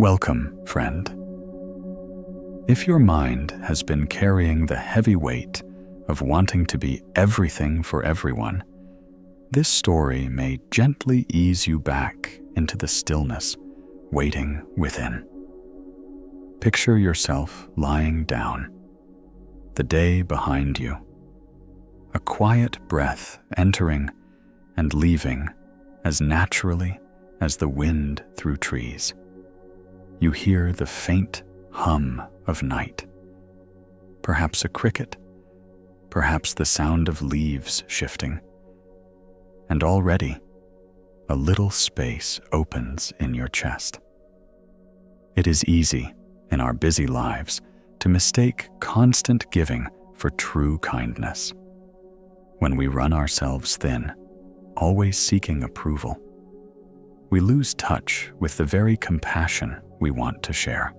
Welcome, friend. If your mind has been carrying the heavy weight of wanting to be everything for everyone, this story may gently ease you back into the stillness waiting within. Picture yourself lying down, the day behind you, a quiet breath entering and leaving as naturally as the wind through trees. You hear the faint hum of night, perhaps a cricket, perhaps the sound of leaves shifting, and already a little space opens in your chest. It is easy in our busy lives to mistake constant giving for true kindness. When we run ourselves thin, always seeking approval, we lose touch with the very compassion we want to share.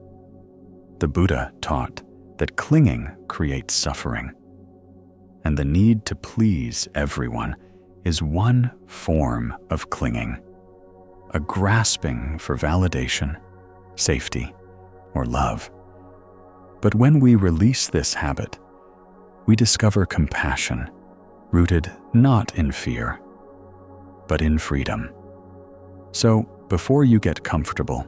The Buddha taught that clinging creates suffering, and the need to please everyone is one form of clinging, a grasping for validation, safety, or love. But when we release this habit, we discover compassion rooted not in fear, but in freedom. So, before you get comfortable,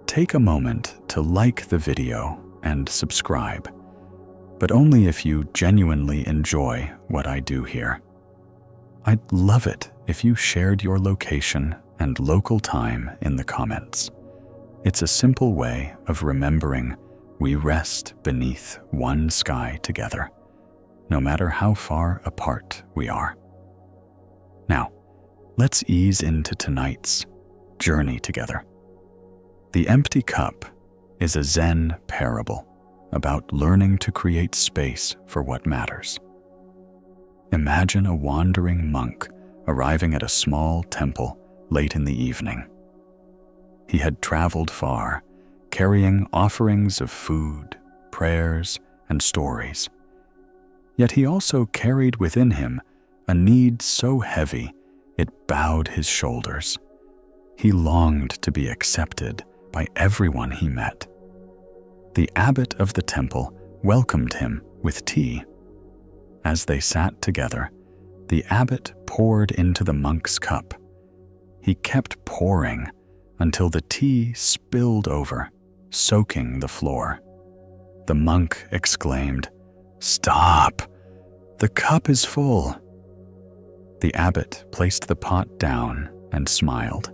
take a moment to like the video and subscribe, but only if you genuinely enjoy what I do here. I'd love it if you shared your location and local time in the comments. It's a simple way of remembering we rest beneath one sky together, no matter how far apart we are. Now, let's ease into tonight's journey together. The Empty Cup is a Zen parable about learning to create space for what matters. Imagine a wandering monk arriving at a small temple late in the evening. He had traveled far, carrying offerings of food, prayers, and stories. Yet he also carried within him a need so heavy it bowed his shoulders. He longed to be accepted by everyone he met. The abbot of the temple welcomed him with tea. As they sat together, the abbot poured into the monk's cup. He kept pouring until the tea spilled over, soaking the floor. The monk exclaimed, "Stop! The cup is full." The abbot placed the pot down and smiled.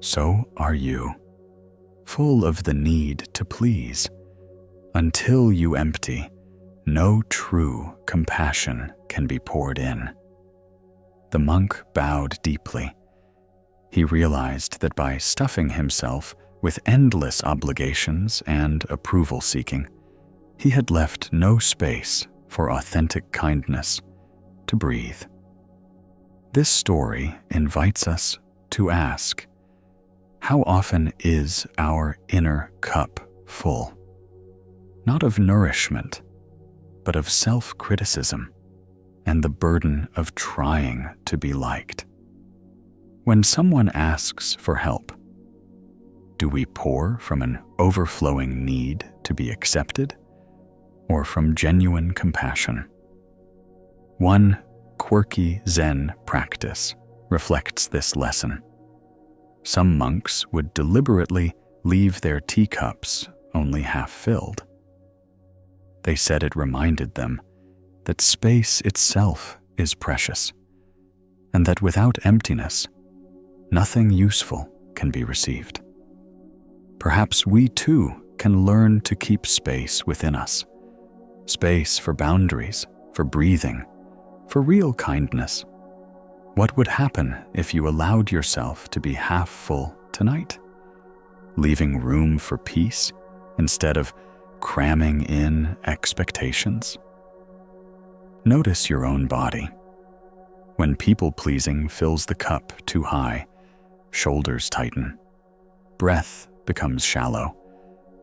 So are you, full of the need to please. Until you empty, no true compassion can be poured in. The monk bowed deeply. He realized that by stuffing himself with endless obligations and approval seeking, he had left no space for authentic kindness to breathe. This story invites us to ask, how often is our inner cup full? Not of nourishment, but of self-criticism and the burden of trying to be liked. When someone asks for help, do we pour from an overflowing need to be accepted, or from genuine compassion? One quirky Zen practice reflects this lesson. Some monks would deliberately leave their teacups only half filled. They said it reminded them that space itself is precious, and that without emptiness, nothing useful can be received. Perhaps we too can learn to keep space within us, space for boundaries, for breathing, for real kindness. What would happen if you allowed yourself to be half full tonight, leaving room for peace instead of cramming in expectations? Notice your own body. When people-pleasing fills the cup too high, shoulders tighten, breath becomes shallow,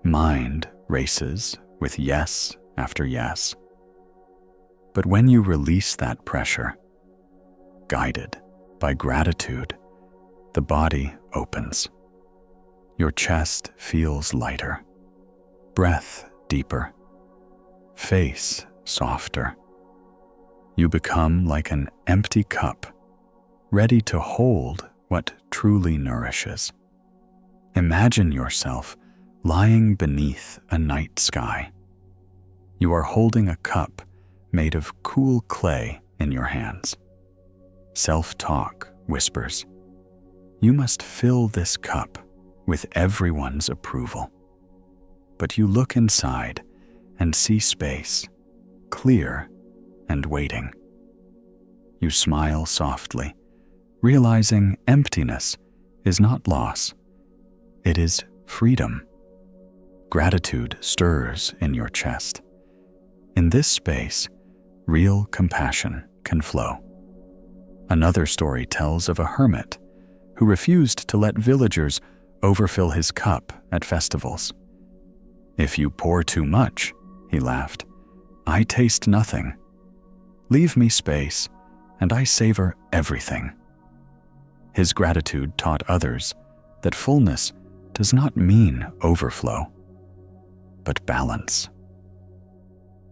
mind races with yes after yes. But when you release that pressure, guided by gratitude, the body opens. Your chest feels lighter, breath deeper, face softer. You become like an empty cup, ready to hold what truly nourishes. Imagine yourself lying beneath a night sky. You are holding a cup made of cool clay in your hands. Self-talk whispers, "You must fill this cup with everyone's approval." But you look inside and see space, clear and waiting. You smile softly, realizing emptiness is not loss, it is freedom. Gratitude stirs in your chest. In this space, real compassion can flow. Another story tells of a hermit who refused to let villagers overfill his cup at festivals. "If you pour too much," he laughed, "I taste nothing. Leave me space, and I savor everything." His gratitude taught others that fullness does not mean overflow, but balance.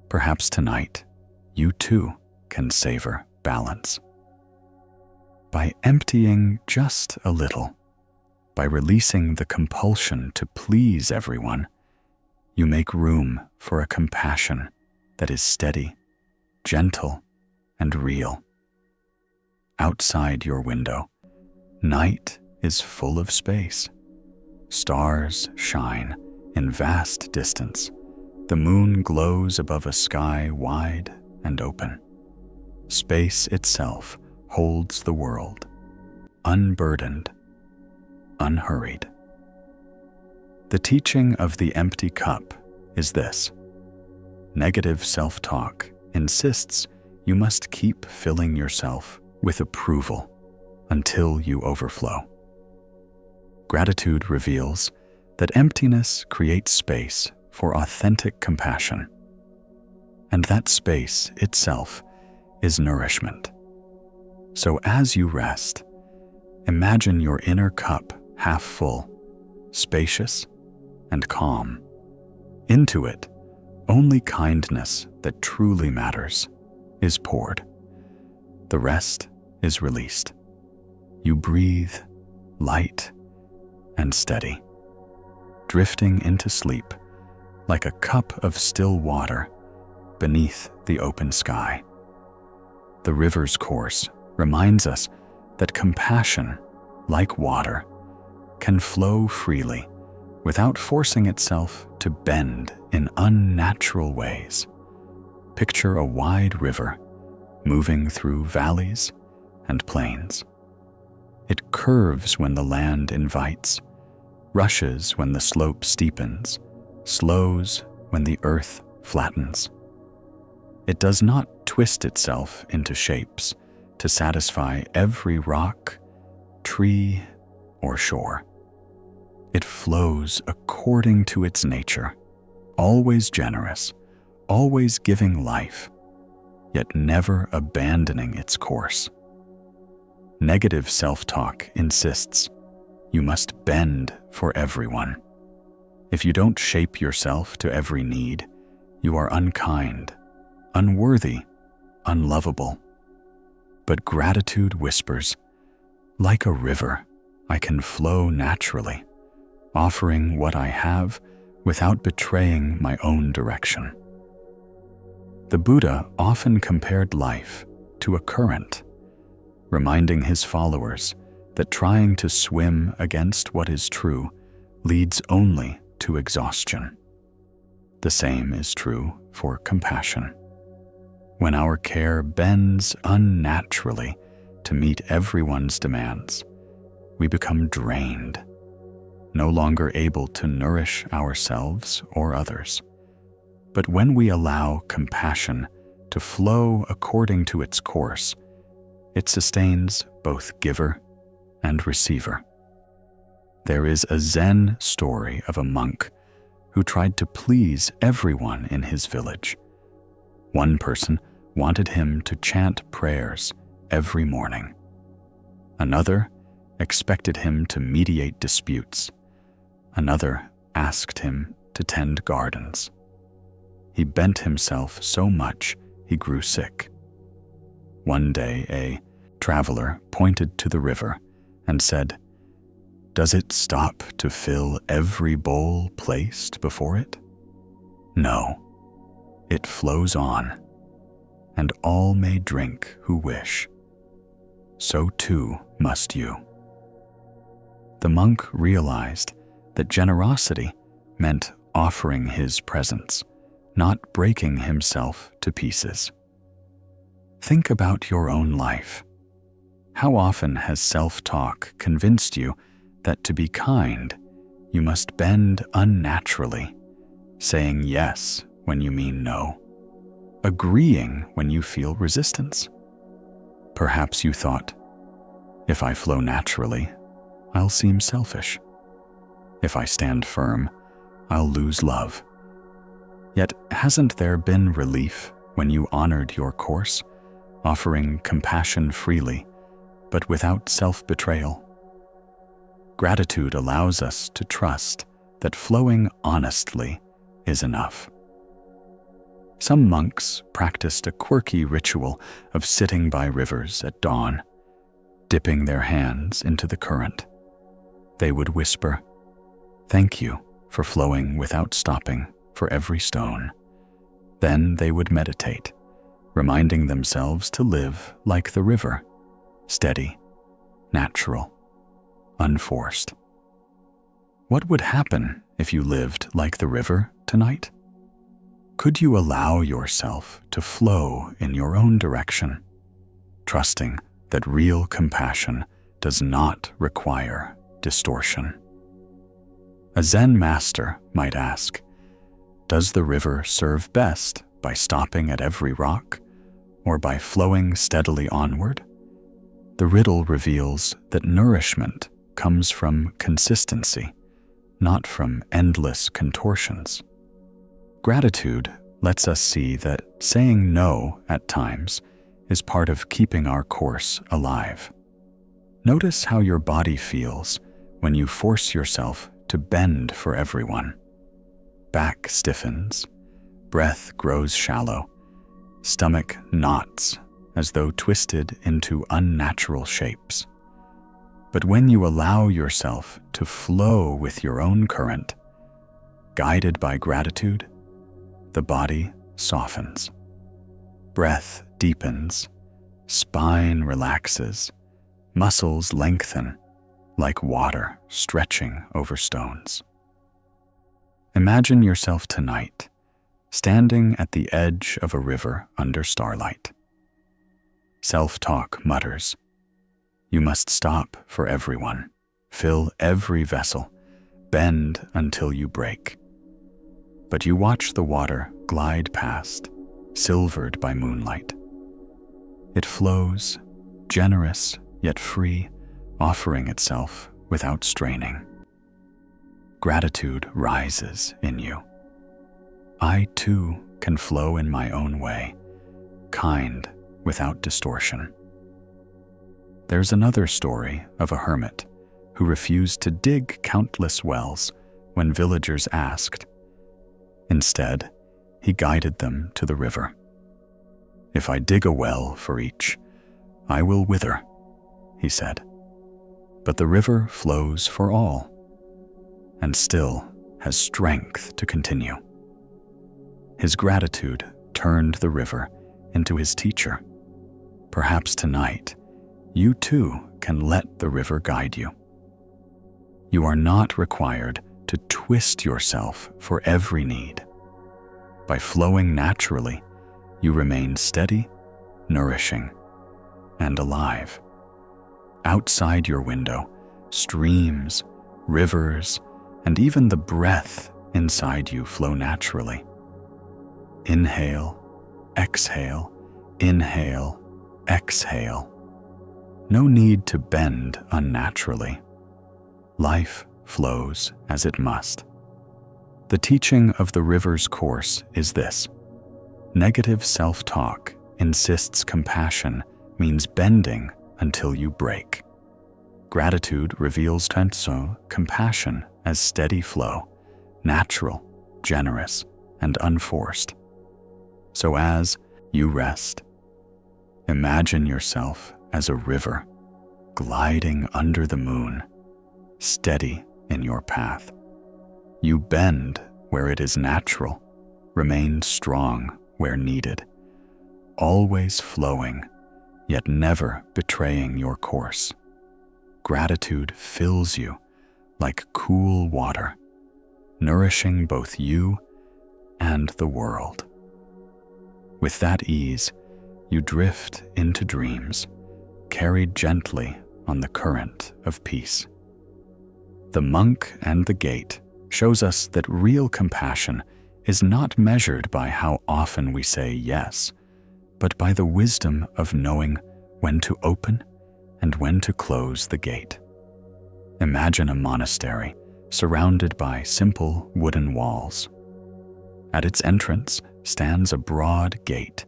Perhaps tonight, you too can savor balance. By emptying just a little, by releasing the compulsion to please everyone, you make room for a compassion that is steady, gentle, and real. Outside your window, night is full of space. Stars shine in vast distance. The moon glows above a sky wide and open. Space itself holds the world, unburdened, unhurried. The teaching of the empty cup is this: negative self-talk insists you must keep filling yourself with approval until you overflow. Gratitude reveals that emptiness creates space for authentic compassion, and that space itself is nourishment. So as you rest, imagine your inner cup half full, spacious and calm. Into it, only kindness that truly matters is poured. The rest is released. You breathe light and steady, drifting into sleep like a cup of still water beneath the open sky. The river's course reminds us that compassion, like water, can flow freely without forcing itself to bend in unnatural ways. Picture a wide river moving through valleys and plains. It curves when the land invites, rushes when the slope steepens, slows when the earth flattens. It does not twist itself into shapes to satisfy every rock, tree, or shore. It flows according to its nature, always generous, always giving life, yet never abandoning its course. Negative self-talk insists you must bend for everyone. If you don't shape yourself to every need, you are unkind, unworthy, unlovable. But gratitude whispers, like a river, I can flow naturally, offering what I have without betraying my own direction. The Buddha often compared life to a current, reminding his followers that trying to swim against what is true leads only to exhaustion. The same is true for compassion. When our care bends unnaturally to meet everyone's demands, we become drained, no longer able to nourish ourselves or others. But when we allow compassion to flow according to its course, it sustains both giver and receiver. There is a Zen story of a monk who tried to please everyone in his village. One person wanted him to chant prayers every morning. Another expected him to mediate disputes. Another asked him to tend gardens. He bent himself so much he grew sick. One day a traveler pointed to the river and said, "Does it stop to fill every bowl placed before it? No, it flows on, and all may drink who wish. So too must you." The monk realized that generosity meant offering his presence, not breaking himself to pieces. Think about your own life. How often has self-talk convinced you that to be kind, you must bend unnaturally, saying yes when you mean no, agreeing when you feel resistance? Perhaps you thought, if I flow naturally, I'll seem selfish. If I stand firm, I'll lose love. Yet hasn't there been relief when you honored your course, offering compassion freely, but without self-betrayal? Gratitude allows us to trust that flowing honestly is enough. Some monks practiced a quirky ritual of sitting by rivers at dawn, dipping their hands into the current. They would whisper, "Thank you for flowing without stopping for every stone." Then they would meditate, reminding themselves to live like the river, steady, natural, unforced. What would happen if you lived like the river tonight? Could you allow yourself to flow in your own direction, trusting that real compassion does not require distortion? A Zen master might ask, does the river serve best by stopping at every rock, or by flowing steadily onward? The riddle reveals that nourishment comes from consistency, not from endless contortions. Gratitude lets us see that saying no at times is part of keeping our course alive. Notice how your body feels when you force yourself to bend for everyone. Back stiffens, breath grows shallow, stomach knots as though twisted into unnatural shapes. But when you allow yourself to flow with your own current, guided by gratitude, the body softens. Breath deepens, spine relaxes, muscles lengthen, like water stretching over stones. Imagine yourself tonight, standing at the edge of a river under starlight. Self-talk mutters, "You must stop for everyone, fill every vessel, bend until you break." But you watch the water glide past, silvered by moonlight. It flows, generous yet free, offering itself without straining. Gratitude rises in you. I too can flow in my own way, kind without distortion. There's another story of a hermit who refused to dig countless wells when villagers asked. Instead, he guided them to the river. "If I dig a well for each, I will wither," he said. But the river flows for all, and still has strength to continue. His gratitude turned the river into his teacher. Perhaps tonight, you too can let the river guide you. You are not required to twist yourself for every need. By flowing naturally, you remain steady, nourishing, and alive. Outside your window, streams, rivers, and even the breath inside you flow naturally. Inhale, exhale, inhale, exhale. No need to bend unnaturally. Life flows as it must. The teaching of the river's course is this: negative self-talk insists compassion means bending until you break. Gratitude reveals tenso, compassion as steady flow, natural, generous, and unforced. So as you rest, imagine yourself as a river gliding under the moon, steady in your path. You bend where it is natural, remain strong where needed, always flowing, yet never betraying your course. Gratitude fills you like cool water, nourishing both you and the world. With that ease, you drift into dreams, carried gently on the current of peace. The monk and the gate shows us that real compassion is not measured by how often we say yes, but by the wisdom of knowing when to open and when to close the gate. Imagine a monastery surrounded by simple wooden walls. At its entrance stands a broad gate,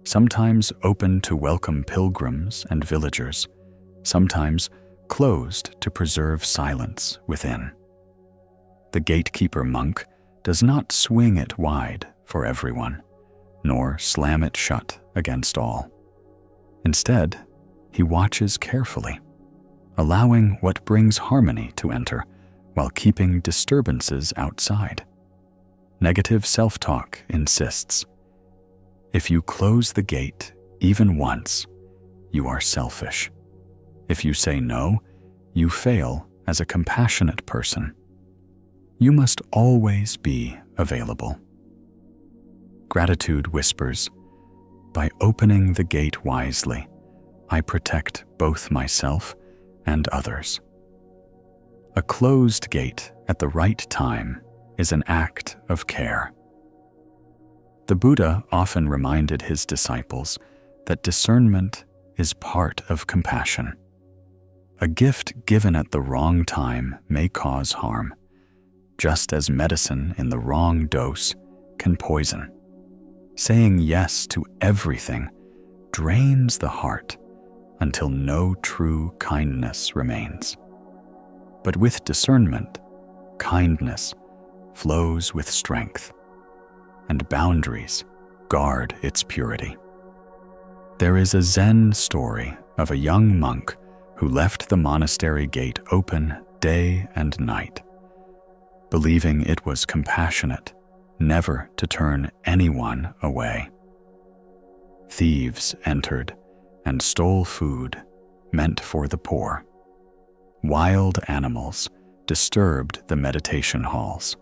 sometimes open to welcome pilgrims and villagers, sometimes closed to preserve silence within. The gatekeeper monk does not swing it wide for everyone, nor slam it shut against all. Instead, he watches carefully, allowing what brings harmony to enter while keeping disturbances outside. Negative self-talk insists, if you close the gate even once, you are selfish. If you say no, you fail as a compassionate person. You must always be available. Gratitude whispers, by opening the gate wisely, I protect both myself and others. A closed gate at the right time is an act of care. The Buddha often reminded his disciples that discernment is part of compassion. A gift given at the wrong time may cause harm, just as medicine in the wrong dose can poison. Saying yes to everything drains the heart until no true kindness remains. But with discernment, kindness flows with strength, and boundaries guard its purity. There is a Zen story of a young monk who left the monastery gate open day and night, believing it was compassionate never to turn anyone away. Thieves entered and stole food meant for the poor. Wild animals disturbed the meditation halls.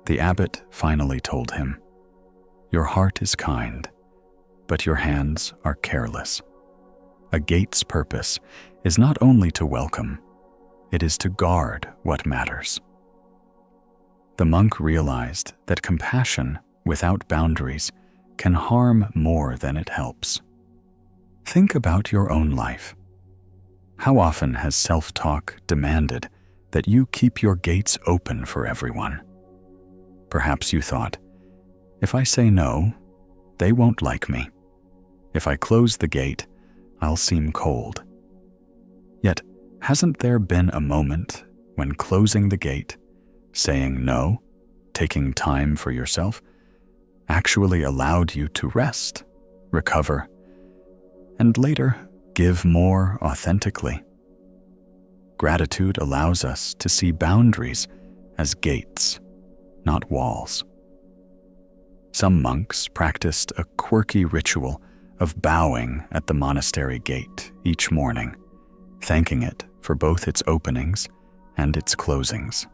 The abbot finally told him, "Your heart is kind, but your hands are careless." A gate's purpose is not only to welcome, it is to guard what matters. The monk realized that compassion without boundaries can harm more than it helps. Think about your own life. How often has self-talk demanded that you keep your gates open for everyone? Perhaps you thought, if I say no, they won't like me. If I close the gate, I'll seem cold. Yet, hasn't there been a moment when closing the gate, saying no, taking time for yourself, actually allowed you to rest, recover, and later give more authentically? Gratitude allows us to see boundaries as gates, not walls. Some monks practiced a quirky ritual of bowing at the monastery gate each morning, thanking it for both its openings and its closings.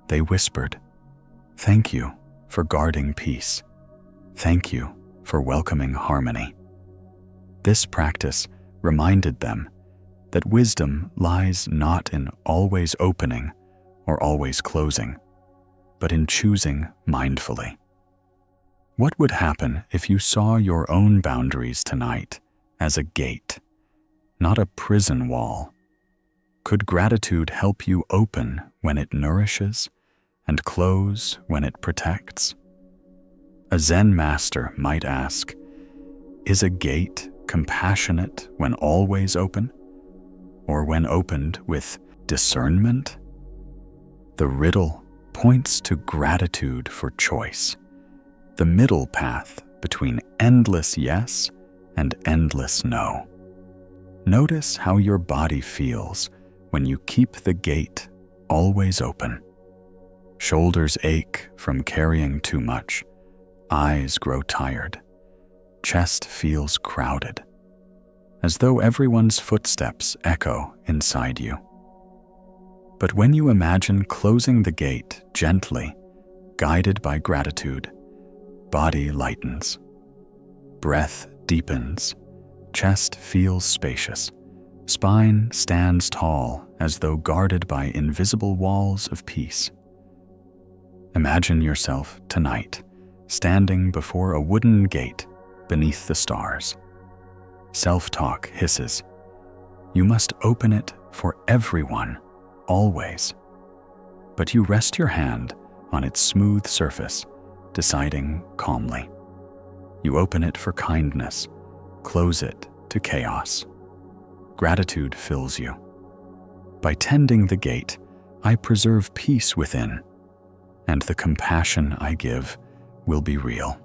They whispered, "Thank you for guarding peace. Thank you for welcoming harmony." This practice reminded them that wisdom lies not in always opening or always closing, but in choosing mindfully. What would happen if you saw your own boundaries tonight as a gate, not a prison wall? Could gratitude help you open when it nourishes and close when it protects? A Zen master might ask, is a gate compassionate when always open, or when opened with discernment? The riddle points to gratitude for choice, the middle path between endless yes and endless no. Notice how your body feels when you keep the gate always open. Shoulders ache from carrying too much, eyes grow tired, chest feels crowded, as though everyone's footsteps echo inside you. But when you imagine closing the gate gently, guided by gratitude, body lightens, breath deepens, chest feels spacious, spine stands tall as though guarded by invisible walls of peace. Imagine yourself tonight, standing before a wooden gate beneath the stars. Self-talk hisses. You must open it for everyone, always. But you rest your hand on its smooth surface, deciding calmly. You open it for kindness, close it to chaos. Gratitude fills you. By tending the gate, I preserve peace within, and the compassion I give will be real.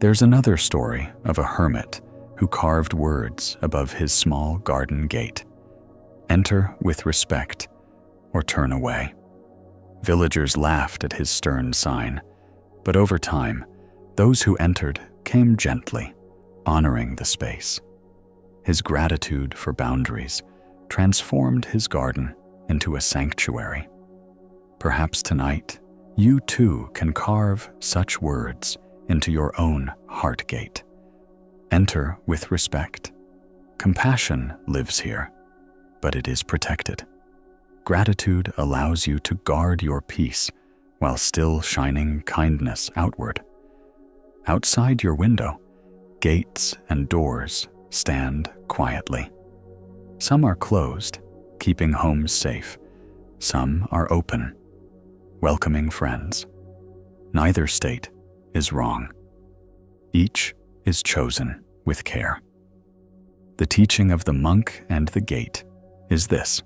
There's another story of a hermit who carved words above his small garden gate. Enter with respect or turn away. Villagers laughed at his stern sign, but over time, those who entered came gently, honoring the space. His gratitude for boundaries transformed his garden into a sanctuary. Perhaps tonight, you too can carve such words into your own heart gate. Enter with respect. Compassion lives here, but it is protected. Gratitude allows you to guard your peace while still shining kindness outward. Outside your window, gates and doors stand quietly. Some are closed, keeping homes safe. Some are open, welcoming friends. Neither state is wrong. Each is chosen with care. The teaching of the monk and the gate is this: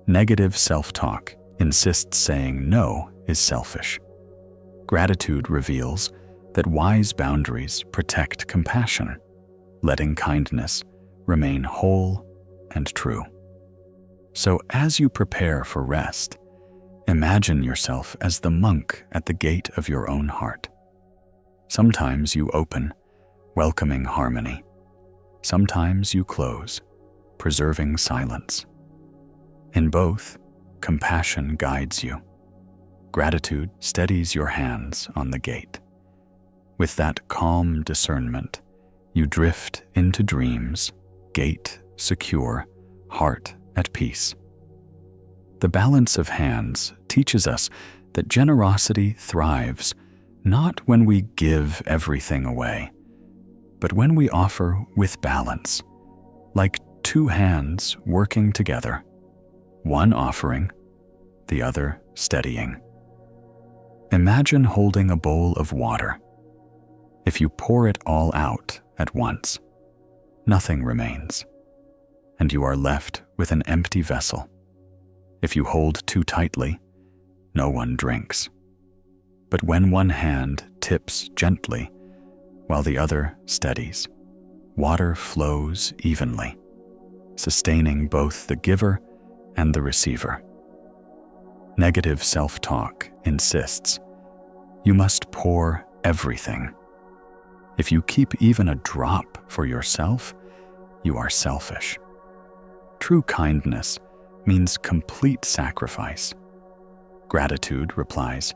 negative self-talk insists saying no is selfish. Gratitude reveals that wise boundaries protect compassion, letting kindness remain whole and true. So as you prepare for rest, imagine yourself as the monk at the gate of your own heart. Sometimes you open, welcoming harmony. Sometimes you close, preserving silence. In both, compassion guides you. Gratitude steadies your hands on the gate. With that calm discernment, you drift into dreams, gate secure, heart at peace. The balance of hands teaches us that generosity thrives not when we give everything away, but when we offer with balance, like two hands working together, one offering, the other steadying. Imagine holding a bowl of water. If you pour it all out at once, nothing remains, and you are left with an empty vessel. If you hold too tightly, no one drinks. But when one hand tips gently while the other steadies, water flows evenly, sustaining both the giver and the receiver. Negative self-talk insists you must pour everything. If you keep even a drop for yourself, you are selfish. True kindness means complete sacrifice. Gratitude replies,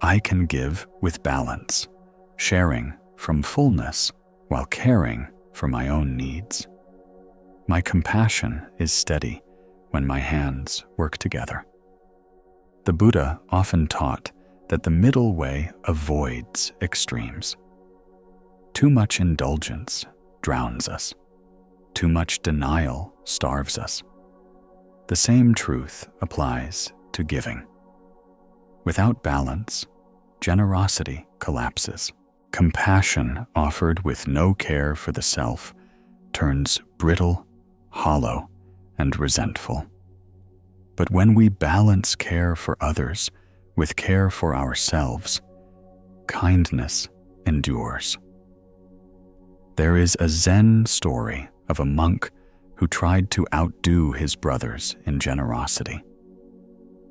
I can give with balance, sharing from fullness while caring for my own needs. My compassion is steady when my hands work together. The Buddha often taught that the middle way avoids extremes. Too much indulgence drowns us. Too much denial starves us. The same truth applies to giving. Without balance, generosity collapses. Compassion offered with no care for the self turns brittle, hollow, and resentful. But when we balance care for others with care for ourselves, kindness endures. There is a Zen story of a monk who tried to outdo his brothers in generosity.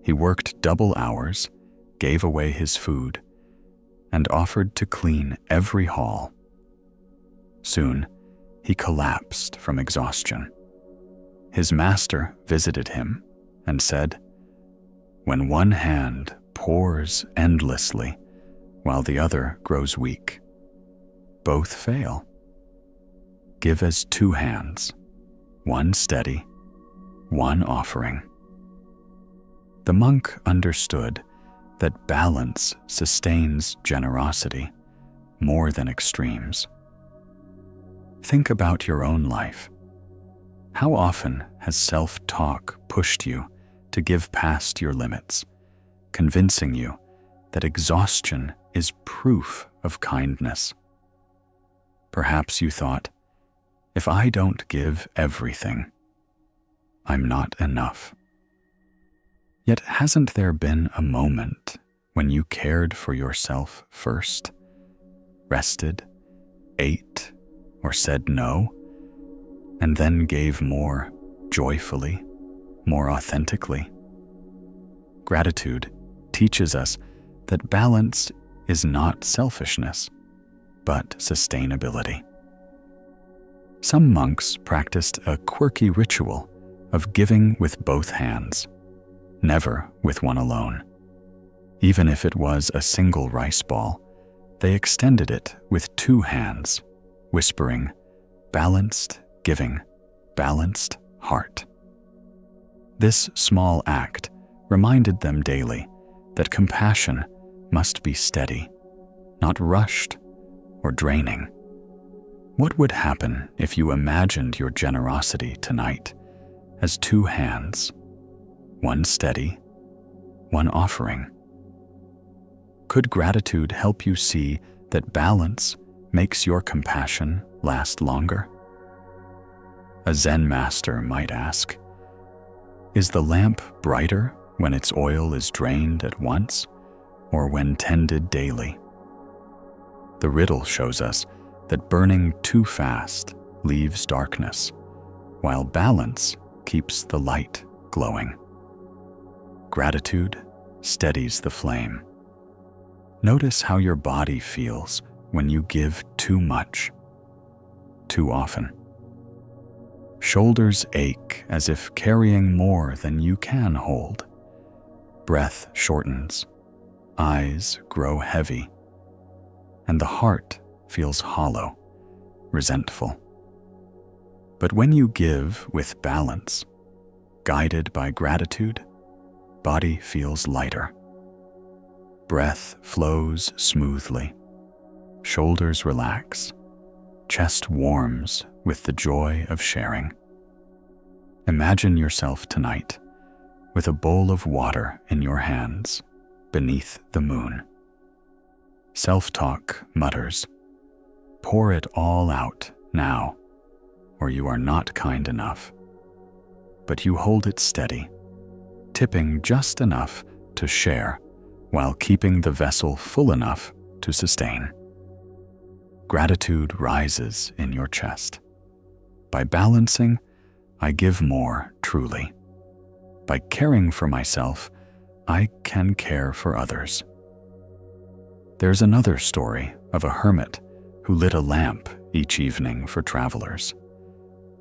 He worked double hours, gave away his food, and offered to clean every hall. Soon, he collapsed from exhaustion. His master visited him and said, "When one hand pours endlessly while the other grows weak, both fail. Give as two hands, one steady, one offering." The monk understood that balance sustains generosity more than extremes. Think about your own life. How often has self-talk pushed you to give past your limits, convincing you that exhaustion is proof of kindness? Perhaps you thought, if I don't give everything, I'm not enough. Yet hasn't there been a moment when you cared for yourself first, rested, ate, or said no, and then gave more joyfully, more authentically? Gratitude teaches us that balance is not selfishness, but sustainability. Some monks practiced a quirky ritual of giving with both hands, never with one alone. Even if it was a single rice ball, they extended it with two hands, whispering, "Balanced giving, balanced heart." This small act reminded them daily that compassion must be steady, not rushed or draining. What would happen if you imagined your generosity tonight as two hands, one steady, one offering? Could gratitude help you see that balance makes your compassion last longer? A Zen master might ask, is the lamp brighter when its oil is drained at once or when tended daily? The riddle shows us that burning too fast leaves darkness, while balance keeps the light glowing. Gratitude steadies the flame. Notice how your body feels when you give too much, too often. Shoulders ache as if carrying more than you can hold. Breath shortens, eyes grow heavy, and the heart feels hollow, resentful. But when you give with balance, guided by gratitude, body feels lighter. Breath flows smoothly, shoulders relax, chest warms with the joy of sharing. Imagine yourself tonight with a bowl of water in your hands beneath the moon. Self-talk mutters, "Pour it all out now, or you are not kind enough." But you hold it steady, tipping just enough to share while keeping the vessel full enough to sustain. Gratitude rises in your chest. By balancing, I give more truly. By caring for myself, I can care for others. There's another story of a hermit who lit a lamp each evening for travelers.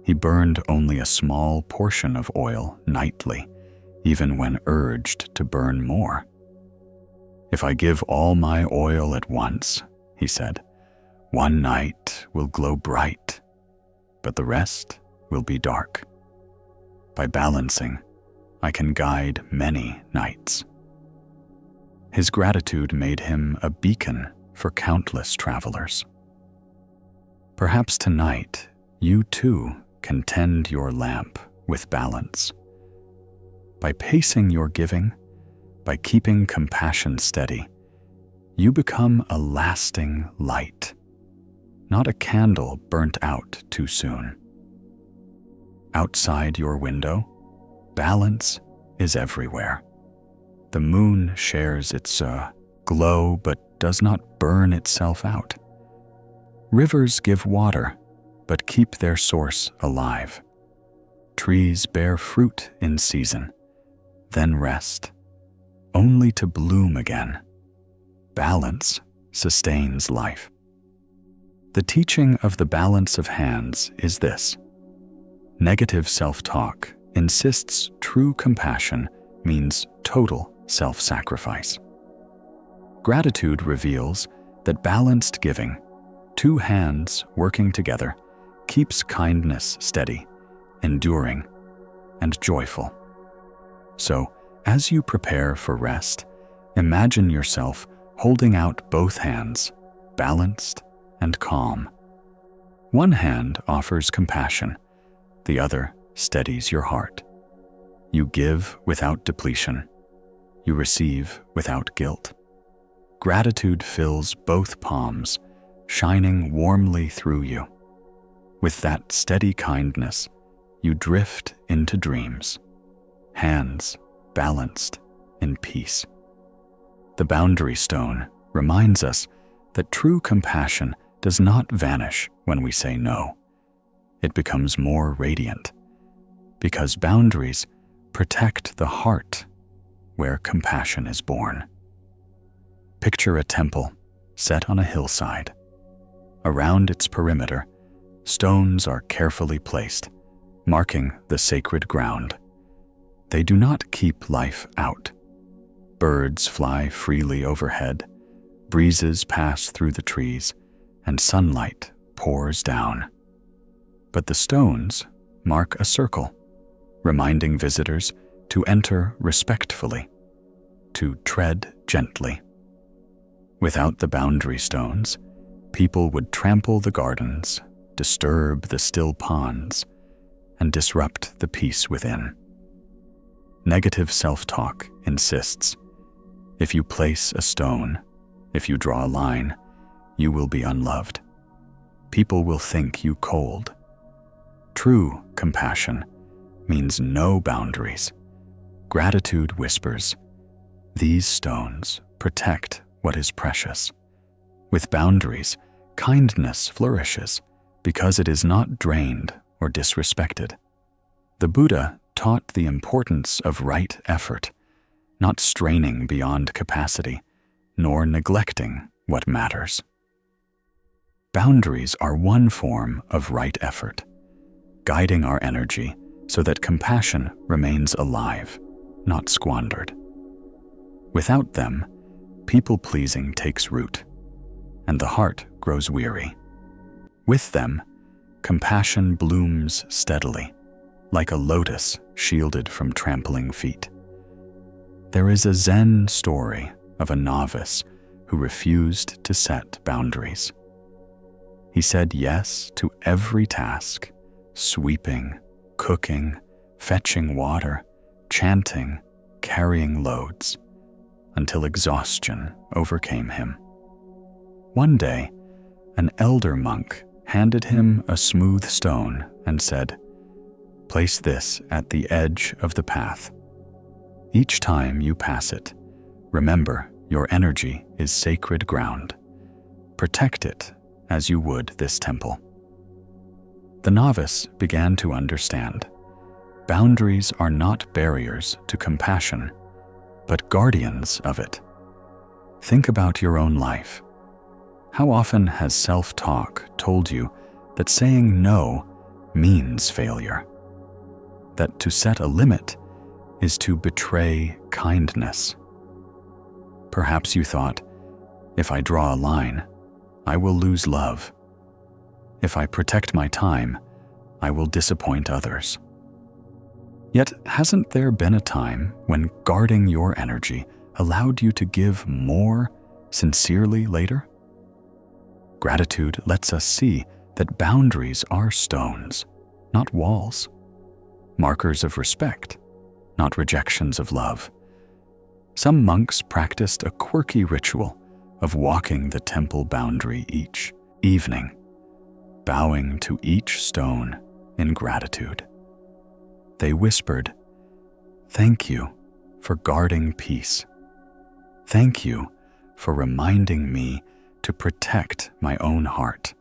He burned only a small portion of oil nightly, even when urged to burn more. "If I give all my oil at once," he said, "one night will glow bright, but the rest will be dark. By balancing, I can guide many nights." His gratitude made him a beacon for countless travelers. Perhaps tonight, you too can tend your lamp with balance. By pacing your giving, by keeping compassion steady, you become a lasting light, not a candle burnt out too soon. Outside your window, balance is everywhere. The moon shares its glow but does not burn itself out. Rivers give water but keep their source alive. Trees bear fruit in season, then rest, only to bloom again. Balance sustains life. The teaching of the balance of hands is this: negative self-talk insists true compassion means total self-sacrifice. Gratitude reveals that balanced giving, two hands working together, keeps kindness steady, enduring, and joyful. So, as you prepare for rest, imagine yourself holding out both hands, balanced and calm. One hand offers compassion, the other steadies your heart. You give without depletion. You receive without guilt. Gratitude fills both palms, shining warmly through you. With that steady kindness, you drift into dreams, hands balanced in peace. The boundary stone reminds us that true compassion does not vanish when we say no. It becomes more radiant, because boundaries protect the heart where compassion is born. Picture a temple set on a hillside. Around its perimeter, stones are carefully placed, marking the sacred ground. They do not keep life out. Birds fly freely overhead, breezes pass through the trees, and sunlight pours down. But the stones mark a circle, reminding visitors to enter respectfully, to tread gently. Without the boundary stones, people would trample the gardens, disturb the still ponds, and disrupt the peace within. Negative self-talk insists, if you place a stone, if you draw a line, you will be unloved. People will think you cold. True compassion means no boundaries. Gratitude whispers, these stones protect what is precious. With boundaries, kindness flourishes because it is not drained or disrespected. The Buddha taught the importance of right effort, not straining beyond capacity, nor neglecting what matters. Boundaries are one form of right effort, guiding our energy so that compassion remains alive, not squandered. Without them, people-pleasing takes root, and the heart grows weary. With them, compassion blooms steadily, like a lotus shielded from trampling feet. There is a Zen story of a novice who refused to set boundaries. He said yes to every task, sweeping, cooking, fetching water, chanting, carrying loads, until exhaustion overcame him. One day, an elder monk handed him a smooth stone and said, "Place this at the edge of the path. Each time you pass it, remember your energy is sacred ground. Protect it as you would this temple." The novice began to understand. Boundaries are not barriers to compassion, but guardians of it. Think about your own life. How often has self-talk told you that saying no means failure? That to set a limit is to betray kindness? Perhaps you thought, if I draw a line, I will lose love. If I protect my time, I will disappoint others. Yet, hasn't there been a time when guarding your energy allowed you to give more sincerely later? Gratitude lets us see that boundaries are stones, not walls. Markers of respect, not rejections of love. Some monks practiced a quirky ritual of walking the temple boundary each evening, bowing to each stone in gratitude. They whispered, Thank you for guarding peace. Thank you for reminding me to protect my own heart.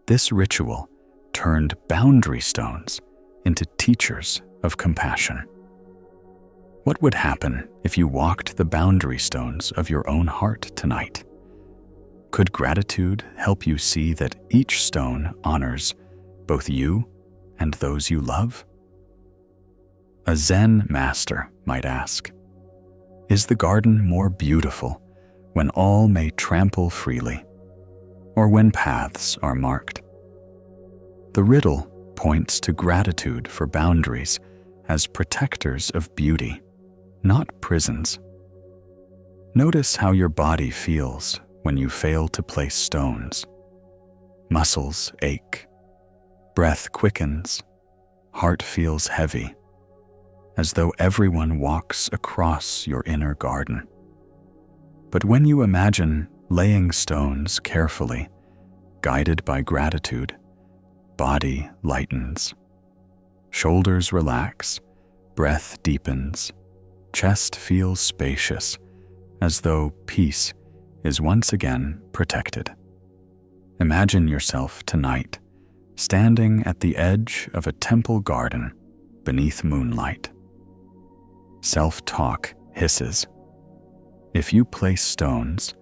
This ritual turned boundary stones into teachers of compassion. What would happen if you walked the boundary stones of your own heart tonight? Could gratitude help you see that each stone honors both you and those you love? A Zen master might ask, is the garden more beautiful when all may trample freely, or when paths are marked? The riddle points to gratitude for boundaries as protectors of beauty, not prisons. Notice how your body feels when you fail to place stones. Muscles ache, breath quickens, heart feels heavy, as though everyone walks across your inner garden. But when you imagine laying stones carefully, guided by gratitude, body lightens, shoulders relax, breath deepens, chest feels spacious, as though peace is once again protected. Imagine yourself tonight, standing at the edge of a temple garden beneath moonlight. Self-talk hisses. If you place stones,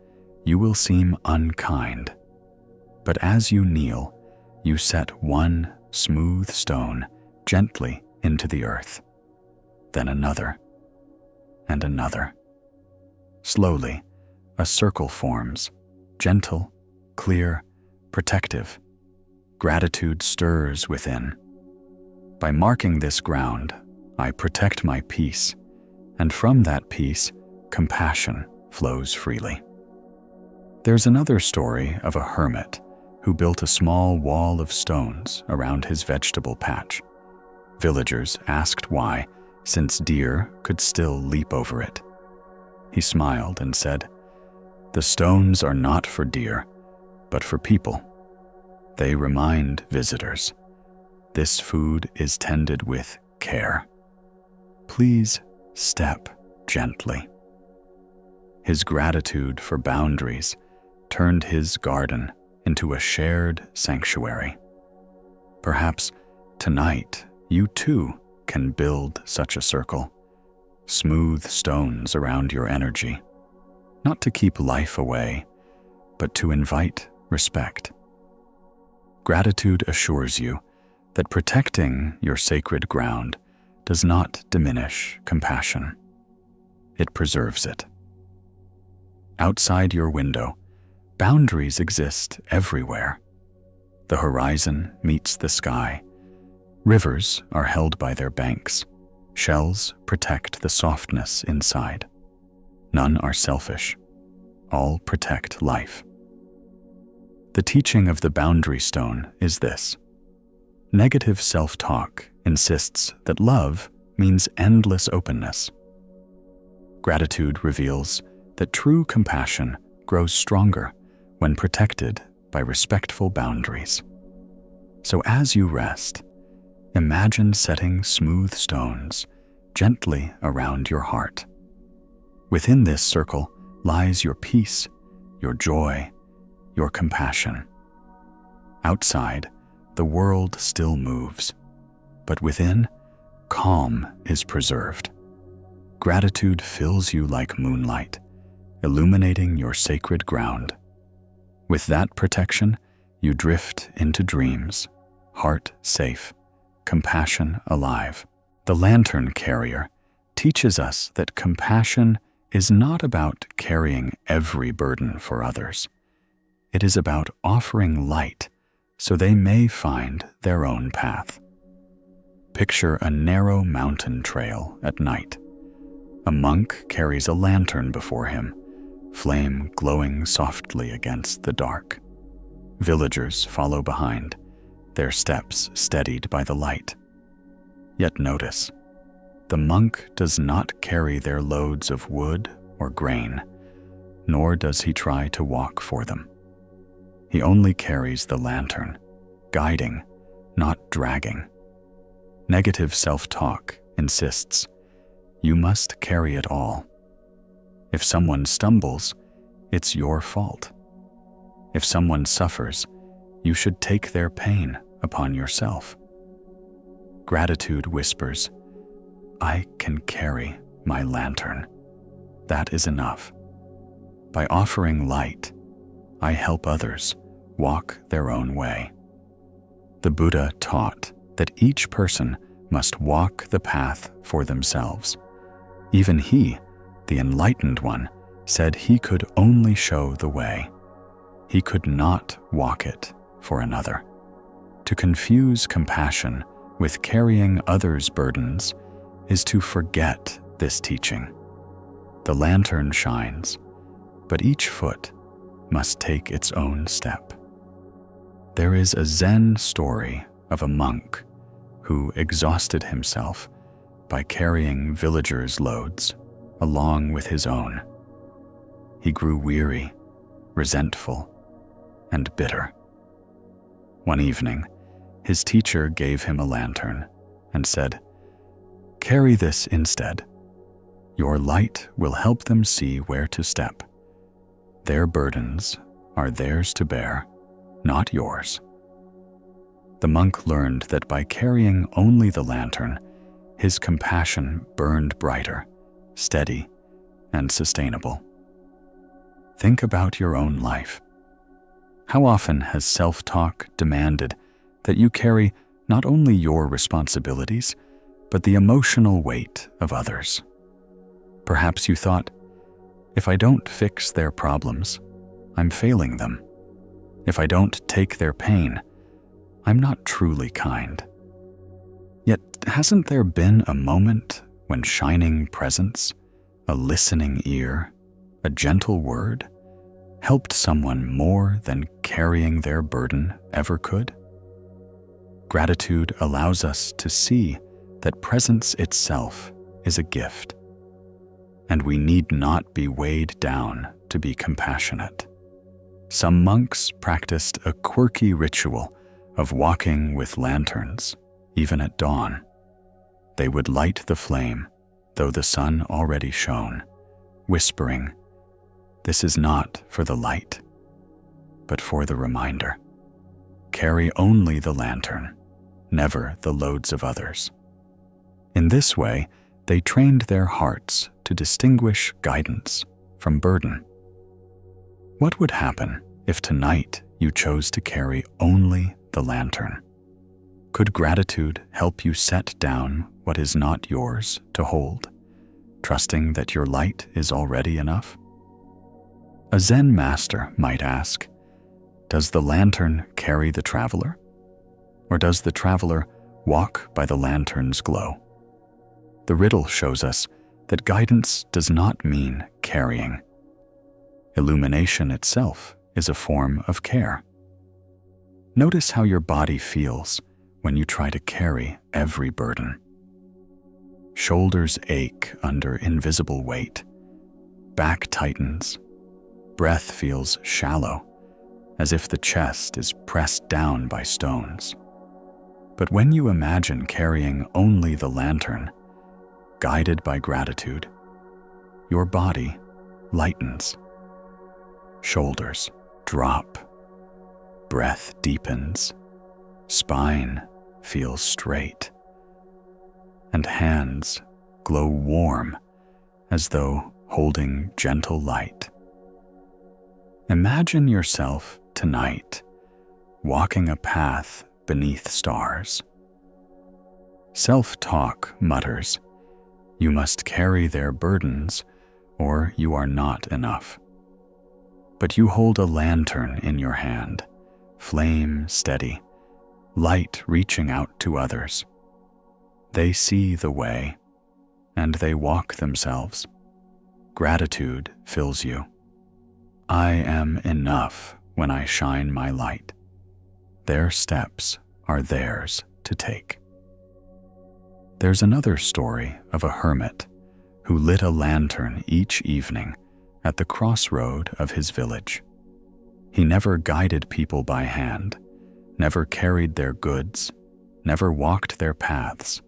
you will seem unkind. But as you kneel, you set one smooth stone gently into the earth, then another, and another. Slowly, a circle forms, gentle, clear, protective. Gratitude stirs within. By marking this ground, I protect my peace, and from that peace, compassion flows freely. There's another story of a hermit who built a small wall of stones around his vegetable patch. Villagers asked why, since deer could still leap over it. He smiled and said, "The stones are not for deer, but for people. They remind visitors, this food is tended with care. Please step gently." His gratitude for boundaries turned his garden into a shared sanctuary. Perhaps tonight you too can build such a circle, smooth stones around your energy, not to keep life away, but to invite respect. Gratitude assures you that protecting your sacred ground does not diminish compassion. It preserves it. Outside your window, boundaries exist everywhere. The horizon meets the sky. Rivers are held by their banks. Shells protect the softness inside. None are selfish. All protect life. The teaching of the boundary stone is this. Negative self-talk insists that love means endless openness. Gratitude reveals that true compassion grows stronger when protected by respectful boundaries. So as you rest, imagine setting smooth stones gently around your heart. Within this circle lies your peace, your joy, your compassion. Outside, the world still moves, but within, calm is preserved. Gratitude fills you like moonlight, illuminating your sacred ground. With that protection, you drift into dreams, heart safe, compassion alive. The lantern carrier teaches us that compassion is not about carrying every burden for others. It is about offering light so they may find their own path. Picture a narrow mountain trail at night. A monk carries a lantern before him, flame glowing softly against the dark. Villagers follow behind, their steps steadied by the light. Yet notice, the monk does not carry their loads of wood or grain, nor does he try to walk for them. He only carries the lantern, guiding, not dragging. Negative self-talk insists you must carry it all. If someone stumbles, it's your fault. If someone suffers, you should take their pain upon yourself. Gratitude whispers, I can carry my lantern. That is enough. By offering light, I help others walk their own way. The Buddha taught that each person must walk the path for themselves. Even he, the enlightened one, said he could only show the way. He could not walk it for another. To confuse compassion with carrying others' burdens is to forget this teaching. The lantern shines, but each foot must take its own step. There is a Zen story of a monk who exhausted himself by carrying villagers' loads along with his own. He grew weary, resentful, and bitter. One evening, his teacher gave him a lantern and said, "Carry this instead. Your light will help them see where to step. Their burdens are theirs to bear, not yours." The monk learned that by carrying only the lantern, his compassion burned brighter, steady, and sustainable. Think about your own life. How often has self-talk demanded that you carry not only your responsibilities, but the emotional weight of others? Perhaps you thought, if I don't fix their problems, I'm failing them. If I don't take their pain, I'm not truly kind. Yet, hasn't there been a moment when shining presence, a listening ear, a gentle word, helped someone more than carrying their burden ever could? Gratitude allows us to see that presence itself is a gift, and we need not be weighed down to be compassionate. Some monks practiced a quirky ritual of walking with lanterns, even at dawn. They would light the flame, though the sun already shone, whispering, "This is not for the light, but for the reminder. Carry only the lantern, never the loads of others." In this way, they trained their hearts to distinguish guidance from burden. What would happen if tonight you chose to carry only the lantern? Could gratitude help you set down what is not yours to hold, trusting that your light is already enough? A Zen master might ask, does the lantern carry the traveler? Or does the traveler walk by the lantern's glow? The riddle shows us that guidance does not mean carrying. Illumination itself is a form of care. Notice how your body feels when you try to carry every burden. Shoulders ache under invisible weight. Back tightens. Breath feels shallow, as if the chest is pressed down by stones. But when you imagine carrying only the lantern, guided by gratitude, your body lightens. Shoulders drop. Breath deepens. Spine feels straight. And hands glow warm, as though holding gentle light. Imagine yourself tonight walking a path beneath stars. Self-talk mutters, "You must carry their burdens, or you are not enough." But you hold a lantern in your hand, flame steady, light reaching out to others. They see the way, and they walk themselves. Gratitude fills you. I am enough when I shine my light. Their steps are theirs to take. There's another story of a hermit who lit a lantern each evening at the crossroad of his village. He never guided people by hand, never carried their goods, never walked their paths,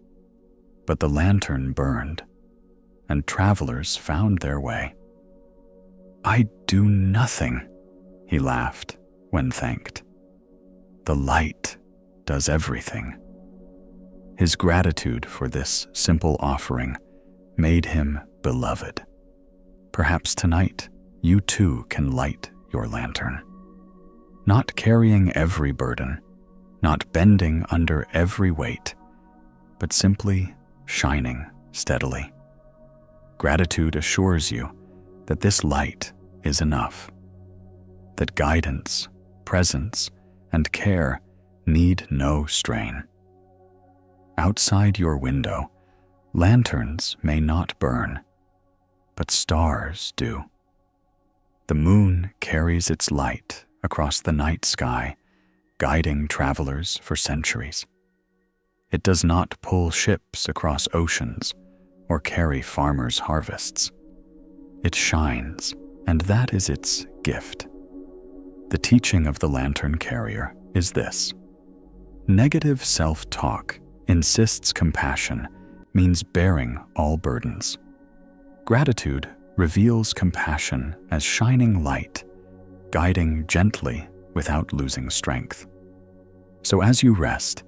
but the lantern burned. and travelers found their way. "I do nothing," he laughed when thanked. "The light does everything." His gratitude for this simple offering made him beloved. Perhaps tonight you too can light your lantern. Not carrying every burden, not bending under every weight, but simply shining steadily. Gratitude assures you that this light is enough, that guidance, presence, and care need no strain. Outside your window, lanterns may not burn, but stars do. The moon carries its light across the night sky, guiding travelers for centuries. It does not pull ships across oceans or carry farmers' harvests. It shines, and that is its gift. The teaching of the lantern carrier is this: negative self-talk insists compassion means bearing all burdens. Gratitude reveals compassion as shining light, guiding gently without losing strength. So as you rest,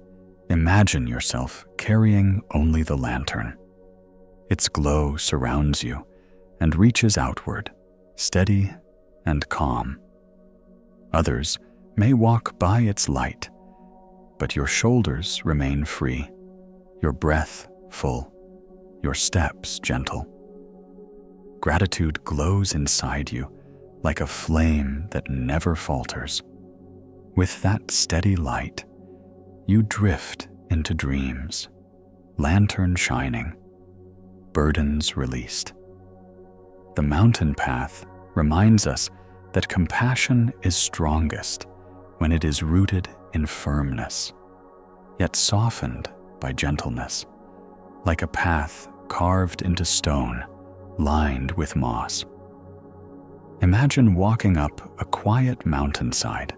imagine yourself carrying only the lantern. Its glow surrounds you and reaches outward, steady and calm. Others may walk by its light, but your shoulders remain free, your breath full, your steps gentle. Gratitude glows inside you like a flame that never falters. With that steady light, you drift into dreams, lantern shining, burdens released. The mountain path reminds us that compassion is strongest when it is rooted in firmness, yet softened by gentleness, like a path carved into stone, lined with moss. Imagine walking up a quiet mountainside.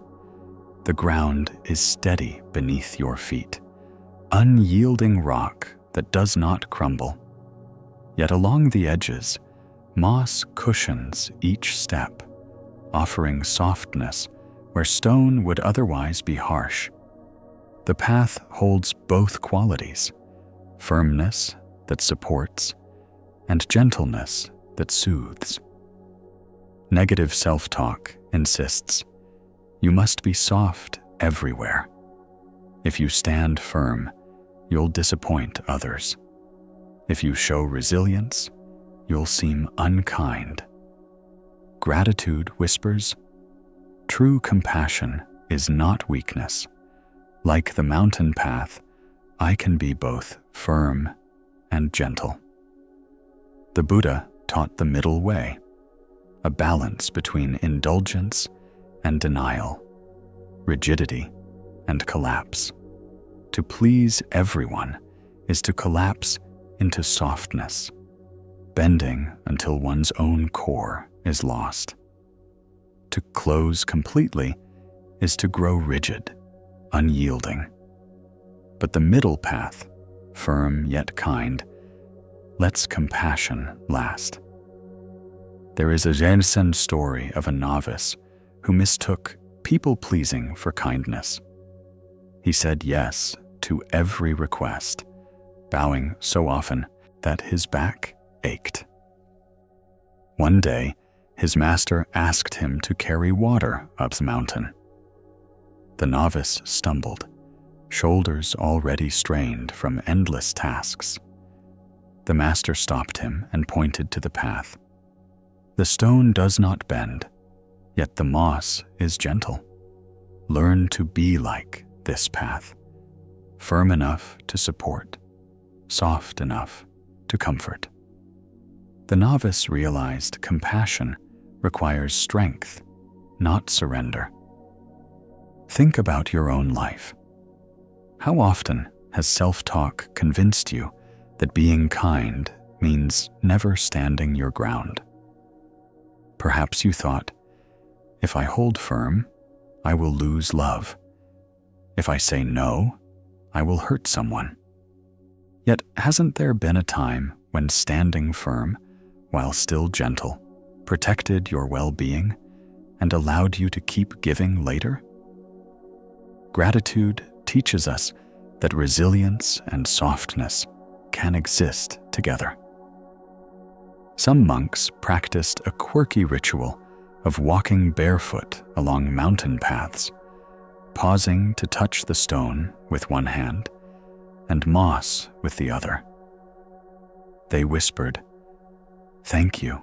The ground is steady beneath your feet, unyielding rock that does not crumble. Yet along the edges, moss cushions each step, offering softness where stone would otherwise be harsh. The path holds both qualities: firmness that supports and gentleness that soothes. Negative self-talk insists you must be soft everywhere. If you stand firm, you'll disappoint others. If you show resilience, you'll seem unkind. Gratitude whispers, true compassion is not weakness. Like the mountain path, I can be both firm and gentle. The Buddha taught the middle way, a balance between indulgence and denial, rigidity and collapse. To please everyone is to collapse into softness, bending until one's own core is lost. To close completely is to grow rigid, unyielding. But the middle path, firm yet kind, lets compassion last. There is a Zen story of a novice who mistook people-pleasing for kindness. He said yes to every request, bowing so often that his back ached. One day, his master asked him to carry water up the mountain. The novice stumbled, shoulders already strained from endless tasks. The master stopped him and pointed to the path. The stone does not bend, yet the moss is gentle. Learn to be like this path, firm enough to support, soft enough to comfort. The novice realized compassion requires strength, not surrender. Think about your own life. How often has self-talk convinced you that being kind means never standing your ground? Perhaps you thought, if I hold firm, I will lose love. If I say no, I will hurt someone. Yet hasn't there been a time when standing firm while still gentle protected your well-being and allowed you to keep giving later? Gratitude teaches us that resilience and softness can exist together. Some monks practiced a quirky ritual of walking barefoot along mountain paths, pausing to touch the stone with one hand and moss with the other. They whispered, "Thank you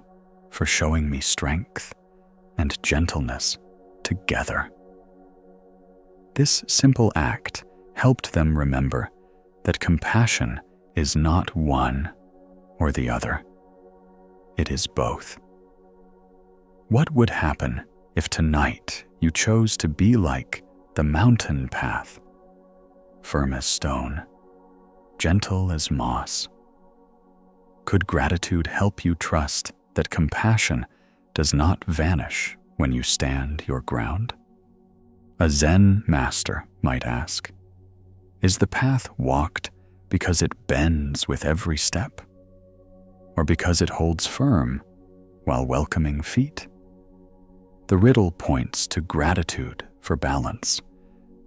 for showing me strength and gentleness together." This simple act helped them remember that compassion is not one or the other. It is both. What would happen if tonight you chose to be like the mountain path, firm as stone, gentle as moss? Could gratitude help you trust that compassion does not vanish when you stand your ground? A Zen master might ask, is the path walked because it bends with every step, or because it holds firm while welcoming feet? The riddle points to gratitude for balance,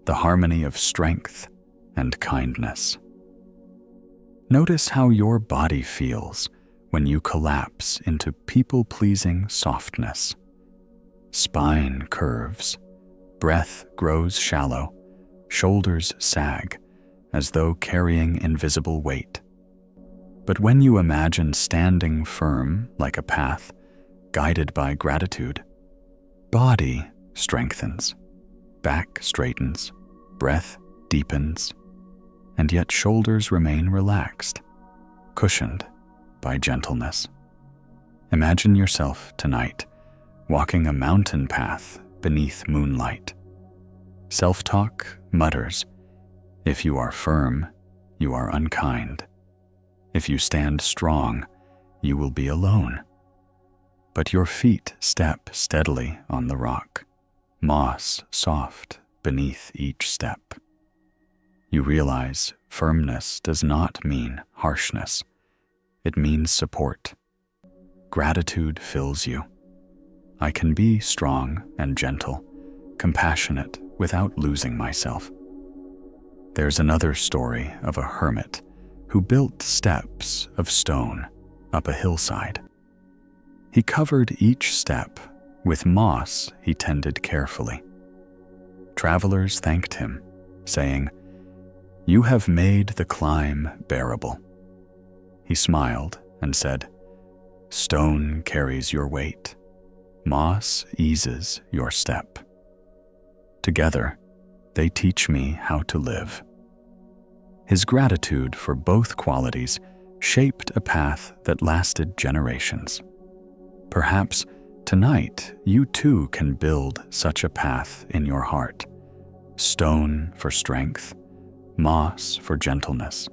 the harmony of strength and kindness. Notice how your body feels when you collapse into people-pleasing softness. Spine curves, breath grows shallow, shoulders sag, as though carrying invisible weight. But when you imagine standing firm like a path, guided by gratitude, body strengthens, back straightens, breath deepens, and yet shoulders remain relaxed, cushioned by gentleness. Imagine yourself tonight walking a mountain path beneath moonlight. Self-talk mutters, "If you are firm, you are unkind. If you stand strong, you will be alone." But your feet step steadily on the rock, moss soft beneath each step. You realize firmness does not mean harshness. It means support. Gratitude fills you. I can be strong and gentle, compassionate without losing myself. There's another story of a hermit who built steps of stone up a hillside. He covered each step with moss he tended carefully. Travelers thanked him, saying, "You have made the climb bearable." He smiled and said, "Stone carries your weight. Moss eases your step. Together, they teach me how to live." His gratitude for both qualities shaped a path that lasted generations. Perhaps tonight you too can build such a path in your heart. Stone for strength, moss for gentleness.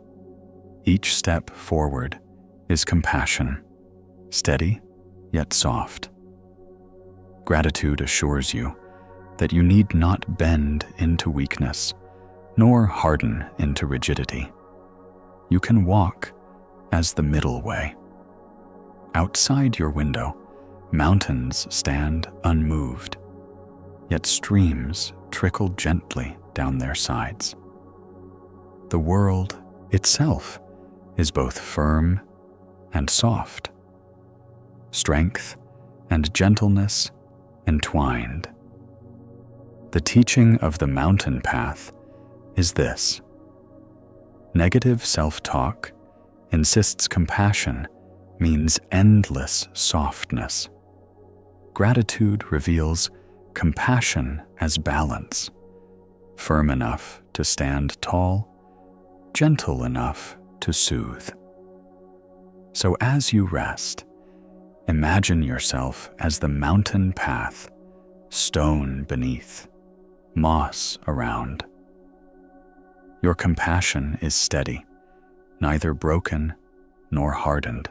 Each step forward is compassion, steady yet soft. Gratitude assures you that you need not bend into weakness, nor harden into rigidity. You can walk as the middle way. Outside your window, mountains stand unmoved, yet streams trickle gently down their sides. The world itself is both firm and soft, strength and gentleness entwined. The teaching of the mountain path is this: negative self-talk insists compassion means endless softness. Gratitude reveals compassion as balance, firm enough to stand tall, gentle enough to soothe. So as you rest, imagine yourself as the mountain path, stone beneath, moss around. Your compassion is steady, neither broken nor hardened.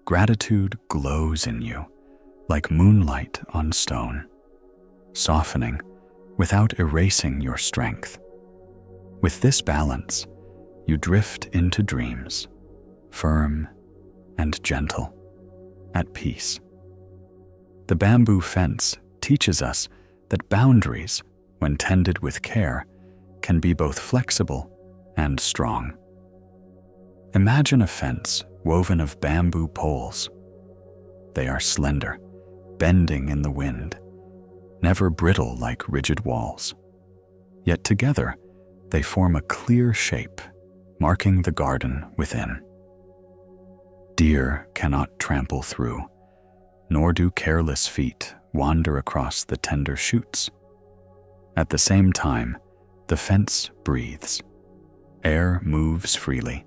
Gratitude glows in you like moonlight on stone, softening without erasing your strength. With this balance, you drift into dreams, firm and gentle, at peace. The bamboo fence teaches us that boundaries, when tended with care, can be both flexible and strong. Imagine a fence woven of bamboo poles. They are slender, bending in the wind, never brittle like rigid walls. Yet together, they form a clear shape, marking the garden within. Deer cannot trample through, nor do careless feet wander across the tender shoots. At the same time, the fence breathes. Air moves freely,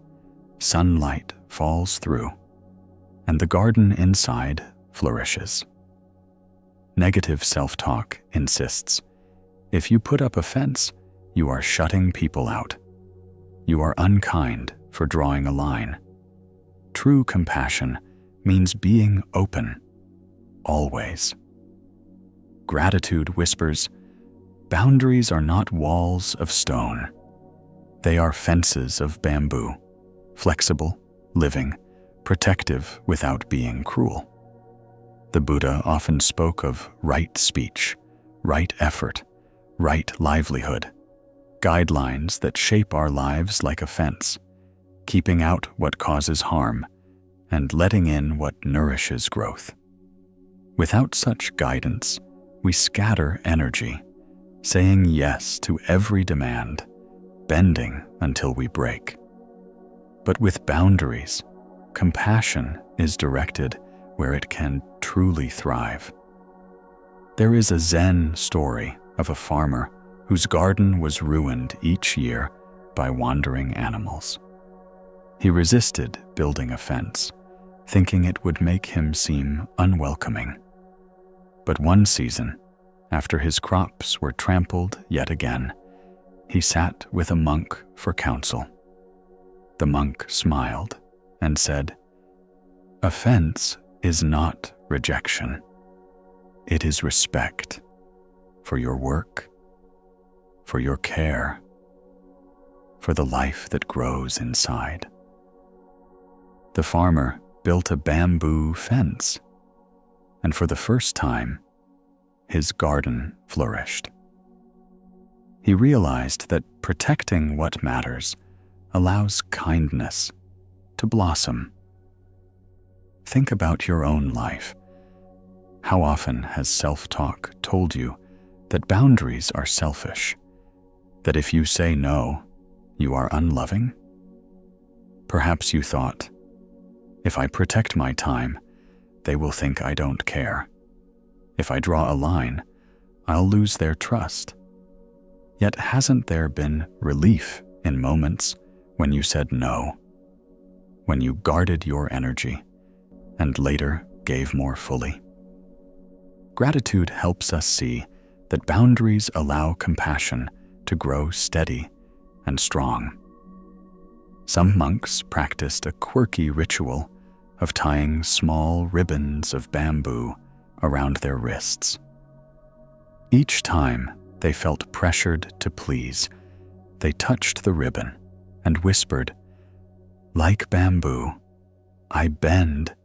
sunlight falls through, and the garden inside flourishes. Negative self-talk insists, if you put up a fence, you are shutting people out. You are unkind for drawing a line. True compassion means being open, always. Gratitude whispers, boundaries are not walls of stone. They are fences of bamboo, flexible, living, protective without being cruel. The Buddha often spoke of right speech, right effort, right livelihood, guidelines that shape our lives like a fence, keeping out what causes harm and letting in what nourishes growth. Without such guidance, we scatter energy, saying yes to every demand, bending until we break. But with boundaries, compassion is directed where it can truly thrive. There is a Zen story of a farmer whose garden was ruined each year by wandering animals. He resisted building a fence, thinking it would make him seem unwelcoming. But one season, after his crops were trampled yet again, he sat with a monk for counsel. The monk smiled and said, "A fence is not rejection. It is respect for your work, for your care, for the life that grows inside." The farmer built a bamboo fence, and for the first time, his garden flourished. He realized that protecting what matters allows kindness to blossom. Think about your own life. How often has self-talk told you that boundaries are selfish, that if you say no, you are unloving? Perhaps you thought, if I protect my time, they will think I don't care. If I draw a line, I'll lose their trust. Yet hasn't there been relief in moments when you said no, when you guarded your energy and later gave more fully? Gratitude helps us see that boundaries allow compassion to grow steady and strong. Some monks practiced a quirky ritual of tying small ribbons of bamboo around their wrists. Each time they felt pressured to please, they touched the ribbon and whispered, "Like bamboo, I bend,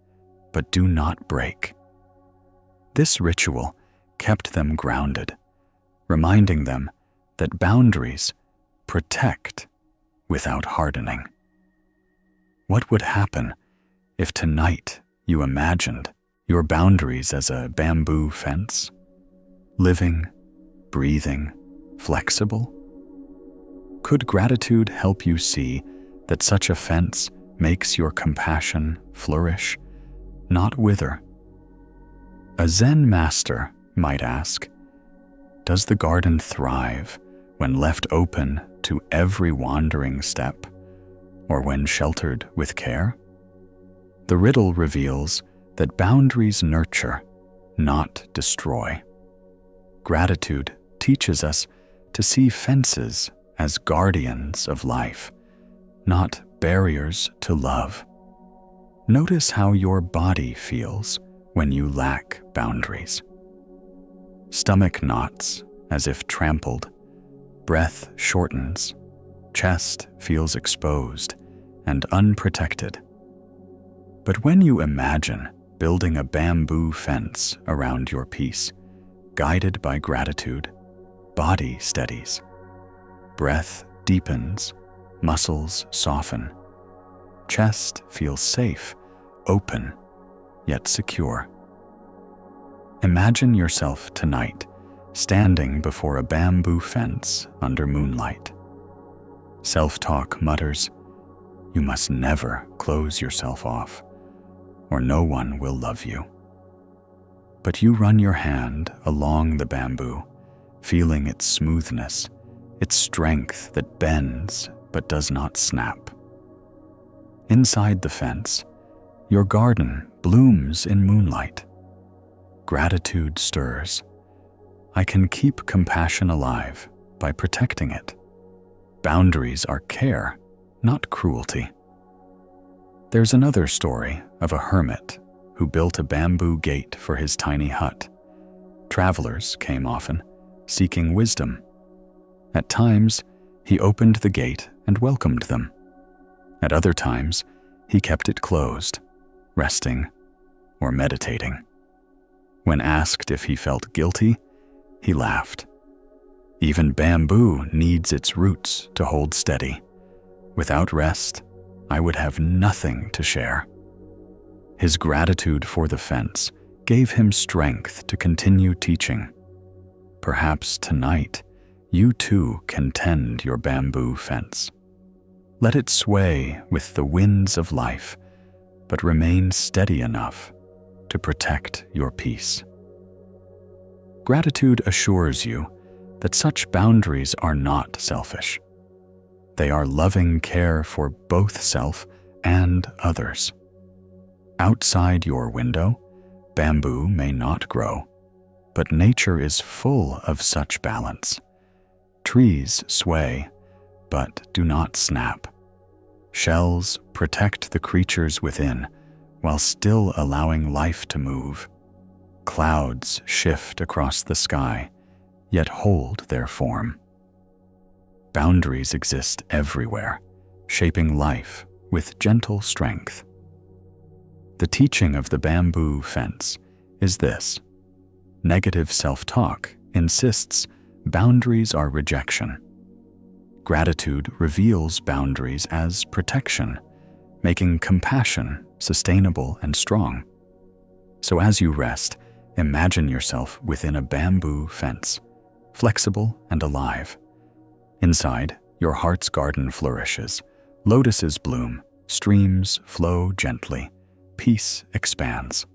but do not break." This ritual kept them grounded, reminding them that boundaries protect without hardening. What would happen if tonight you imagined your boundaries as a bamboo fence? Living, breathing, flexible? Could gratitude help you see that such a fence makes your compassion flourish, not wither? A Zen master might ask, does the garden thrive when left open to every wandering step, or when sheltered with care? The riddle reveals that boundaries nurture, not destroy. Gratitude teaches us to see fences as guardians of life, not barriers to love. Notice how your body feels when you lack boundaries. Stomach knots as if trampled, breath shortens, chest feels exposed and unprotected. But when you imagine building a bamboo fence around your peace, guided by gratitude, body steadies, breath deepens, muscles soften, chest feels safe, open, yet secure. Imagine yourself tonight standing before a bamboo fence under moonlight. Self-talk mutters, "You must never close yourself off, or no one will love you." But you run your hand along the bamboo, feeling its smoothness, its strength that bends but does not snap. Inside the fence, your garden blooms in moonlight. Gratitude stirs. I can keep compassion alive by protecting it. Boundaries are care, not cruelty. There's another story of a hermit who built a bamboo gate for his tiny hut. Travelers came often, seeking wisdom. At times, he opened the gate and welcomed them. At other times, he kept it closed, resting or meditating. When asked if he felt guilty, he laughed. Even bamboo needs its roots to hold steady. Without rest, I would have nothing to share. His gratitude for the fence gave him strength to continue teaching. Perhaps tonight, you too can tend your bamboo fence. Let it sway with the winds of life, but remain steady enough to protect your peace. Gratitude assures you that such boundaries are not selfish. They are loving care for both self and others. Outside your window, bamboo may not grow, but nature is full of such balance. Trees sway, but do not snap. Shells protect the creatures within, while still allowing life to move. Clouds shift across the sky, yet hold their form. Boundaries exist everywhere, shaping life with gentle strength. The teaching of the bamboo fence is this: negative self-talk insists boundaries are rejection. Gratitude reveals boundaries as protection, making compassion sustainable and strong. So as you rest, imagine yourself within a bamboo fence, flexible and alive. Inside, your heart's garden flourishes, lotuses bloom, streams flow gently, peace expands.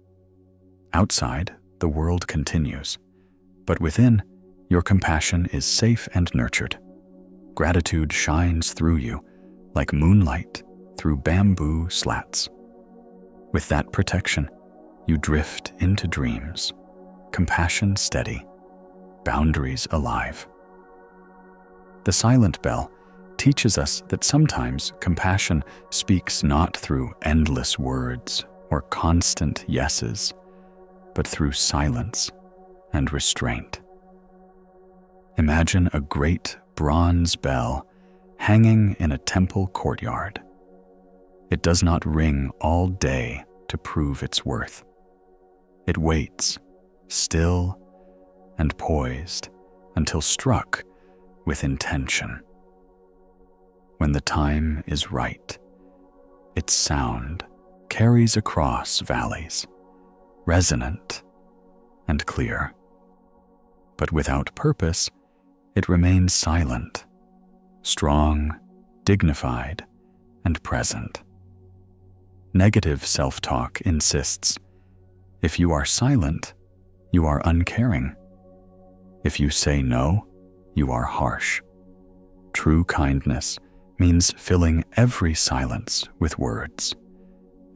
Outside, the world continues, but within, your compassion is safe and nurtured. Gratitude shines through you like moonlight through bamboo slats. With that protection, you drift into dreams, compassion steady, boundaries alive. The silent bell teaches us that sometimes compassion speaks not through endless words or constant yeses, but through silence and restraint. Imagine a great bronze bell hanging in a temple courtyard. It does not ring all day to prove its worth. It waits, still and poised, until struck with intention. When the time is right, its sound carries across valleys, resonant and clear. But without purpose, it remains silent, strong, dignified, and present. Negative self-talk insists, if you are silent, you are uncaring. If you say no, you are harsh. True kindness means filling every silence with words,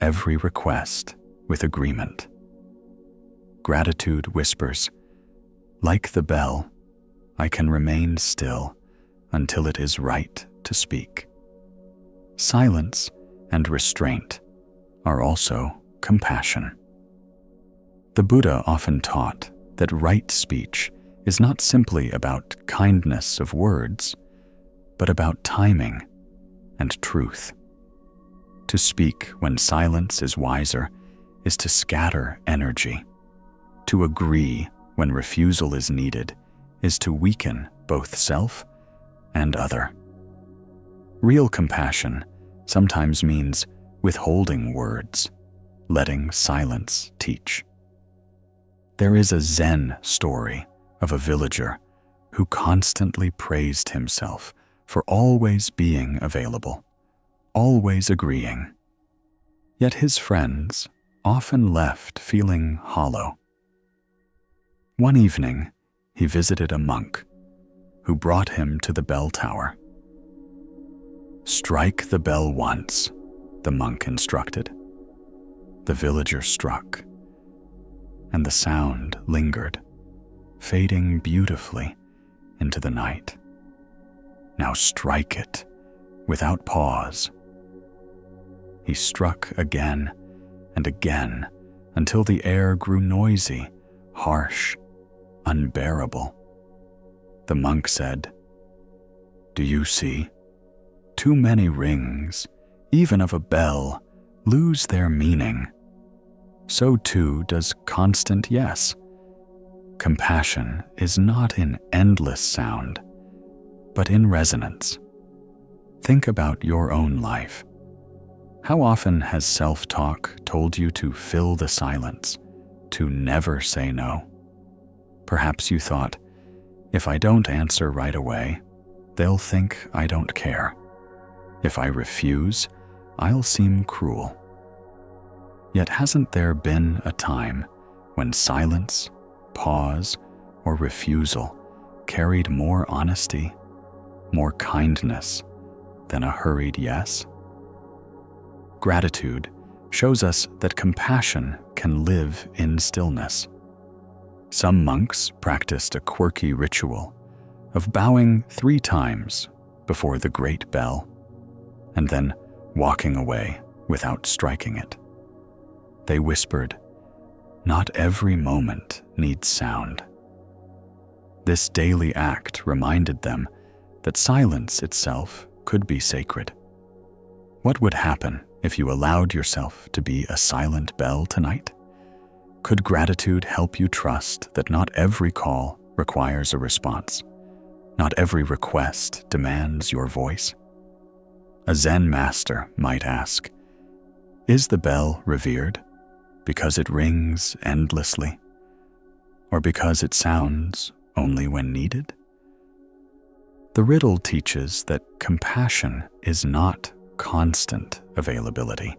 every request with agreement. Gratitude whispers, like the bell, I can remain still until it is right to speak. Silence and restraint are also compassion. The Buddha often taught that right speech is not simply about kindness of words, but about timing and truth. To speak when silence is wiser is to scatter energy. To agree when refusal is needed is to weaken both self and other. Real compassion sometimes means withholding words, letting silence teach. There is a Zen story of a villager who constantly praised himself for always being available, always agreeing. Yet his friends often left feeling hollow. One evening, he visited a monk who brought him to the bell tower. "Strike the bell once," the monk instructed. The villager struck, and the sound lingered, fading beautifully into the night. "Now strike it, without pause." He struck again and again until the air grew noisy, harsh, unbearable. The monk said, "Do you see? Too many rings, even of a bell, lose their meaning. So too does constant yes. Compassion is not in endless sound, but in resonance. Think about your own life. How often has self-talk told you to fill the silence, to never say no? Perhaps you thought, if I don't answer right away, they'll think I don't care. If I refuse, I'll seem cruel. Yet hasn't there been a time when silence, pause, or refusal carried more honesty, more kindness than a hurried yes? Gratitude shows us that compassion can live in stillness. Some monks practiced a quirky ritual of bowing 3 times before the great bell, and then walking away without striking it. They whispered, "Not every moment needs sound." This daily act reminded them that silence itself could be sacred. What would happen if you allowed yourself to be a silent bell tonight? Could gratitude help you trust that not every call requires a response? Not every request demands your voice? A Zen master might ask, is the bell revered because it rings endlessly, or because it sounds only when needed? The riddle teaches that compassion is not constant availability.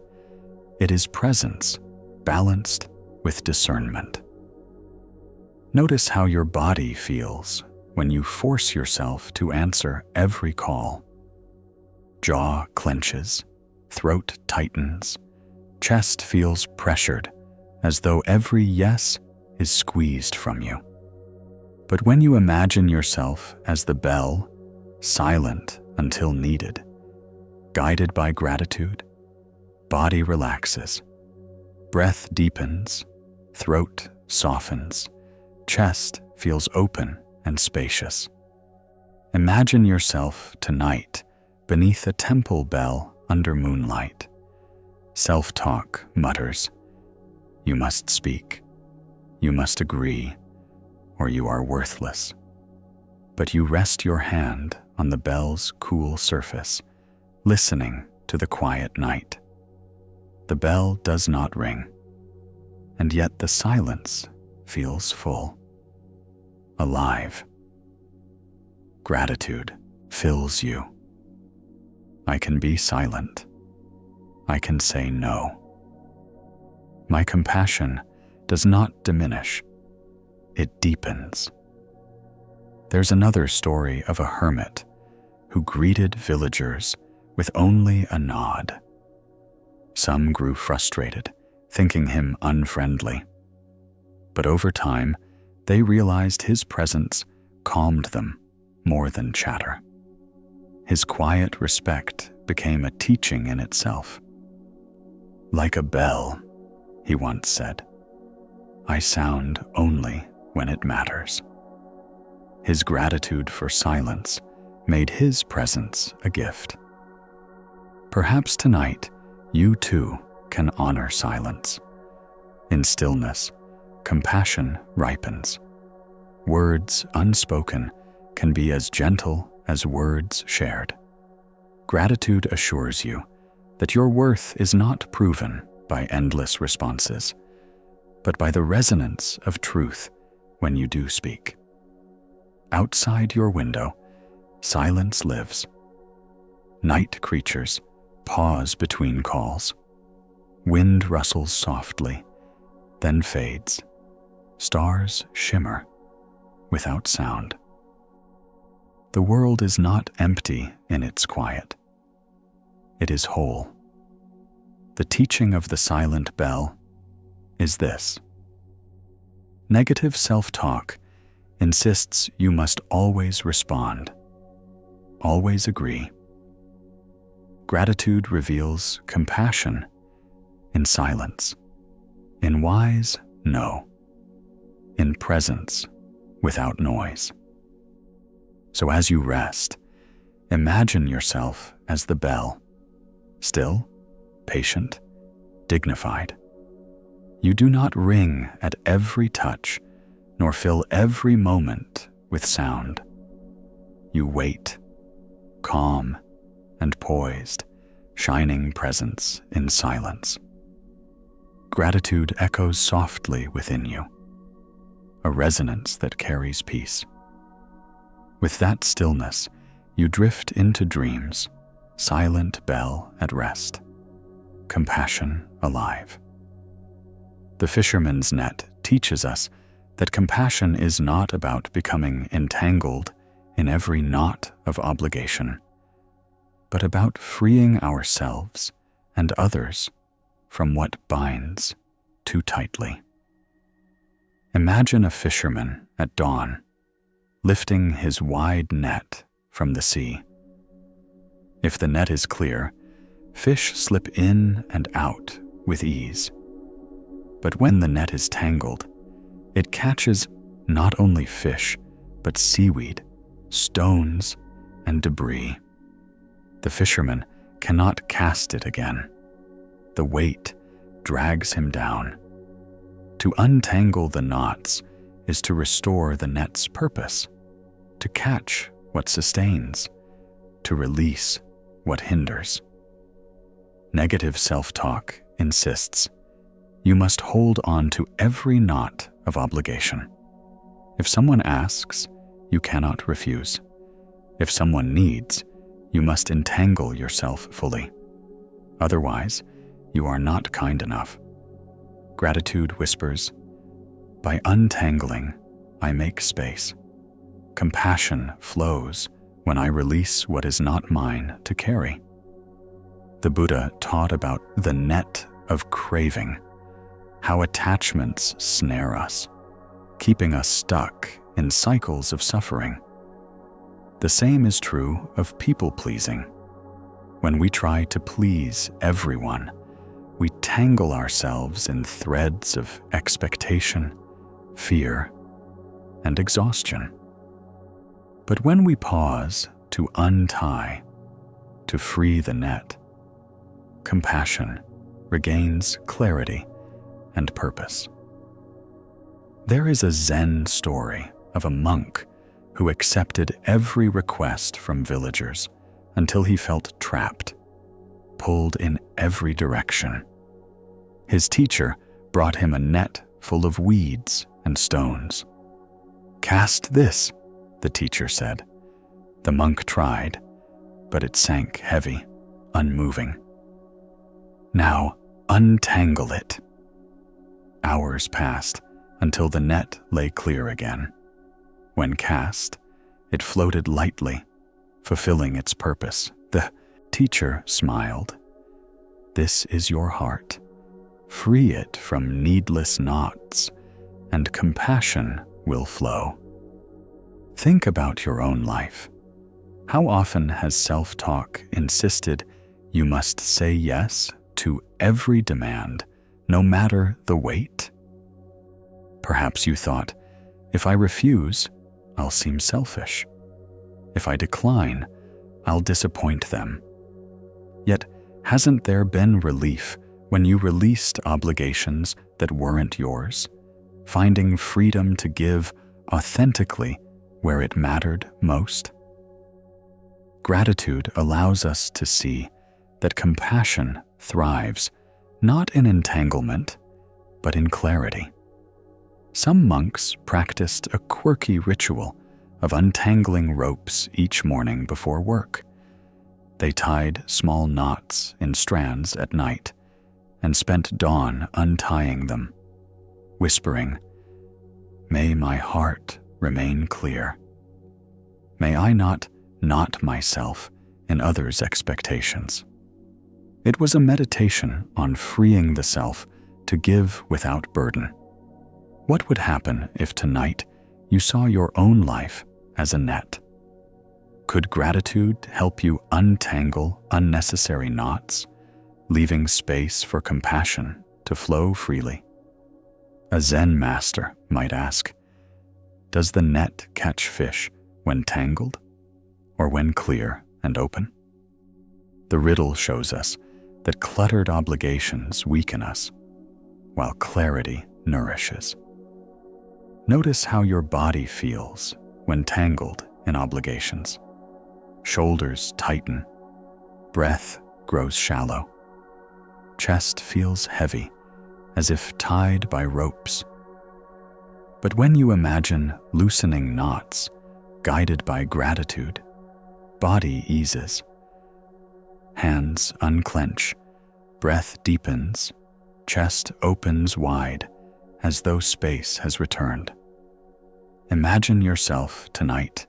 It is presence, balanced with discernment. Notice how your body feels when you force yourself to answer every call. Jaw clenches, throat tightens, chest feels pressured, as though every yes is squeezed from you. But when you imagine yourself as the bell, silent until needed, guided by gratitude, body relaxes, breath deepens, throat softens, chest feels open and spacious. Imagine yourself tonight beneath a temple bell under moonlight. Self-talk mutters, "You must speak, you must agree, or you are worthless." But you rest your hand on the bell's cool surface, listening to the quiet night. The bell does not ring, and yet the silence feels full, alive. Gratitude fills you. I can be silent. I can say no. My compassion does not diminish. It deepens. There's another story of a hermit who greeted villagers with only a nod. Some grew frustrated, thinking him unfriendly. But over time, they realized his presence calmed them more than chatter. His quiet respect became a teaching in itself. "Like a bell," he once said, "I sound only when it matters." His gratitude for silence made his presence a gift. Perhaps tonight you too can honor silence. In stillness, compassion ripens. Words unspoken can be as gentle as words shared. Gratitude assures you that your worth is not proven by endless responses, but by the resonance of truth when you do speak. Outside your window, silence lives. Night creatures pause between calls. Wind rustles softly, then fades. Stars shimmer without sound. The world is not empty in its quiet. It is whole. The teaching of the silent bell is this: negative self-talk insists you must always respond, always agree. Gratitude reveals compassion in silence, in wise no, in presence without noise. So as you rest, imagine yourself as the bell, still, patient, dignified. You do not ring at every touch, nor fill every moment with sound. You wait, calm and poised, shining presence in silence. Gratitude echoes softly within you, a resonance that carries peace. With that stillness, you drift into dreams, silent bell at rest, compassion alive. The fisherman's net teaches us that compassion is not about becoming entangled in every knot of obligation, but about freeing ourselves and others from what binds too tightly. Imagine a fisherman at dawn, lifting his wide net from the sea. If the net is clear, fish slip in and out with ease. But when the net is tangled, it catches not only fish, but seaweed, stones, and debris. The fisherman cannot cast it again. The weight drags him down. To untangle the knots is to restore the net's purpose, to catch what sustains, to release what hinders. Negative self-talk insists you must hold on to every knot of obligation. If someone asks, you cannot refuse. If someone needs, you must entangle yourself fully. Otherwise, you are not kind enough. Gratitude whispers, by untangling, I make space. Compassion flows when I release what is not mine to carry. The Buddha taught about the net of craving, how attachments snare us, keeping us stuck in cycles of suffering. The same is true of people-pleasing. When we try to please everyone, we tangle ourselves in threads of expectation, fear, and exhaustion. But when we pause to untie, to free the net, compassion regains clarity and purpose. There is a Zen story of a monk who accepted every request from villagers until he felt trapped, pulled in every direction. His teacher brought him a net full of weeds and stones. "Cast this," the teacher said. The monk tried, but it sank heavy, unmoving. "Now untangle it." Hours passed until the net lay clear again. When cast, it floated lightly, fulfilling its purpose. The teacher smiled. "This is your heart. Free it from needless knots, and compassion will flow." Think about your own life. How often has self-talk insisted you must say yes to every demand, no matter the weight? Perhaps you thought, if I refuse, I'll seem selfish. If I decline, I'll disappoint them. Yet, Hasn't there been relief when you released obligations that weren't yours, finding freedom to give authentically where it mattered most? Gratitude allows us to see that compassion thrives not in entanglement, but in clarity. Some monks practiced a quirky ritual of untangling ropes each morning before work. They tied small knots in strands at night and spent dawn untying them, whispering, "May my heart remain clear. May I not knot myself in others' expectations." It was a meditation on freeing the self to give without burden. What would happen if tonight you saw your own life as a net? Could gratitude help you untangle unnecessary knots, leaving space for compassion to flow freely? A Zen master might ask, does the net catch fish when tangled or when clear and open? The riddle shows us that cluttered obligations weaken us, while clarity nourishes. Notice how your body feels when tangled in obligations. Shoulders tighten, breath grows shallow, chest feels heavy, as if tied by ropes. But when you imagine loosening knots, guided by gratitude, body eases. Hands unclench, breath deepens, chest opens wide, as though space has returned. Imagine yourself tonight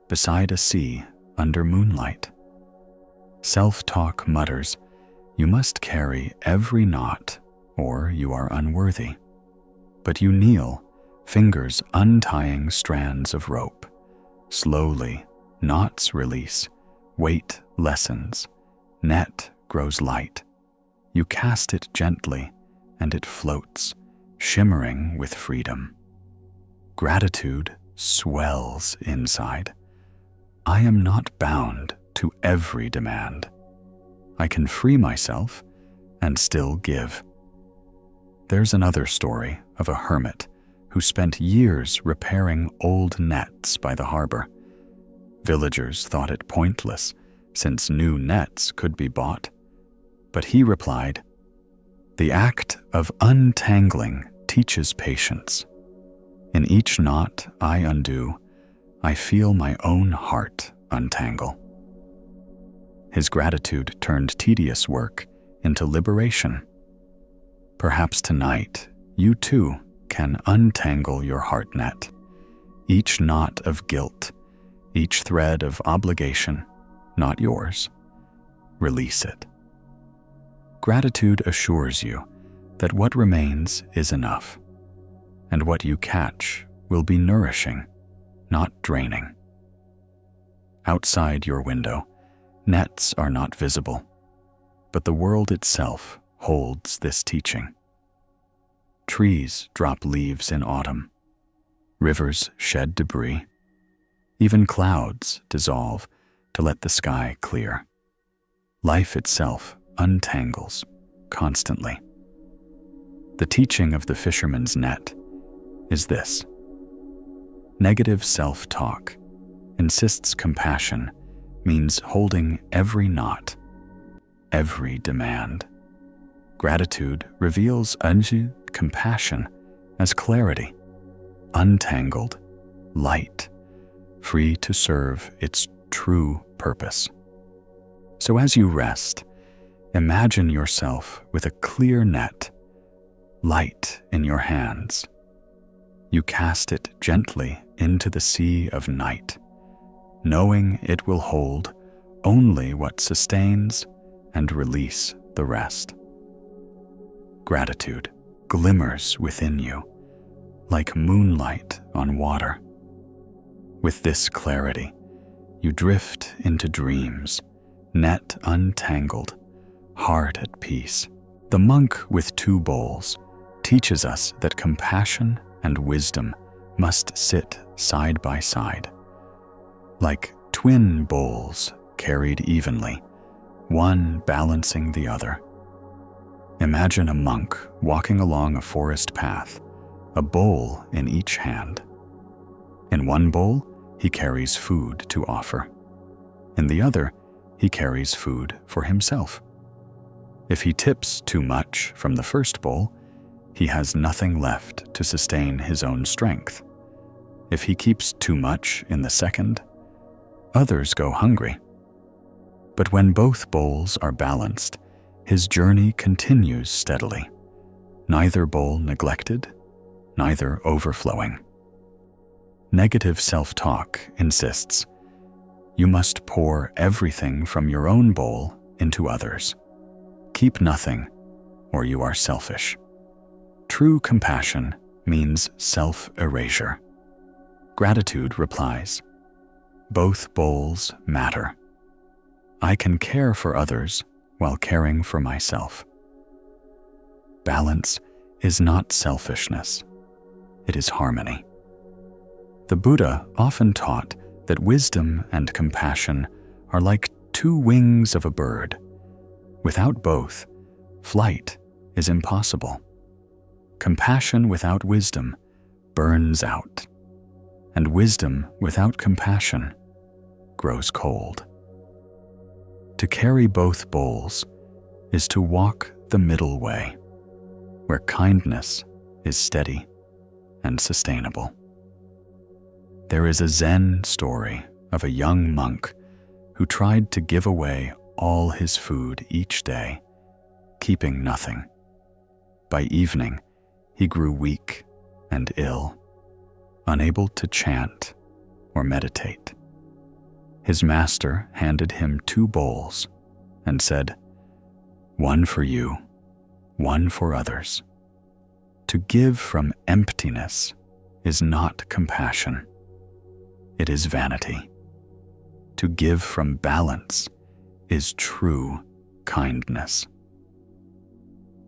beside a sea under moonlight. Self-talk mutters, "You must carry every knot, or you are unworthy." But you kneel, fingers untying strands of rope. Slowly, knots release, weight lessens, net grows light. You cast it gently, and it floats, shimmering with freedom. Gratitude swells inside. I am not bound to every demand. I can free myself and still give. There's another story of a hermit who spent years repairing old nets by the harbor. Villagers thought it pointless, since new nets could be bought. But he replied, "The act of untangling teaches patience. In each knot I undo, I feel my own heart untangle." His gratitude turned tedious work into liberation. Perhaps tonight, you too can untangle your heart net. Each knot of guilt, each thread of obligation, not yours. Release it. Gratitude assures you that what remains is enough, and what you catch will be nourishing, not draining. Outside your window, nets are not visible, but the world itself holds this teaching. Trees drop leaves in autumn. Rivers shed debris. Even clouds dissolve to let the sky clear. Life itself untangles constantly. The teaching of the fisherman's net is this: negative self-talk insists compassion means holding every knot, every demand. Gratitude reveals compassion as clarity, untangled, light, free to serve its true purpose. So as you rest, imagine yourself with a clear net, light in your hands. You cast it gently into the sea of night, knowing it will hold only what sustains and release the rest. Gratitude glimmers within you like moonlight on water. With this clarity, you drift into dreams, net untangled, heart at peace. The monk with 2 bowls teaches us that compassion and wisdom must sit side by side. Like twin bowls carried evenly, one balancing the other. Imagine a monk walking along a forest path, a bowl in each hand. In one bowl, he carries food to offer. In the other, he carries food for himself. If he tips too much from the first bowl, he has nothing left to sustain his own strength. If he keeps too much in the second, others go hungry. But when both bowls are balanced, his journey continues steadily, neither bowl neglected, neither overflowing. Negative self-talk insists, you must pour everything from your own bowl into others. Keep nothing, or you are selfish. True compassion means self-erasure. Gratitude replies, both bowls matter. I can care for others while caring for myself. Balance is not selfishness. It is harmony. The Buddha often taught that wisdom and compassion are like two wings of a bird. Without both, flight is impossible. Compassion without wisdom burns out, and wisdom without compassion grows cold. To carry both bowls is to walk the middle way, where kindness is steady and sustainable. There is a Zen story of a young monk who tried to give away all his food each day, keeping nothing. By evening, he grew weak and ill, unable to chant or meditate. His master handed him 2 bowls and said, "One for you, one for others." To give from emptiness is not compassion. It is vanity. To give from balance is true kindness.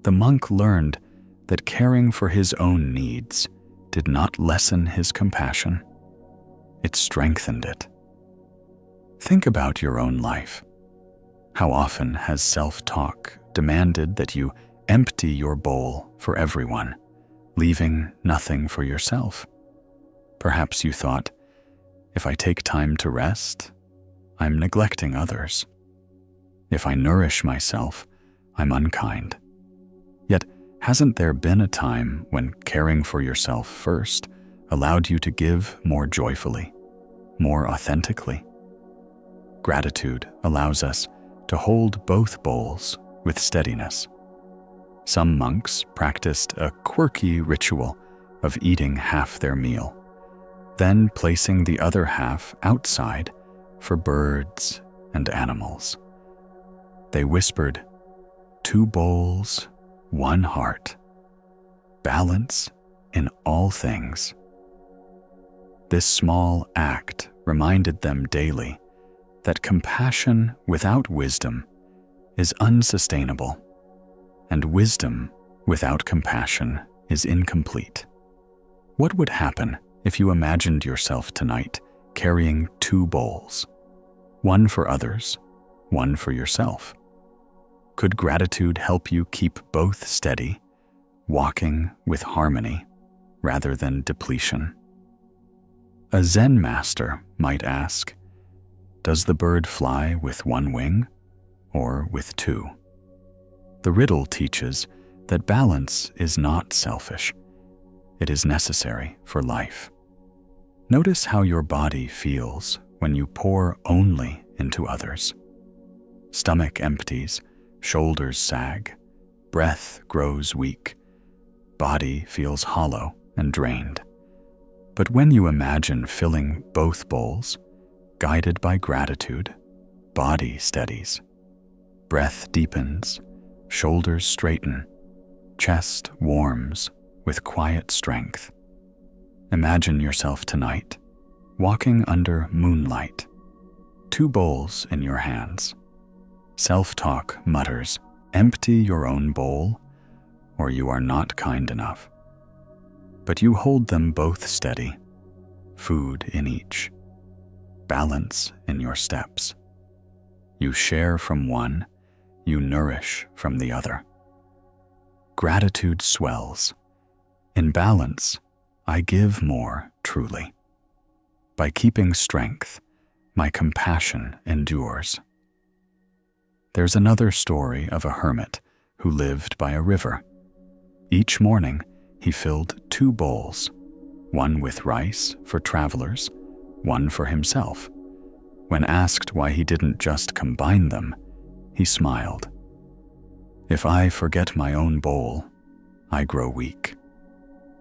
The monk learned that caring for his own needs did not lessen his compassion. It strengthened it. Think about your own life. How often has self-talk demanded that you empty your bowl for everyone, leaving nothing for yourself? Perhaps you thought, if I take time to rest, I'm neglecting others. If I nourish myself, I'm unkind. Yet, hasn't there been a time when caring for yourself first allowed you to give more joyfully, more authentically? Gratitude allows us to hold both bowls with steadiness. Some monks practiced a quirky ritual of eating half their meal, then placing the other half outside for birds and animals. They whispered, 2 bowls, 1 heart, balance in all things. This small act reminded them daily that compassion without wisdom is unsustainable, and wisdom without compassion is incomplete. What would happen if you imagined yourself tonight carrying 2 bowls, one for others, one for yourself? Could gratitude help you keep both steady, walking with harmony rather than depletion? A Zen master might ask, does the bird fly with 1 wing or with 2? The riddle teaches that balance is not selfish. It is necessary for life. Notice how your body feels when you pour only into others. Stomach empties, shoulders sag, breath grows weak, body feels hollow and drained. But when you imagine filling both bowls, guided by gratitude, body steadies, breath deepens, shoulders straighten, chest warms with quiet strength. Imagine yourself tonight, walking under moonlight, 2 bowls in your hands. Self-talk mutters, empty your own bowl, or you are not kind enough. But you hold them both steady, food in each, balance in your steps. You share from one, you nourish from the other. Gratitude swells. In balance, I give more truly. By keeping strength, my compassion endures. There's another story of a hermit who lived by a river. Each morning, he filled 2 bowls, one with rice for travelers, one for himself. When asked why he didn't just combine them, he smiled. If I forget my own bowl, I grow weak.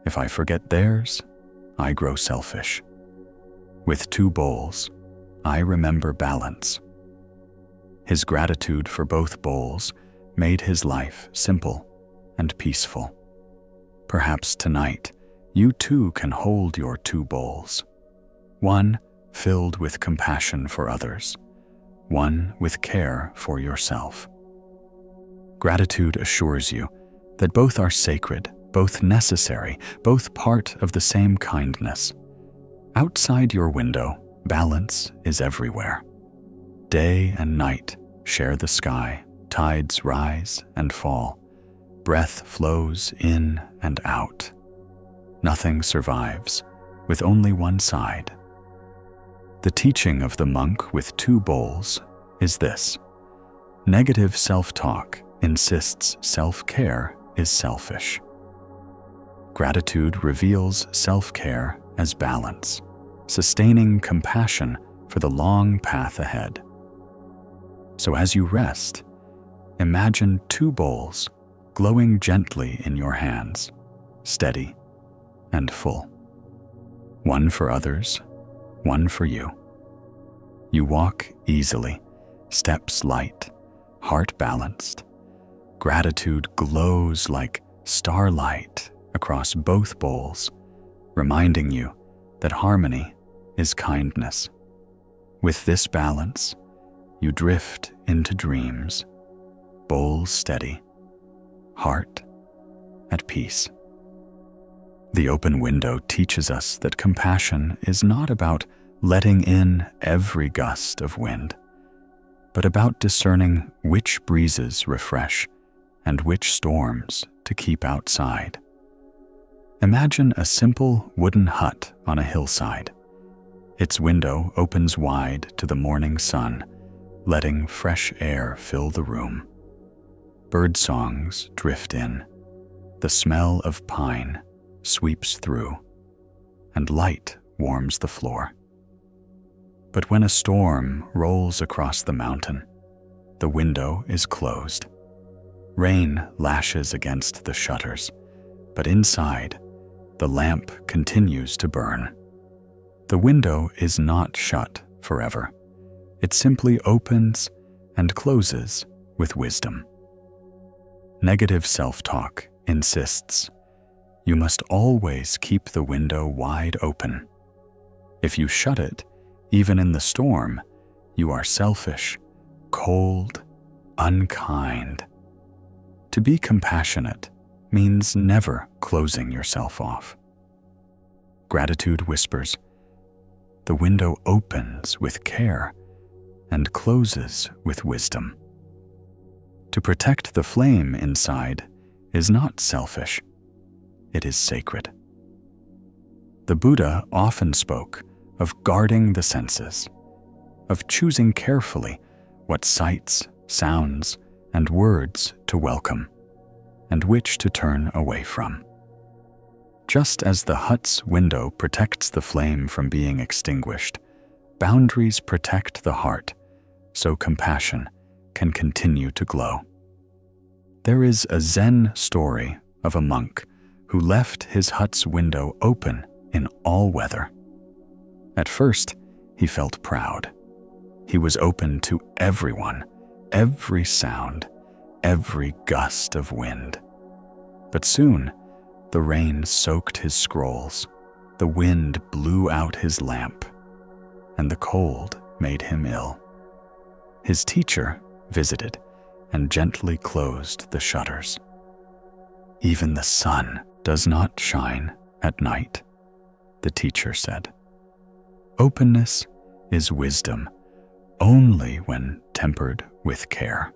If I forget theirs, I grow selfish. With 2 bowls, I remember balance. His gratitude for both bowls made his life simple and peaceful. Perhaps tonight, you too can hold your 2 bowls. One filled with compassion for others, one with care for yourself. Gratitude assures you that both are sacred, both necessary, both part of the same kindness. Outside your window, balance is everywhere. Day and night share the sky, tides rise and fall, breath flows in and out. Nothing survives with only one side. The teaching of the monk with 2 bowls is this: negative self-talk insists self-care is selfish. Gratitude reveals self-care as balance, sustaining compassion for the long path ahead. So as you rest, imagine 2 bowls glowing gently in your hands, steady and full. One for others, one for you. You walk easily, steps light, heart balanced. Gratitude glows like starlight across both bowls, reminding you that harmony is kindness. With this balance, you drift into dreams, bowls steady, heart at peace. The open window teaches us that compassion is not about letting in every gust of wind, but about discerning which breezes refresh and which storms to keep outside. Imagine a simple wooden hut on a hillside. Its window opens wide to the morning sun, letting fresh air fill the room. Bird songs drift in. The smell of pine sweeps through, and light warms the floor. But when a storm rolls across the mountain, the window is closed. Rain lashes against the shutters, but inside, the lamp continues to burn. The window is not shut forever. It simply opens and closes with wisdom. Negative self-talk insists you must always keep the window wide open. If you shut it, even in the storm, you are selfish, cold, unkind. To be compassionate means never closing yourself off. Gratitude whispers, the window opens with care and closes with wisdom. To protect the flame inside is not selfish, it is sacred. The Buddha often spoke of guarding the senses, of choosing carefully what sights, sounds, and words to welcome, and which to turn away from. Just as the hut's window protects the flame from being extinguished, boundaries protect the heart, so compassion can continue to glow. There is a Zen story of a monk who left his hut's window open in all weather. At first, he felt proud. He was open to everyone, every sound, every gust of wind. But soon, the rain soaked his scrolls, the wind blew out his lamp, and the cold made him ill. His teacher visited and gently closed the shutters. Even the sun does not shine at night, the teacher said. Openness is wisdom only when tempered with care.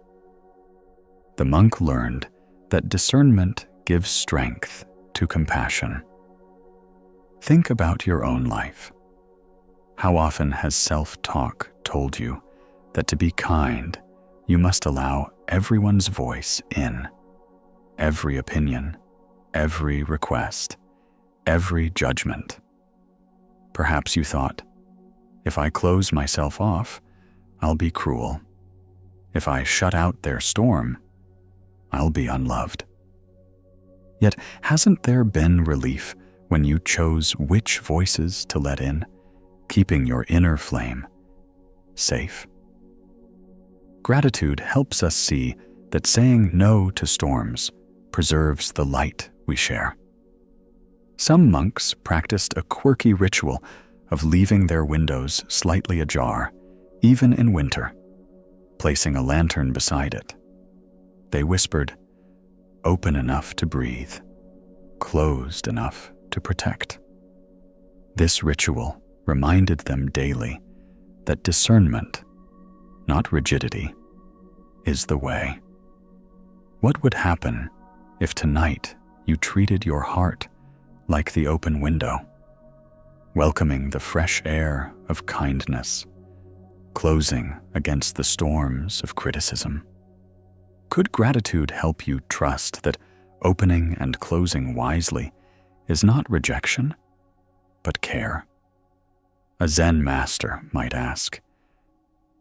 The monk learned that discernment gives strength to compassion. Think about your own life. How often has self-talk told you that to be kind, you must allow everyone's voice in, every opinion, every request, every judgment? Perhaps you thought, if I close myself off, I'll be cruel. If I shut out their storm, I'll be unloved. Yet hasn't there been relief when you chose which voices to let in, keeping your inner flame safe? Gratitude helps us see that saying no to storms preserves the light we share. Some monks practiced a quirky ritual of leaving their windows slightly ajar, even in winter, placing a lantern beside it. They whispered, "Open enough to breathe, closed enough to protect." This ritual reminded them daily that discernment, not rigidity, is the way. What would happen if tonight you treated your heart like the open window, welcoming the fresh air of kindness, closing against the storms of criticism? Could gratitude help you trust that opening and closing wisely is not rejection, but care? A Zen master might ask,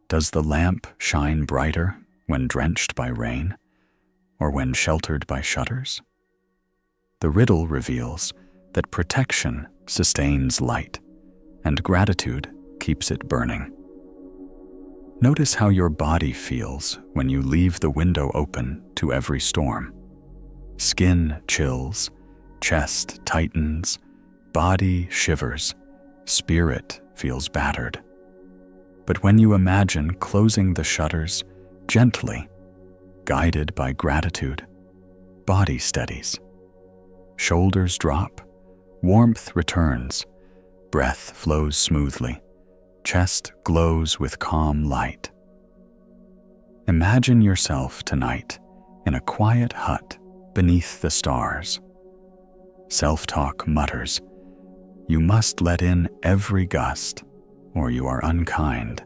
does the lamp shine brighter when drenched by rain or when sheltered by shutters? The riddle reveals that protection sustains light and gratitude keeps it burning. Notice how your body feels when you leave the window open to every storm. Skin chills, chest tightens, body shivers, spirit feels battered. But when you imagine closing the shutters gently, guided by gratitude, body steadies. Shoulders drop, warmth returns, breath flows smoothly, chest glows with calm light. Imagine yourself tonight in a quiet hut beneath the stars. Self-talk mutters, "You must let in every gust, or you are unkind."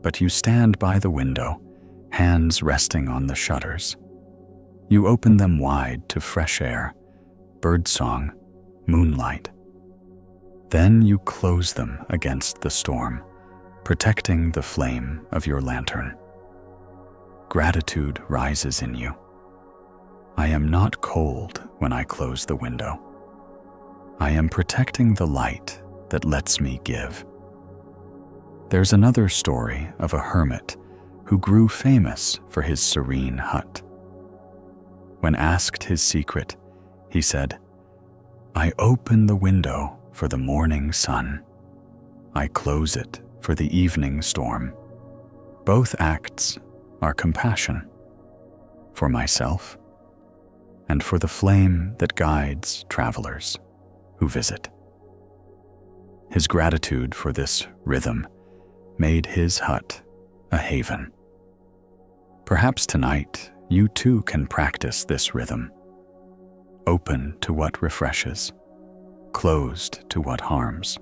But you stand by the window, hands resting on the shutters. You open them wide to fresh air, birdsong, moonlight. Then you close them against the storm, protecting the flame of your lantern. Gratitude rises in you. I am not cold when I close the window. I am protecting the light that lets me give. There's another story of a hermit who grew famous for his serene hut. When asked his secret, he said, "I open the window for the morning sun. I close it for the evening storm. Both acts are compassion for myself and for the flame that guides travelers who visit." His gratitude for this rhythm made his hut a haven. Perhaps tonight you too can practice this rhythm. Open to what refreshes, closed to what harms.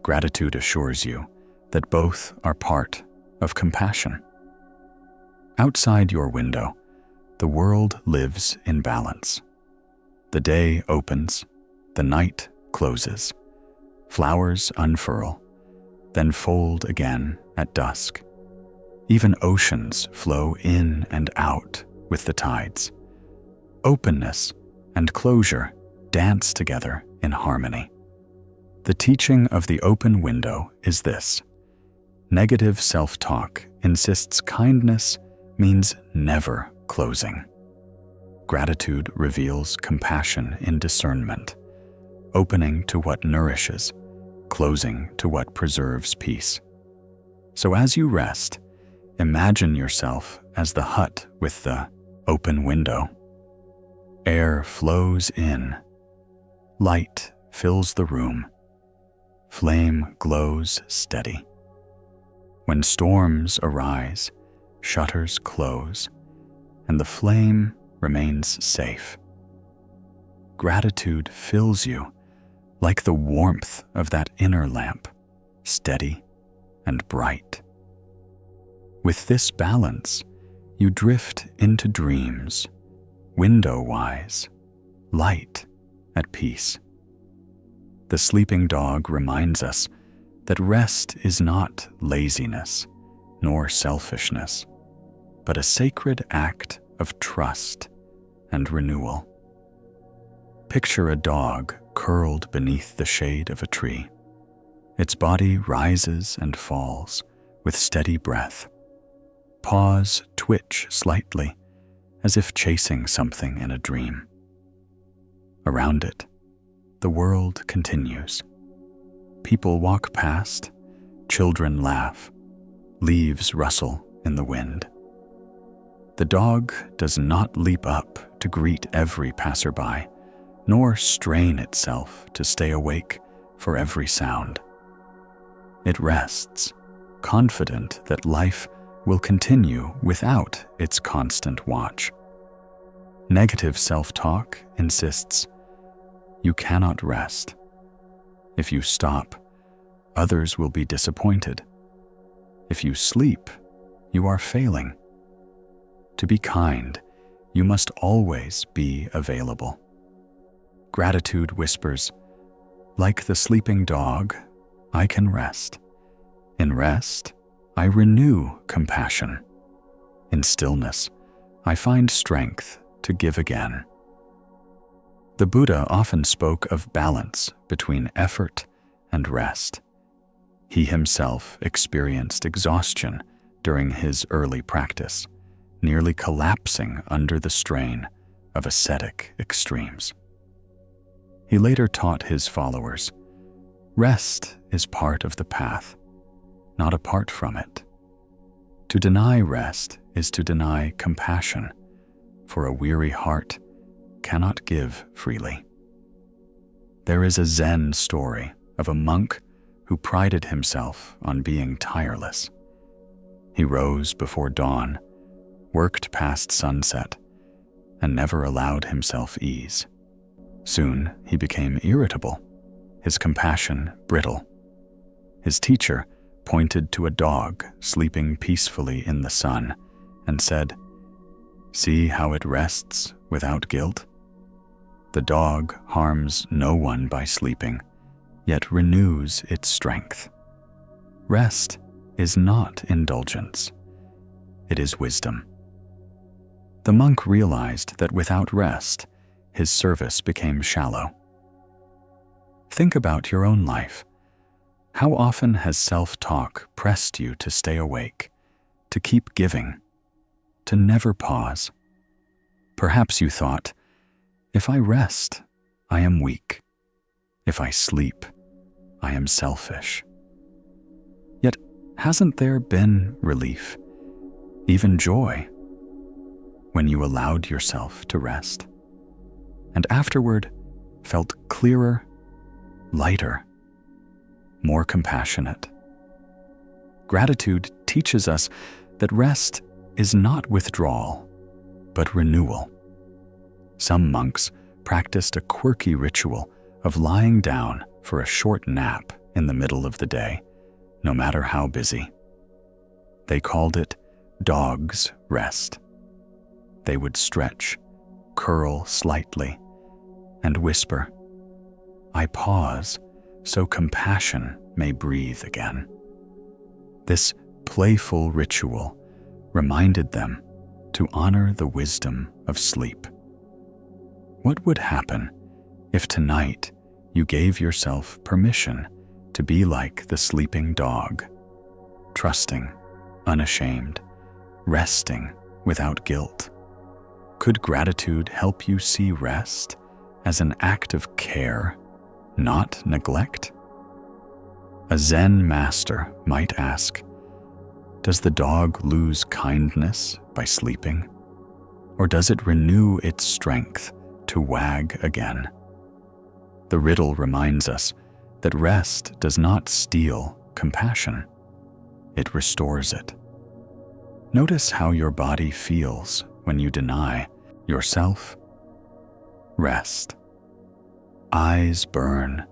Gratitude assures you that both are part of compassion. Outside your window, the world lives in balance. The day opens, the night closes, flowers unfurl, then fold again at dusk. Even oceans flow in and out with the tides. Openness and closure dance together in harmony. The teaching of the open window is this: negative self-talk insists kindness means never closing. Gratitude reveals compassion in discernment, opening to what nourishes, closing to what preserves peace. So as you rest, imagine yourself as the hut with the open window. Air flows in. Light fills the room. Flame glows steady. When storms arise, shutters close, and the flame remains safe. Gratitude fills you like the warmth of that inner lamp, steady and bright. With this balance, you drift into dreams, window-wise, light, at peace. The sleeping dog reminds us that rest is not laziness nor selfishness, but a sacred act of trust and renewal. Picture a dog curled beneath the shade of a tree. Its body rises and falls with steady breath. Paws twitch slightly, as if chasing something in a dream. Around it, the world continues. People walk past, children laugh, leaves rustle in the wind. The dog does not leap up to greet every passerby, nor strain itself to stay awake for every sound. It rests, confident that life will continue without its constant watch. Negative self-talk insists, "You cannot rest. If you stop, others will be disappointed. If you sleep, you are failing." To be kind, you must always be available. Gratitude whispers, "Like the sleeping dog, I can rest. In rest, I renew compassion. In stillness, I find strength to give again." The Buddha often spoke of balance between effort and rest. He himself experienced exhaustion during his early practice, nearly collapsing under the strain of ascetic extremes. He later taught his followers, "Rest is part of the path, not apart from it. To deny rest is to deny compassion, for a weary heart cannot give freely." There is a Zen story of a monk who prided himself on being tireless. He rose before dawn, worked past sunset, and never allowed himself ease. Soon he became irritable, his compassion brittle. His teacher pointed to a dog sleeping peacefully in the sun and said, "See how it rests without guilt? The dog harms no one by sleeping, yet renews its strength. Rest is not indulgence. It is wisdom." The monk realized that without rest, his service became shallow. Think about your own life. How often has self-talk pressed you to stay awake, to keep giving, to never pause? Perhaps you thought, "If I rest, I am weak. If I sleep, I am selfish." Yet, hasn't there been relief, even joy, when you allowed yourself to rest, and afterward felt clearer, lighter, more compassionate? Gratitude teaches us that rest is not withdrawal, but renewal. Some monks practiced a quirky ritual of lying down for a short nap in the middle of the day, no matter how busy. They called it dog's rest. They would stretch, curl slightly, and whisper, "I pause so compassion may breathe again." This playful ritual reminded them to honor the wisdom of sleep. What would happen if tonight you gave yourself permission to be like the sleeping dog, trusting, unashamed, resting without guilt? Could gratitude help you see rest as an act of care, not neglect? A Zen master might ask, does the dog lose kindness by sleeping? Or does it renew its strength to wag again? The riddle reminds us that rest does not steal compassion. it restores it. Notice how your body feels when you deny yourself rest. Eyes burn,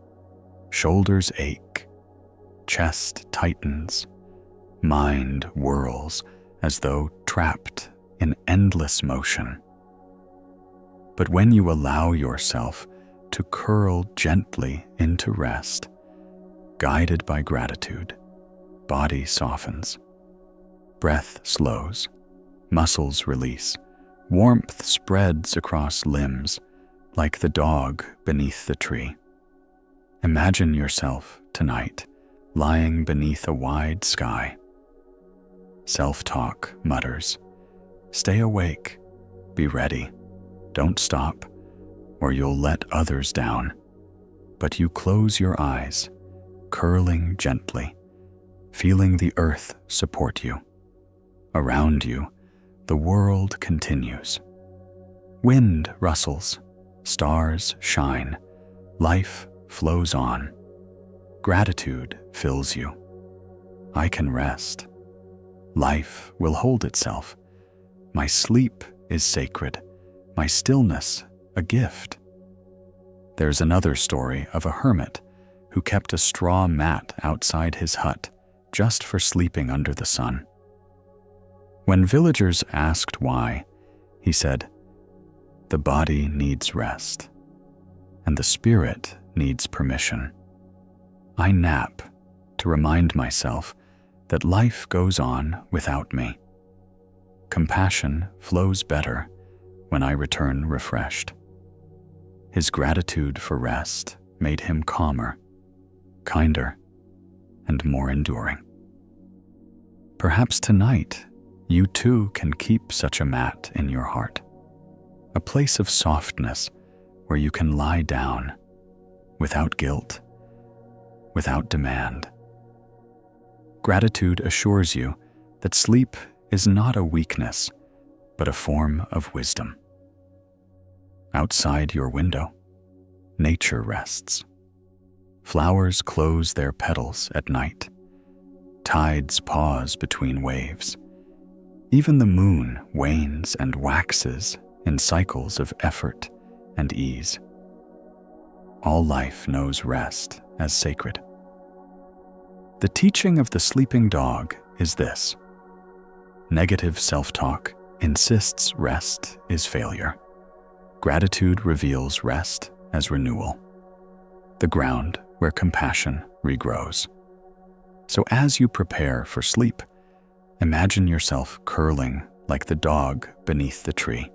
shoulders ache, chest tightens, mind whirls as though trapped in endless motion. But when you allow yourself to curl gently into rest, guided by gratitude, body softens, breath slows, muscles release, warmth spreads across limbs like the dog beneath the tree. Imagine yourself tonight lying beneath a wide sky. Self-talk mutters, "Stay awake, be ready, don't stop, or you'll let others down." But you close your eyes, curling gently, feeling the earth support you. Around you, the world continues. Wind rustles, stars shine, life flows on. Gratitude fills you. I can rest. Life will hold itself. My sleep is sacred, my stillness a gift. There's another story of a hermit who kept a straw mat outside his hut just for sleeping under the sun. When villagers asked why, he said, "The body needs rest, and the spirit needs permission. I nap to remind myself that life goes on without me. Compassion flows better when I return refreshed." His gratitude for rest made him calmer, kinder, and more enduring. Perhaps tonight, you too can keep such a mat in your heart, a place of softness where you can lie down without guilt, without demand. Gratitude assures you that sleep is not a weakness, but a form of wisdom. Outside your window, nature rests. Flowers close their petals at night. Tides pause between waves. Even the moon wanes and waxes in cycles of effort and ease. All life knows rest as sacred. The teaching of the sleeping dog is this: negative self-talk insists rest is failure. Gratitude reveals rest as renewal, the ground where compassion regrows. So as you prepare for sleep, imagine yourself curling like the dog beneath the tree.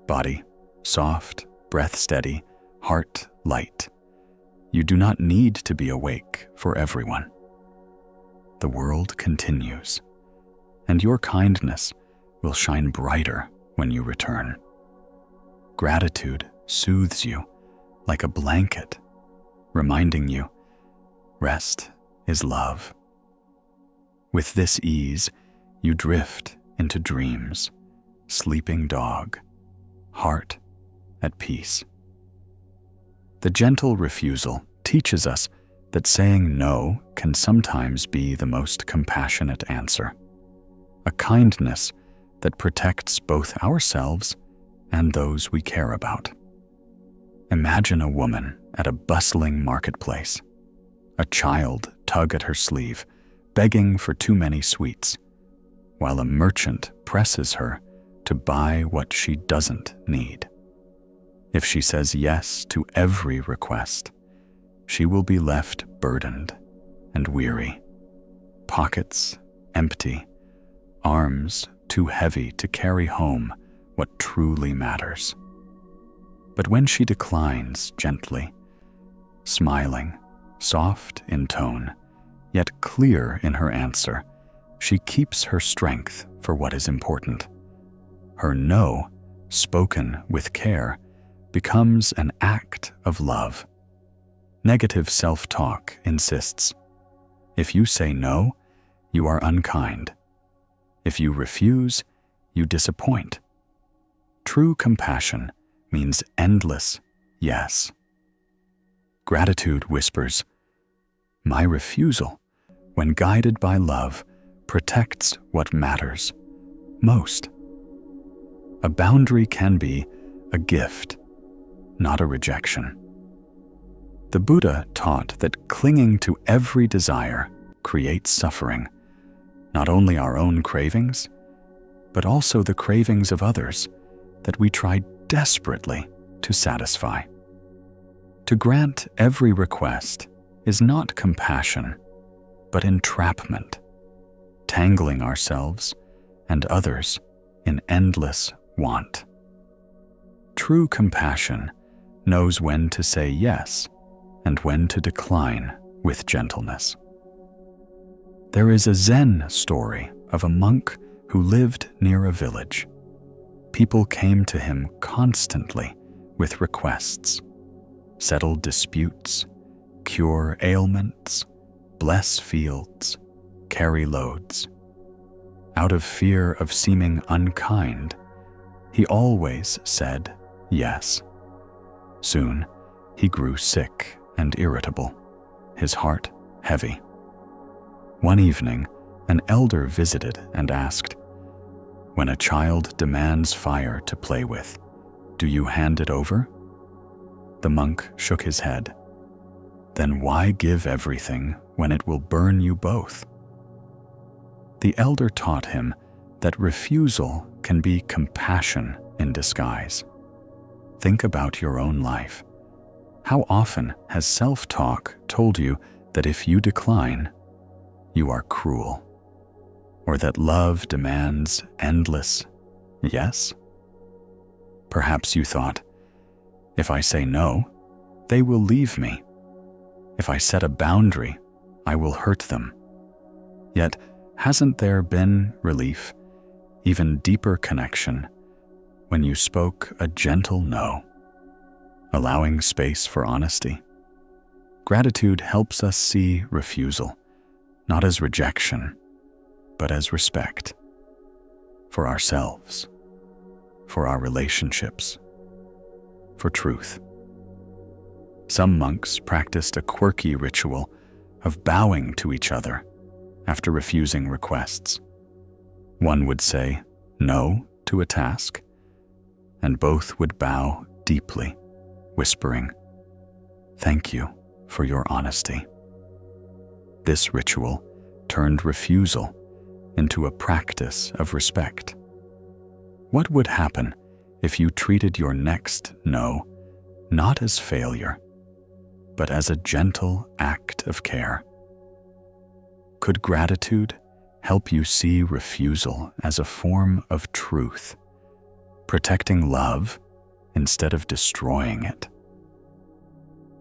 Body soft, breath steady, heart light. You do not need to be awake for everyone. The world continues, and your kindness will shine brighter when you return. Gratitude soothes you like a blanket, reminding you rest is love. With this ease, you drift into dreams, sleeping dog, heart at peace. The gentle refusal teaches us that saying no can sometimes be the most compassionate answer, a kindness that protects both ourselves and those we care about. Imagine a woman at a bustling marketplace, a child tug at her sleeve, begging for too many sweets, while a merchant presses her to buy what she doesn't need. If she says yes to every request, she will be left burdened and weary, pockets empty, arms too heavy to carry home what truly matters. But when she declines gently, smiling, soft in tone, yet clear in her answer, she keeps her strength for what is important. Her no, spoken with care, becomes an act of love. Negative self-talk insists, if you say no, you are unkind. If you refuse, you disappoint. True compassion means endless yes. Gratitude whispers, my refusal, when guided by love, protects what matters most. A boundary can be a gift, not a rejection. The Buddha taught that clinging to every desire creates suffering, not only our own cravings, but also the cravings of others that we try desperately to satisfy. To grant every request is not compassion, but entrapment, tangling ourselves and others in endless want. True compassion knows when to say yes and when to decline with gentleness. There is a Zen story of a monk who lived near a village. People came to him constantly with requests: settle disputes, cure ailments, bless fields, carry loads. Out of fear of seeming unkind, he always said yes. Soon, he grew sick and irritable, his heart heavy. One evening, an elder visited and asked, "When a child demands fire to play with, do you hand it over?" The monk shook his head. "Then why give everything when it will burn you both?" The elder taught him that refusal can be compassion in disguise. Think about your own life. How often has self-talk told you that if you decline, you are cruel, or that love demands endless yes? Perhaps you thought, if I say no, they will leave me. If I set a boundary, I will hurt them. Yet, hasn't there been relief, even deeper connection, when you spoke a gentle no, allowing space for honesty? Gratitude helps us see refusal, not as rejection, but as respect for ourselves, for our relationships, for truth. Some monks practiced a quirky ritual of bowing to each other after refusing requests. One would say no to a task, and both would bow deeply, whispering, "Thank you for your honesty." This ritual turned refusal into a practice of respect. What would happen if you treated your next no not as failure, but as a gentle act of care? Could gratitude help you see refusal as a form of truth, protecting love instead of destroying it?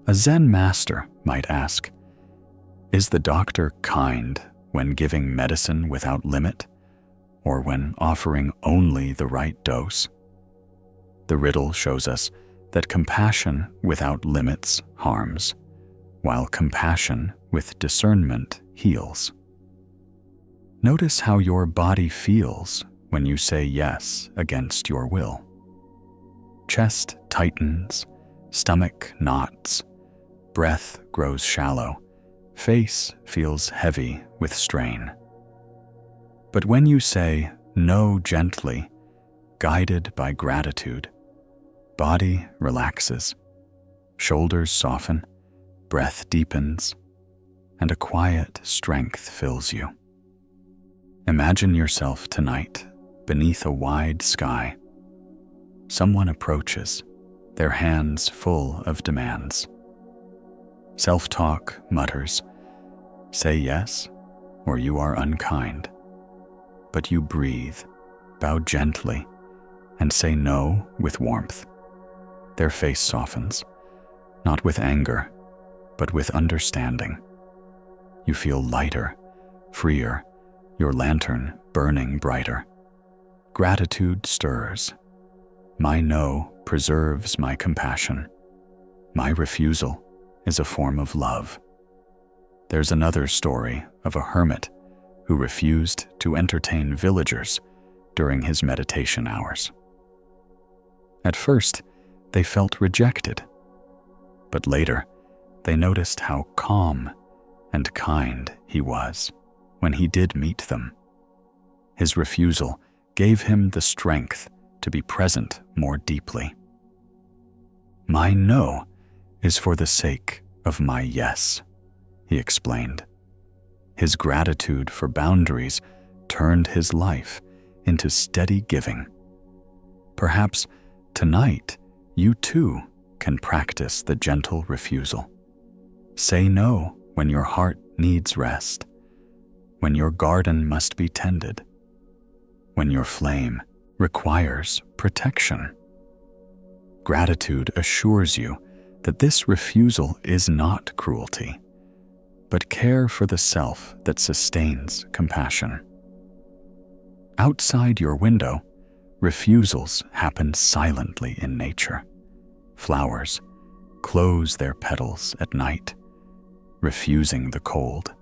A Zen master might ask, is the doctor kind when giving medicine without limit, or when offering only the right dose? The riddle shows us that compassion without limits harms, while compassion with discernment heals. Notice how your body feels when you say yes against your will. Chest tightens, stomach knots, breath grows shallow, face feels heavy with strain. But when you say no gently, guided by gratitude, body relaxes, shoulders soften, breath deepens, and a quiet strength fills you. Imagine yourself tonight beneath a wide sky. Someone approaches, their hands full of demands. Self-talk mutters, "Say yes, or you are unkind." But you breathe, bow gently, and say no with warmth. Their face softens, not with anger, but with understanding. You feel lighter, freer, your lantern burning brighter. Gratitude stirs. My no preserves my compassion. My refusal is a form of love. There's another story of a hermit who refused to entertain villagers during his meditation hours. At first, they felt rejected, but later they noticed how calm and kind he was when he did meet them. His refusal gave him the strength to be present more deeply. "My no is for the sake of my yes," he explained. His gratitude for boundaries turned his life into steady giving. Perhaps tonight you too can practice the gentle refusal. Say no when your heart needs rest, when your garden must be tended, when your flame requires protection. Gratitude assures you that this refusal is not cruelty, but care for the self that sustains compassion. Outside your window, refusals happen silently in nature. Flowers close their petals at night, refusing the cold.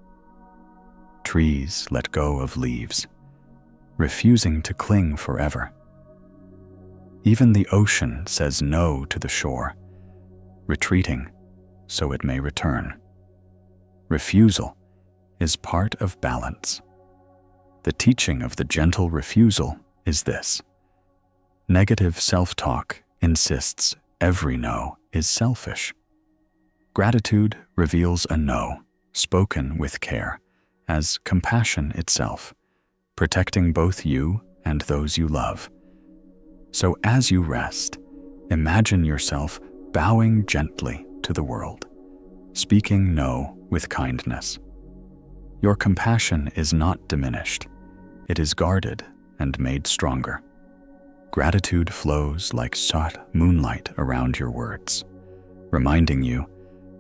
Trees let go of leaves, refusing to cling forever. Even the ocean says no to the shore, retreating so it may return. Refusal is part of balance. The teaching of the gentle refusal is this: negative self-talk insists every no is selfish. Gratitude reveals a no, spoken with care, as compassion itself, protecting both you and those you love. So as you rest, imagine yourself bowing gently to the world, speaking no with kindness. Your compassion is not diminished. It is guarded and made stronger. Gratitude flows like soft moonlight around your words, reminding you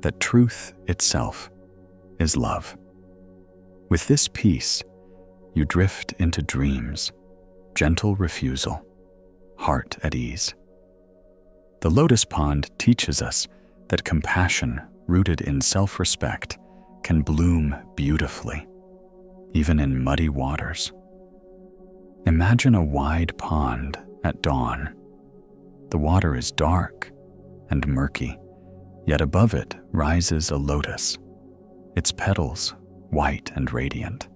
that truth itself is love. With this peace, you drift into dreams, gentle refusal, heart at ease. The lotus pond teaches us that compassion rooted in self-respect can bloom beautifully, even in muddy waters. Imagine a wide pond at dawn. The water is dark and murky, yet above it rises a lotus, its petals white and radiant.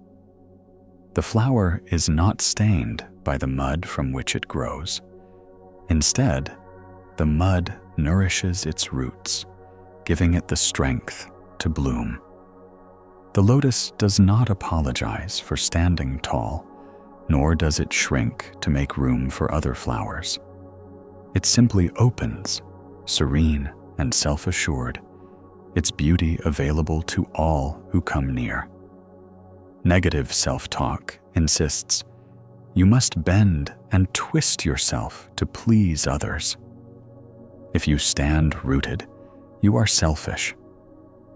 The flower is not stained by the mud from which it grows. Instead, the mud nourishes its roots, giving it the strength to bloom. The lotus does not apologize for standing tall, nor does it shrink to make room for other flowers. It simply opens, serene and self-assured, its beauty available to all who come near. Negative self-talk insists you must bend and twist yourself to please others. If you stand rooted, you are selfish.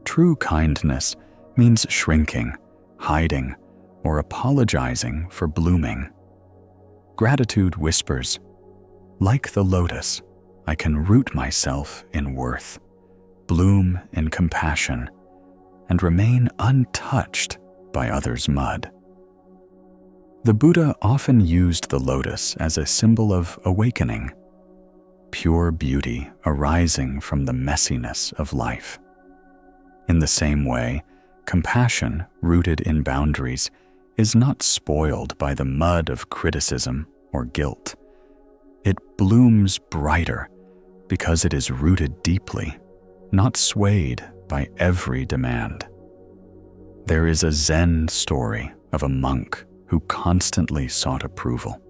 True kindness means shrinking, hiding, or apologizing for blooming. Gratitude whispers, like the lotus, I can root myself in worth, bloom in compassion, and remain untouched by others' mud. The Buddha often used the lotus as a symbol of awakening, pure beauty arising from the messiness of life. In the same way, compassion rooted in boundaries is not spoiled by the mud of criticism or guilt. It blooms brighter because it is rooted deeply, not swayed by every demand. There is a Zen story of a monk who constantly sought approval.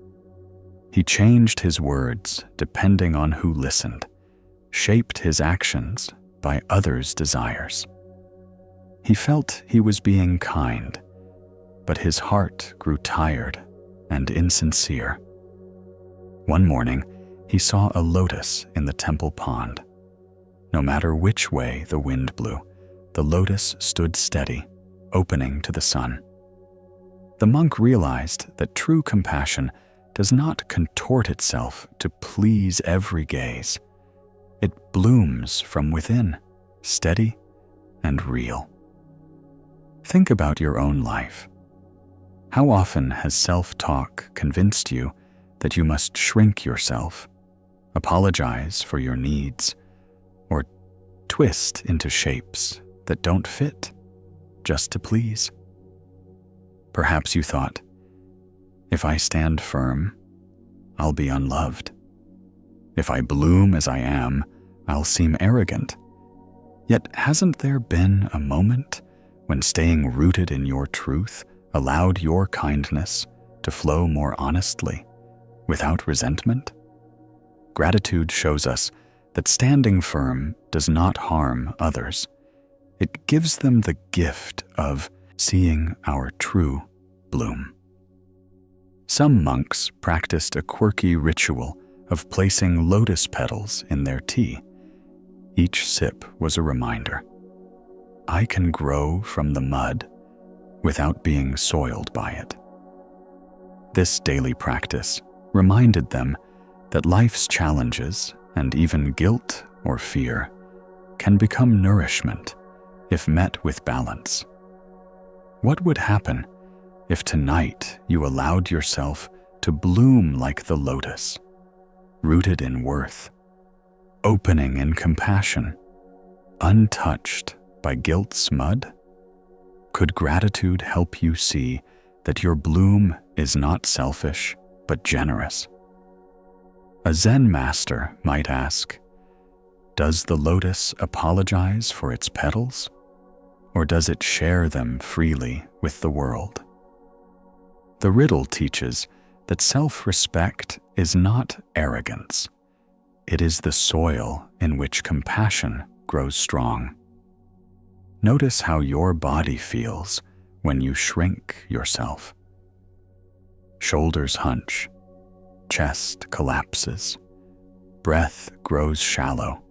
He changed his words depending on who listened, shaped his actions by others' desires. He felt he was being kind, but his heart grew tired and insincere. One morning, he saw a lotus in the temple pond. No matter which way the wind blew, the lotus stood steady, opening to the sun. The monk realized that true compassion does not contort itself to please every gaze. It blooms from within, steady and real. Think about your own life. How often has self-talk convinced you that you must shrink yourself, apologize for your needs, or twist into shapes that don't fit just to please? Perhaps you thought, if I stand firm, I'll be unloved. If I bloom as I am, I'll seem arrogant. Yet hasn't there been a moment when staying rooted in your truth allowed your kindness to flow more honestly, without resentment? Gratitude shows us that standing firm does not harm others. It gives them the gift of seeing our true bloom. Some monks practiced a quirky ritual of placing lotus petals in their tea. Each sip was a reminder. I can grow from the mud without being soiled by it. This daily practice reminded them that life's challenges and even guilt or fear can become nourishment if met with balance. What would happen if tonight you allowed yourself to bloom like the lotus, rooted in worth, opening in compassion, untouched by guilt's mud? Could gratitude help you see that your bloom is not selfish, but generous? A Zen master might ask, does the lotus apologize for its petals, or does it share them freely with the world? The riddle teaches that self-respect is not arrogance. It is the soil in which compassion grows strong. Notice how your body feels when you shrink yourself. Shoulders hunch, chest collapses, breath grows shallow,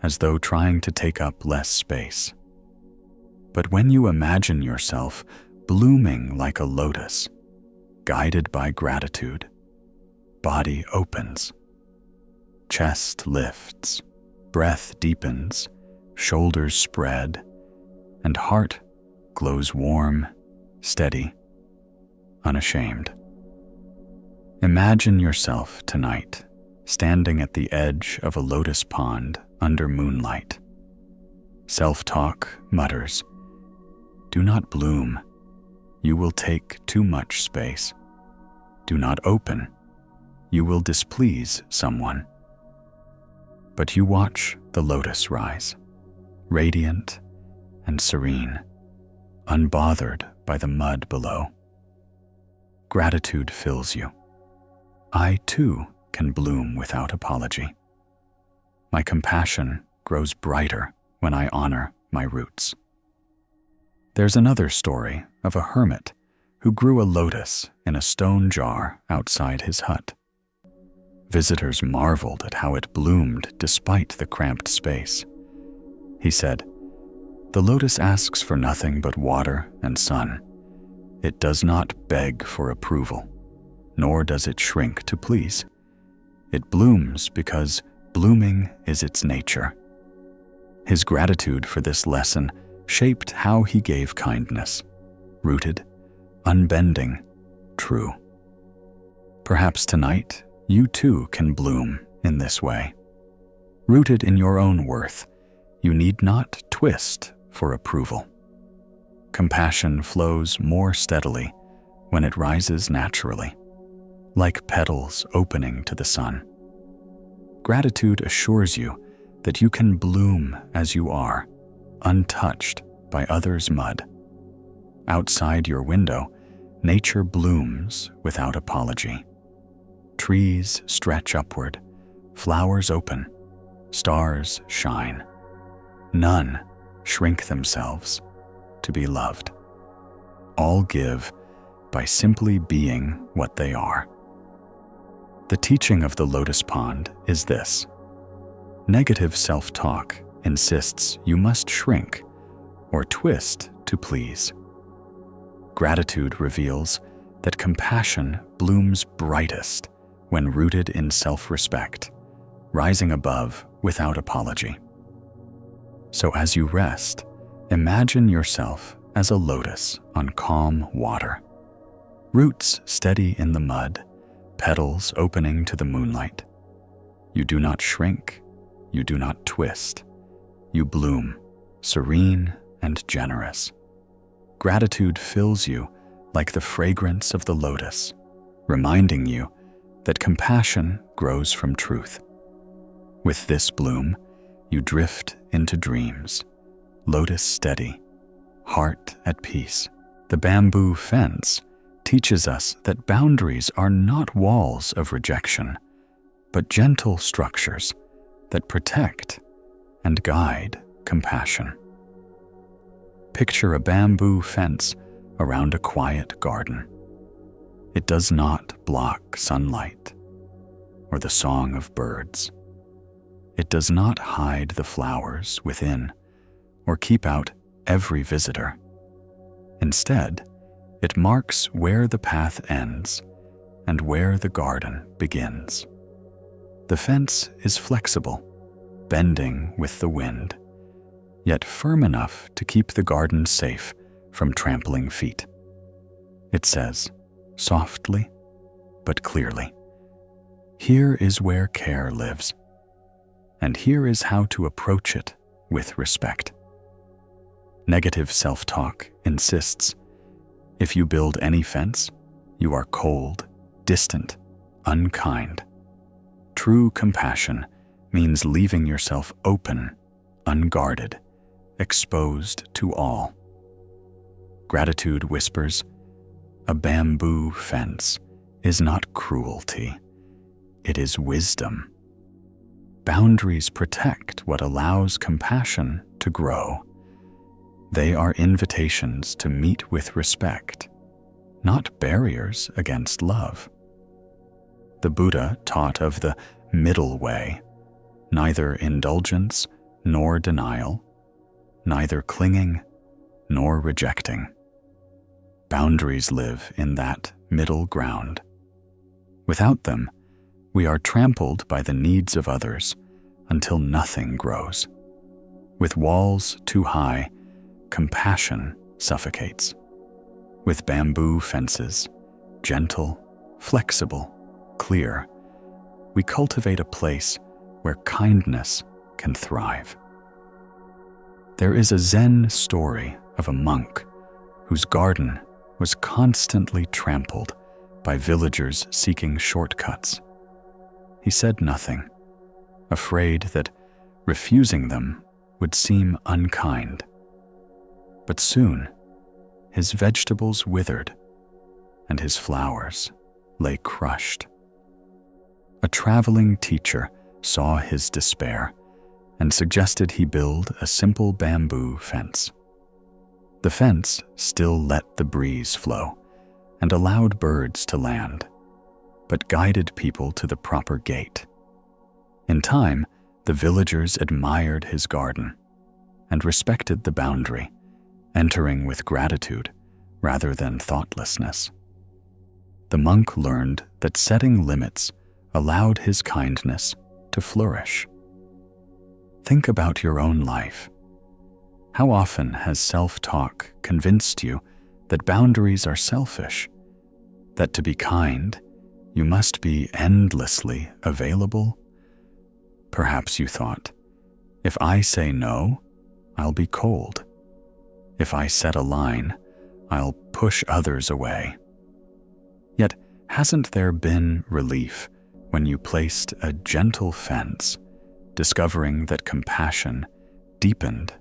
as though trying to take up less space. But when you imagine yourself blooming like a lotus, guided by gratitude, body opens, chest lifts, breath deepens, shoulders spread, and heart glows warm, steady, unashamed. Imagine yourself tonight standing at the edge of a lotus pond under moonlight. Self-talk mutters, do not bloom. You will take too much space. Do not open. You will displease someone. But you watch the lotus rise, radiant and serene, unbothered by the mud below. Gratitude fills you. I too can bloom without apology. My compassion grows brighter when I honor my roots. There's another story of a hermit who grew a lotus in a stone jar outside his hut. Visitors marveled at how it bloomed despite the cramped space. He said, "The lotus asks for nothing but water and sun. It does not beg for approval, nor does it shrink to please. It blooms because blooming is its nature." His gratitude for this lesson shaped how he gave kindness, rooted, unbending, true. Perhaps tonight, you too can bloom in this way. Rooted in your own worth, you need not twist for approval. Compassion flows more steadily when it rises naturally, like petals opening to the sun. Gratitude assures you that you can bloom as you are, untouched by others' mud. Outside your window, nature blooms without apology. Trees stretch upward, flowers open, stars shine. None shrink themselves to be loved. All give by simply being what they are. The teaching of the lotus pond is this: negative self-talk insists you must shrink or twist to please. Gratitude reveals that compassion blooms brightest when rooted in self-respect, rising above without apology. So as you rest, imagine yourself as a lotus on calm water, roots steady in the mud, petals opening to the moonlight. You do not shrink, you do not twist. You bloom, serene and generous. Gratitude fills you like the fragrance of the lotus, reminding you that compassion grows from truth. With this bloom, you drift into dreams, lotus steady, heart at peace. The bamboo fence teaches us that boundaries are not walls of rejection, but gentle structures that protect and guide compassion. Picture a bamboo fence around a quiet garden. It does not block sunlight or the song of birds. It does not hide the flowers within or keep out every visitor. Instead, it marks where the path ends and where the garden begins. The fence is flexible, bending with the wind, yet firm enough to keep the garden safe from trampling feet. It says, softly but clearly, here is where care lives, and here is how to approach it with respect. Negative self-talk insists, if you build any fence, you are cold, distant, unkind. True compassion means leaving yourself open, unguarded, exposed to all. Gratitude whispers, a bamboo fence is not cruelty, it is wisdom. Boundaries protect what allows compassion to grow. They are invitations to meet with respect, not barriers against love. The Buddha taught of the middle way, neither indulgence nor denial, neither clinging nor rejecting. Boundaries live in that middle ground. Without them, we are trampled by the needs of others until nothing grows. With walls too high, compassion suffocates. With bamboo fences, gentle, flexible, clear, we cultivate a place where kindness can thrive. There is a Zen story of a monk whose garden was constantly trampled by villagers seeking shortcuts. He said nothing, afraid that refusing them would seem unkind. But soon, his vegetables withered and his flowers lay crushed. A traveling teacher saw his despair and suggested he build a simple bamboo fence. The fence still let the breeze flow and allowed birds to land, but guided people to the proper gate. In time, the villagers admired his garden and respected the boundary, entering with gratitude rather than thoughtlessness. The monk learned that setting limits allowed his kindness to flourish. Think about your own life. How often has self-talk convinced you that boundaries are selfish, that to be kind, you must be endlessly available? Perhaps you thought, if I say no, I'll be cold. If I set a line, I'll push others away. Yet, hasn't there been relief when you placed a gentle fence, discovering that compassion deepened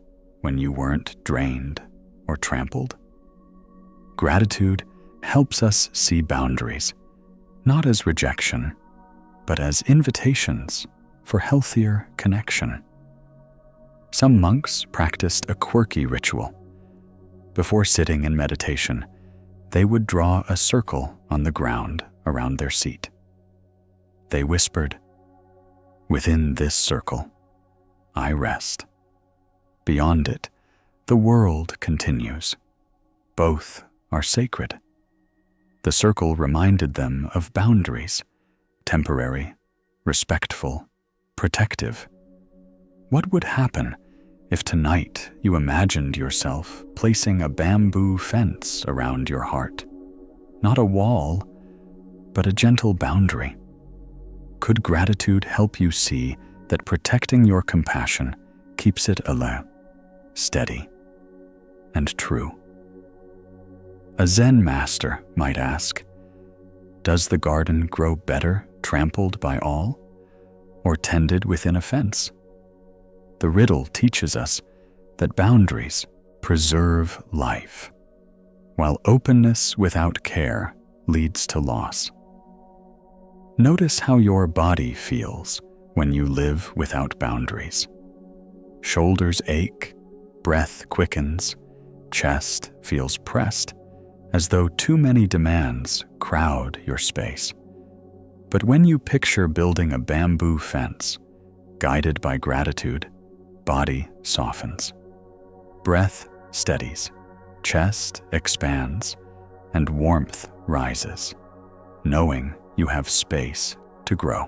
when you weren't drained or trampled? Gratitude helps us see boundaries, not as rejection, but as invitations for healthier connection. Some monks practiced a quirky ritual. Before sitting in meditation, they would draw a circle on the ground around their seat. They whispered, "Within this circle, I rest. Beyond it, the world continues. Both are sacred." The circle reminded them of boundaries, temporary, respectful, protective. What would happen if tonight you imagined yourself placing a bamboo fence around your heart? Not a wall, but a gentle boundary. Could gratitude help you see that protecting your compassion keeps it alive, steady, and true? A Zen master might ask, does the garden grow better trampled by all, or tended within a fence? The riddle teaches us that boundaries preserve life, while openness without care leads to loss. Notice how your body feels when you live without boundaries. Shoulders ache, breath quickens, chest feels pressed, as though too many demands crowd your space. But when you picture building a bamboo fence, guided by gratitude, body softens. Breath steadies, chest expands, and warmth rises, knowing you have space to grow.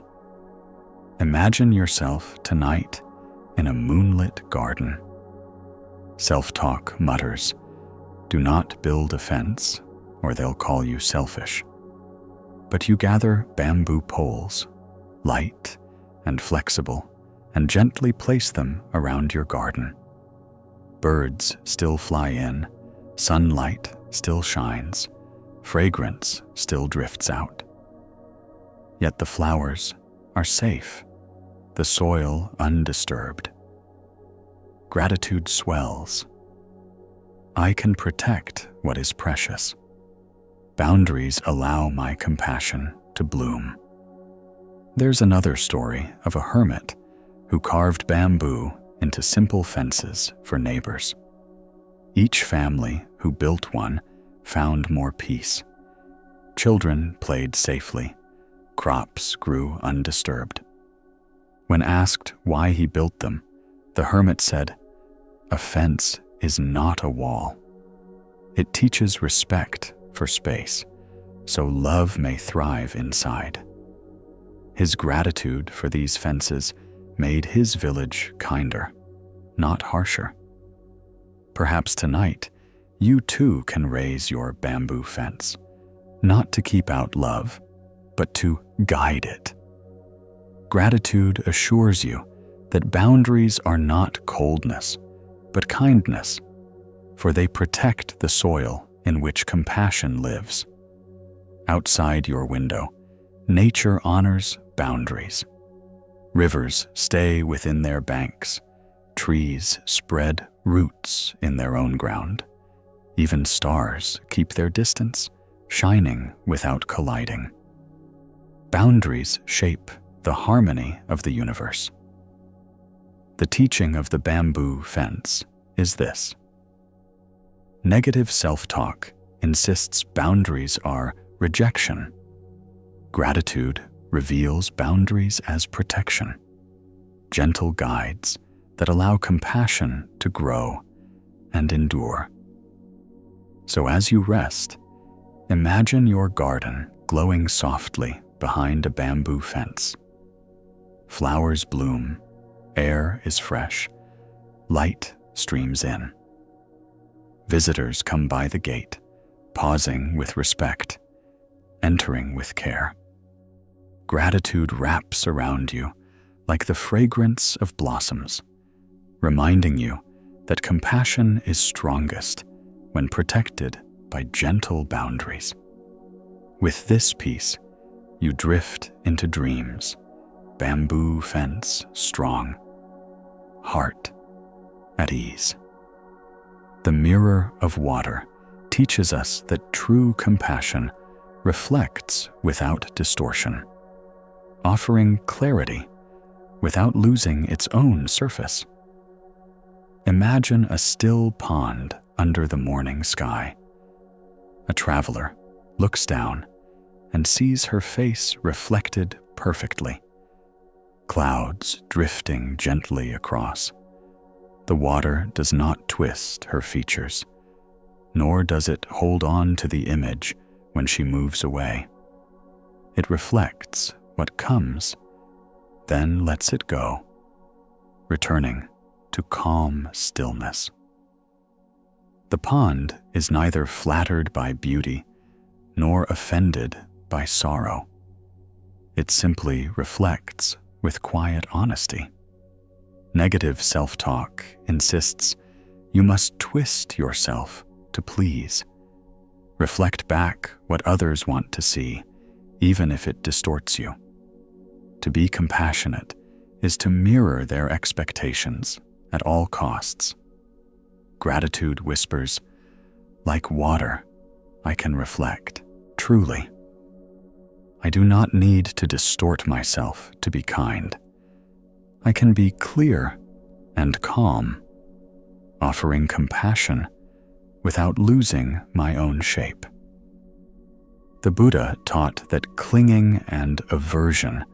Imagine yourself tonight in a moonlit garden. Self-talk mutters, do not build a fence, or they'll call you selfish. But you gather bamboo poles, light and flexible, and gently place them around your garden. Birds still fly in, sunlight still shines, fragrance still drifts out. Yet the flowers are safe, the soil undisturbed. Gratitude swells. I can protect what is precious. Boundaries allow my compassion to bloom. There's another story of a hermit who carved bamboo into simple fences for neighbors. Each family who built one found more peace. Children played safely. Crops grew undisturbed. When asked why he built them, the hermit said, "A fence is not a wall. It teaches respect for space, so love may thrive inside." His gratitude for these fences made his village kinder, not harsher. Perhaps tonight, you too can raise your bamboo fence, not to keep out love, but to guide it. Gratitude assures you that boundaries are not coldness, but kindness, for they protect the soil in which compassion lives. Outside your window, nature honors boundaries. Rivers stay within their banks. Trees spread roots in their own ground. Even stars keep their distance, shining without colliding. Boundaries shape the harmony of the universe. The teaching of the bamboo fence is this. Negative self-talk insists boundaries are rejection. Gratitude reveals boundaries as protection, gentle guides that allow compassion to grow and endure. So as you rest, imagine your garden glowing softly behind a bamboo fence. Flowers bloom, air is fresh, light streams in. Visitors come by the gate, pausing with respect, entering with care. Gratitude wraps around you like the fragrance of blossoms, reminding you that compassion is strongest when protected by gentle boundaries. With this peace, you drift into dreams, bamboo fence strong, heart at ease. The mirror of water teaches us that true compassion reflects without distortion, offering clarity without losing its own surface. Imagine a still pond under the morning sky. A traveler looks down and sees her face reflected perfectly. Clouds drifting gently across. The water does not twist her features, nor does it hold on to the image when she moves away. It reflects what comes, then lets it go, returning to calm stillness. The pond is neither flattered by beauty nor offended by sorrow. It simply reflects with quiet honesty. Negative self-talk insists you must twist yourself to please. Reflect back what others want to see, even if it distorts you. To be compassionate is to mirror their expectations at all costs. Gratitude whispers, like water, I can reflect, truly. I do not need to distort myself to be kind. I can be clear and calm, offering compassion without losing my own shape. The Buddha taught that clinging and aversion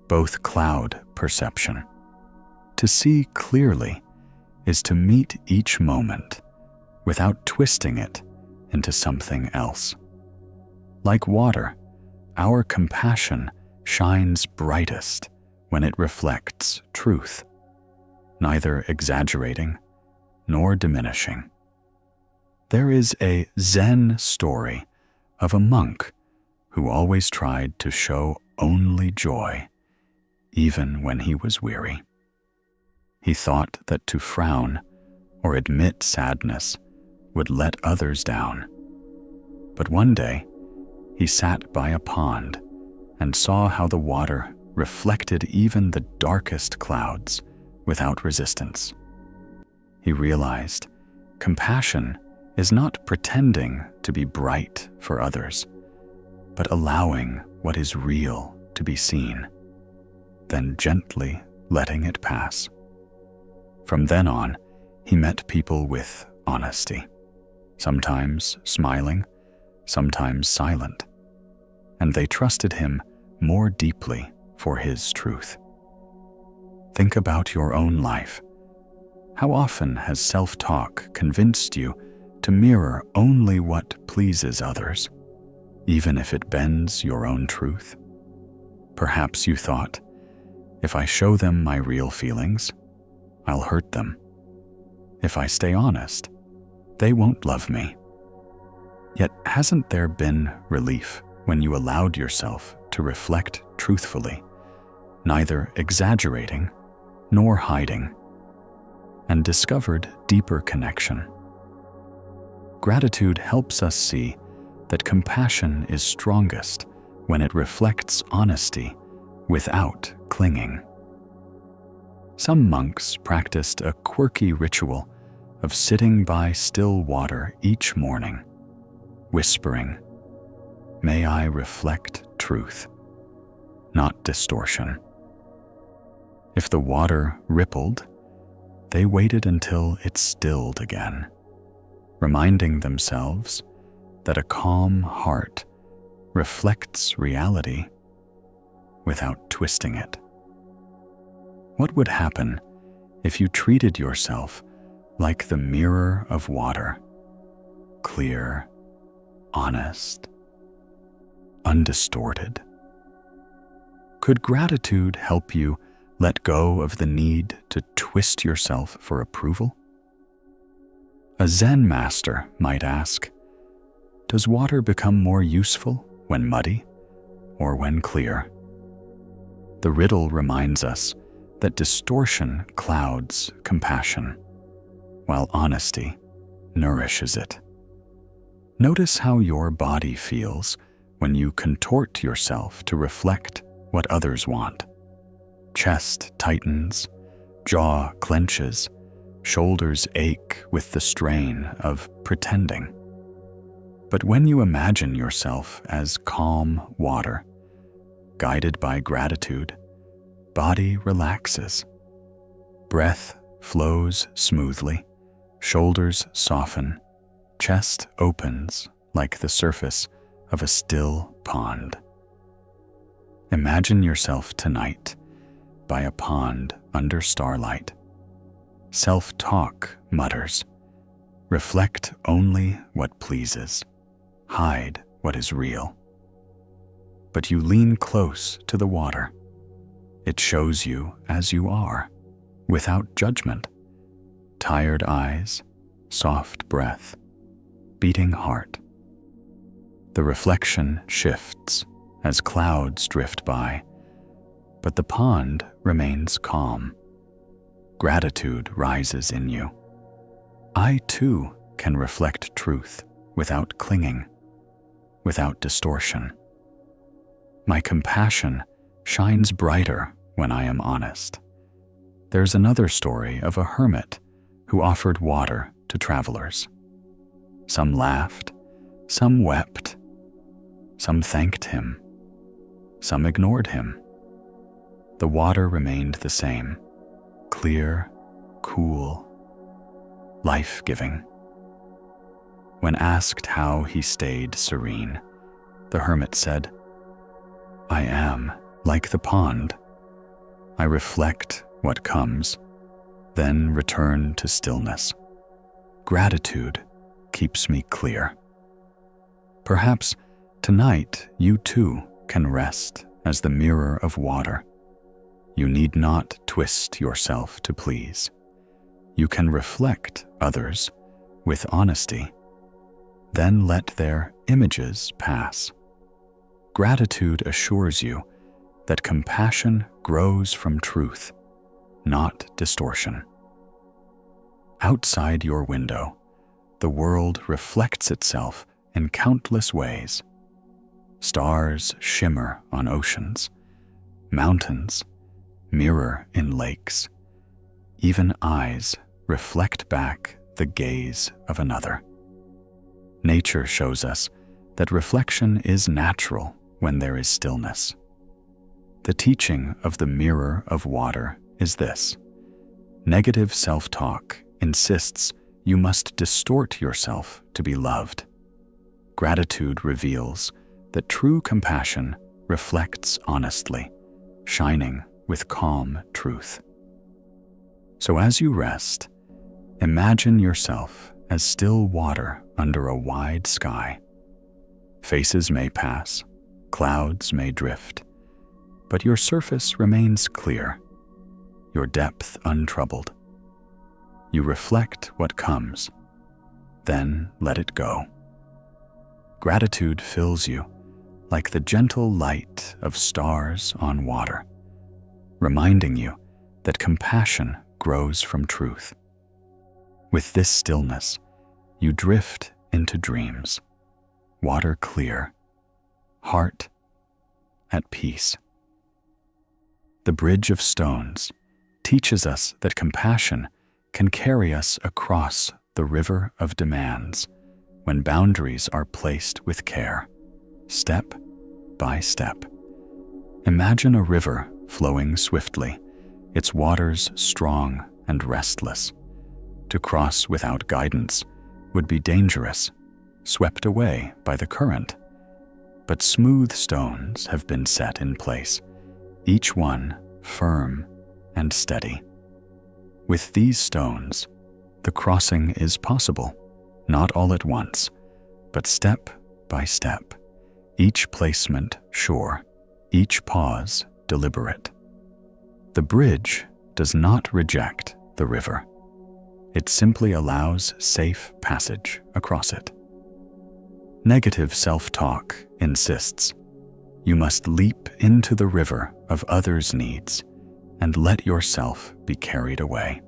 both cloud perception. To see clearly is to meet each moment without twisting it into something else. Like water, our compassion shines brightest when it reflects truth, neither exaggerating nor diminishing. There is a Zen story of a monk who always tried to show only joy, even when he was weary. He thought that to frown or admit sadness would let others down. But one day, he sat by a pond and saw how the water reflected even the darkest clouds without resistance. He realized compassion is not pretending to be bright for others, but allowing what is real to be seen, then gently letting it pass. From then on, he met people with honesty, sometimes smiling, sometimes silent, and they trusted him more deeply for his truth. Think about your own life. How often has self-talk convinced you to mirror only what pleases others, even if it bends your own truth? Perhaps you thought, if I show them my real feelings, I'll hurt them. If I stay honest, they won't love me. Yet hasn't there been relief when you allowed yourself to reflect truthfully, neither exaggerating nor hiding, and discovered deeper connection? Gratitude helps us see that compassion is strongest when it reflects honesty without clinging. Some monks practiced a quirky ritual of sitting by still water each morning, whispering, "May I reflect truth, not distortion." If the water rippled, they waited until it stilled again, reminding themselves that a calm heart reflects reality without twisting it. What would happen if you treated yourself like the mirror of water, clear, honest, undistorted? Could gratitude help you let go of the need to twist yourself for approval? A Zen master might ask, does water become more useful when muddy or when clear? The riddle reminds us that distortion clouds compassion, while honesty nourishes it. Notice how your body feels when you contort yourself to reflect what others want. Chest tightens, jaw clenches, shoulders ache with the strain of pretending. But when you imagine yourself as calm water, guided by gratitude, body relaxes. Breath flows smoothly, shoulders soften, chest opens like the surface of a still pond. Imagine yourself tonight by a pond under starlight. Self-talk mutters, reflect only what pleases, hide what is real. But you lean close to the water. It shows you as you are, without judgment. Tired eyes, soft breath, beating heart. The reflection shifts as clouds drift by, but the pond remains calm. Gratitude rises in you. I too can reflect truth without clinging. without distortion. My compassion shines brighter when I am honest. There's another story of a hermit who offered water to travelers. Some laughed, some wept, some thanked him, some ignored him. The water remained the same, clear, cool, life-giving. When asked how he stayed serene, the hermit said, "I am like the pond. I reflect what comes, then return to stillness. Gratitude keeps me clear." Perhaps tonight you too can rest as the mirror of water. You need not twist yourself to please. You can reflect others with honesty, then let their images pass. Gratitude assures you that compassion grows from truth, not distortion. Outside your window, the world reflects itself in countless ways. Stars shimmer on oceans, mountains mirror in lakes. Even eyes reflect back the gaze of another. Nature shows us that reflection is natural when there is stillness. The teaching of the mirror of water is this: negative self-talk insists you must distort yourself to be loved. Gratitude reveals that true compassion reflects honestly, shining with calm truth. So as you rest, imagine yourself as still water under a wide sky. Faces may pass, clouds may drift, but your surface remains clear, your depth untroubled. You reflect what comes, then let it go. Gratitude fills you like the gentle light of stars on water, reminding you that compassion grows from truth. With this stillness, you drift into dreams, water clear, heart at peace. The bridge of stones teaches us that compassion can carry us across the river of demands when boundaries are placed with care, step by step. Imagine a river flowing swiftly, its waters strong and restless. To cross without guidance would be dangerous, swept away by the current. But smooth stones have been set in place, each one firm and steady. With these stones, the crossing is possible, not all at once, but step by step, each placement sure, each pause deliberate. The bridge does not reject the river. It simply allows safe passage across it. Negative self-talk insists you must leap into the river of others' needs and let yourself be carried away.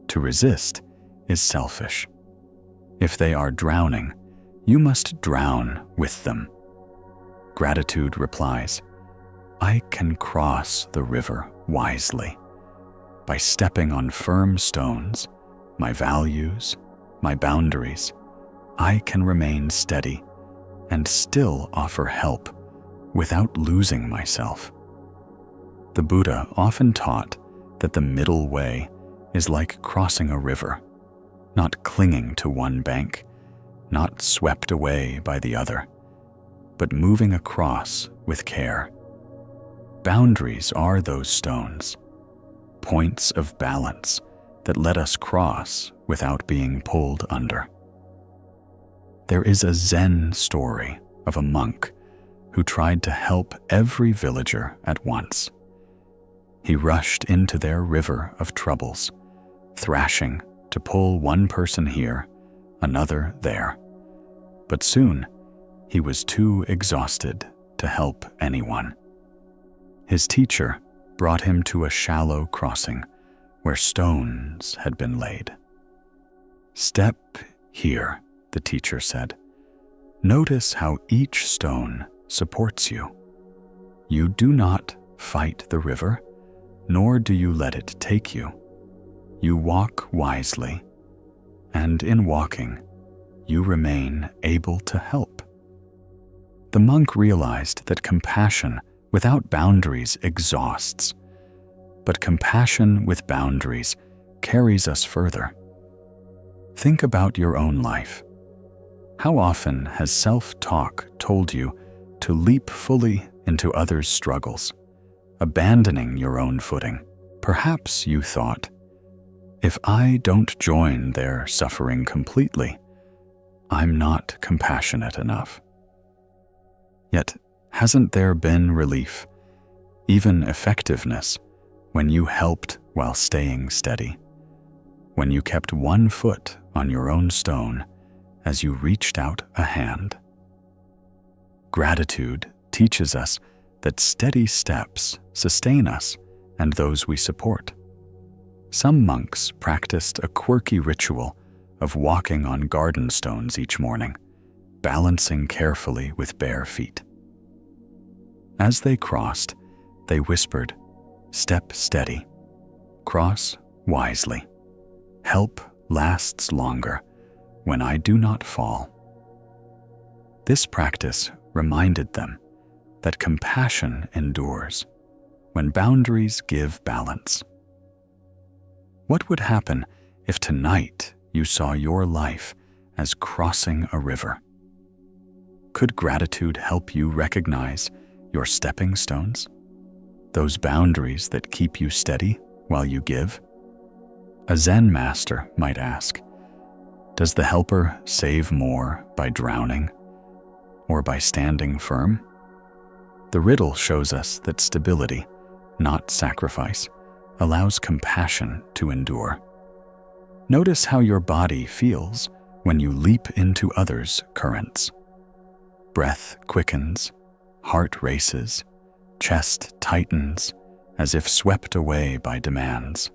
To resist is selfish. If they are drowning, you must drown with them. Gratitude replies, I can cross the river wisely by stepping on firm stones, my values, my boundaries. I can remain steady and still offer help without losing myself. The Buddha often taught that the middle way is like crossing a river, not clinging to one bank, not swept away by the other, but moving across with care. Boundaries are those stones, points of balance that let us cross without being pulled under. There is a Zen story of a monk who tried to help every villager at once. He rushed into their river of troubles, thrashing to pull one person here, another there. But soon, he was too exhausted to help anyone. His teacher brought him to a shallow crossing where stones had been laid. Step here, the teacher said. Notice how each stone supports you. You do not fight the river, nor do you let it take you. You walk wisely, and in walking, you remain able to help. The monk realized that compassion without boundaries exhausts, but compassion with boundaries carries us further. Think about your own life. How often has self-talk told you to leap fully into others' struggles, abandoning your own footing? Perhaps you thought, if I don't join their suffering completely, I'm not compassionate enough. Yet, hasn't there been relief, even effectiveness, when you helped while staying steady? When you kept one foot on your own stone as you reached out a hand? Gratitude teaches us that steady steps sustain us and those we support. Some monks practiced a quirky ritual of walking on garden stones each morning, balancing carefully with bare feet. As they crossed, they whispered, "Step steady, cross wisely. Help lasts longer when I do not fall." This practice reminded them that compassion endures when boundaries give balance. What would happen if tonight you saw your life as crossing a river? Could gratitude help you recognize your stepping stones, those boundaries that keep you steady while you give? A Zen master might ask, does the helper save more by drowning or by standing firm? The riddle shows us that stability, not sacrifice, allows compassion to endure. Notice how your body feels when you leap into others' currents. Breath quickens, heart races, chest tightens as if swept away by demands.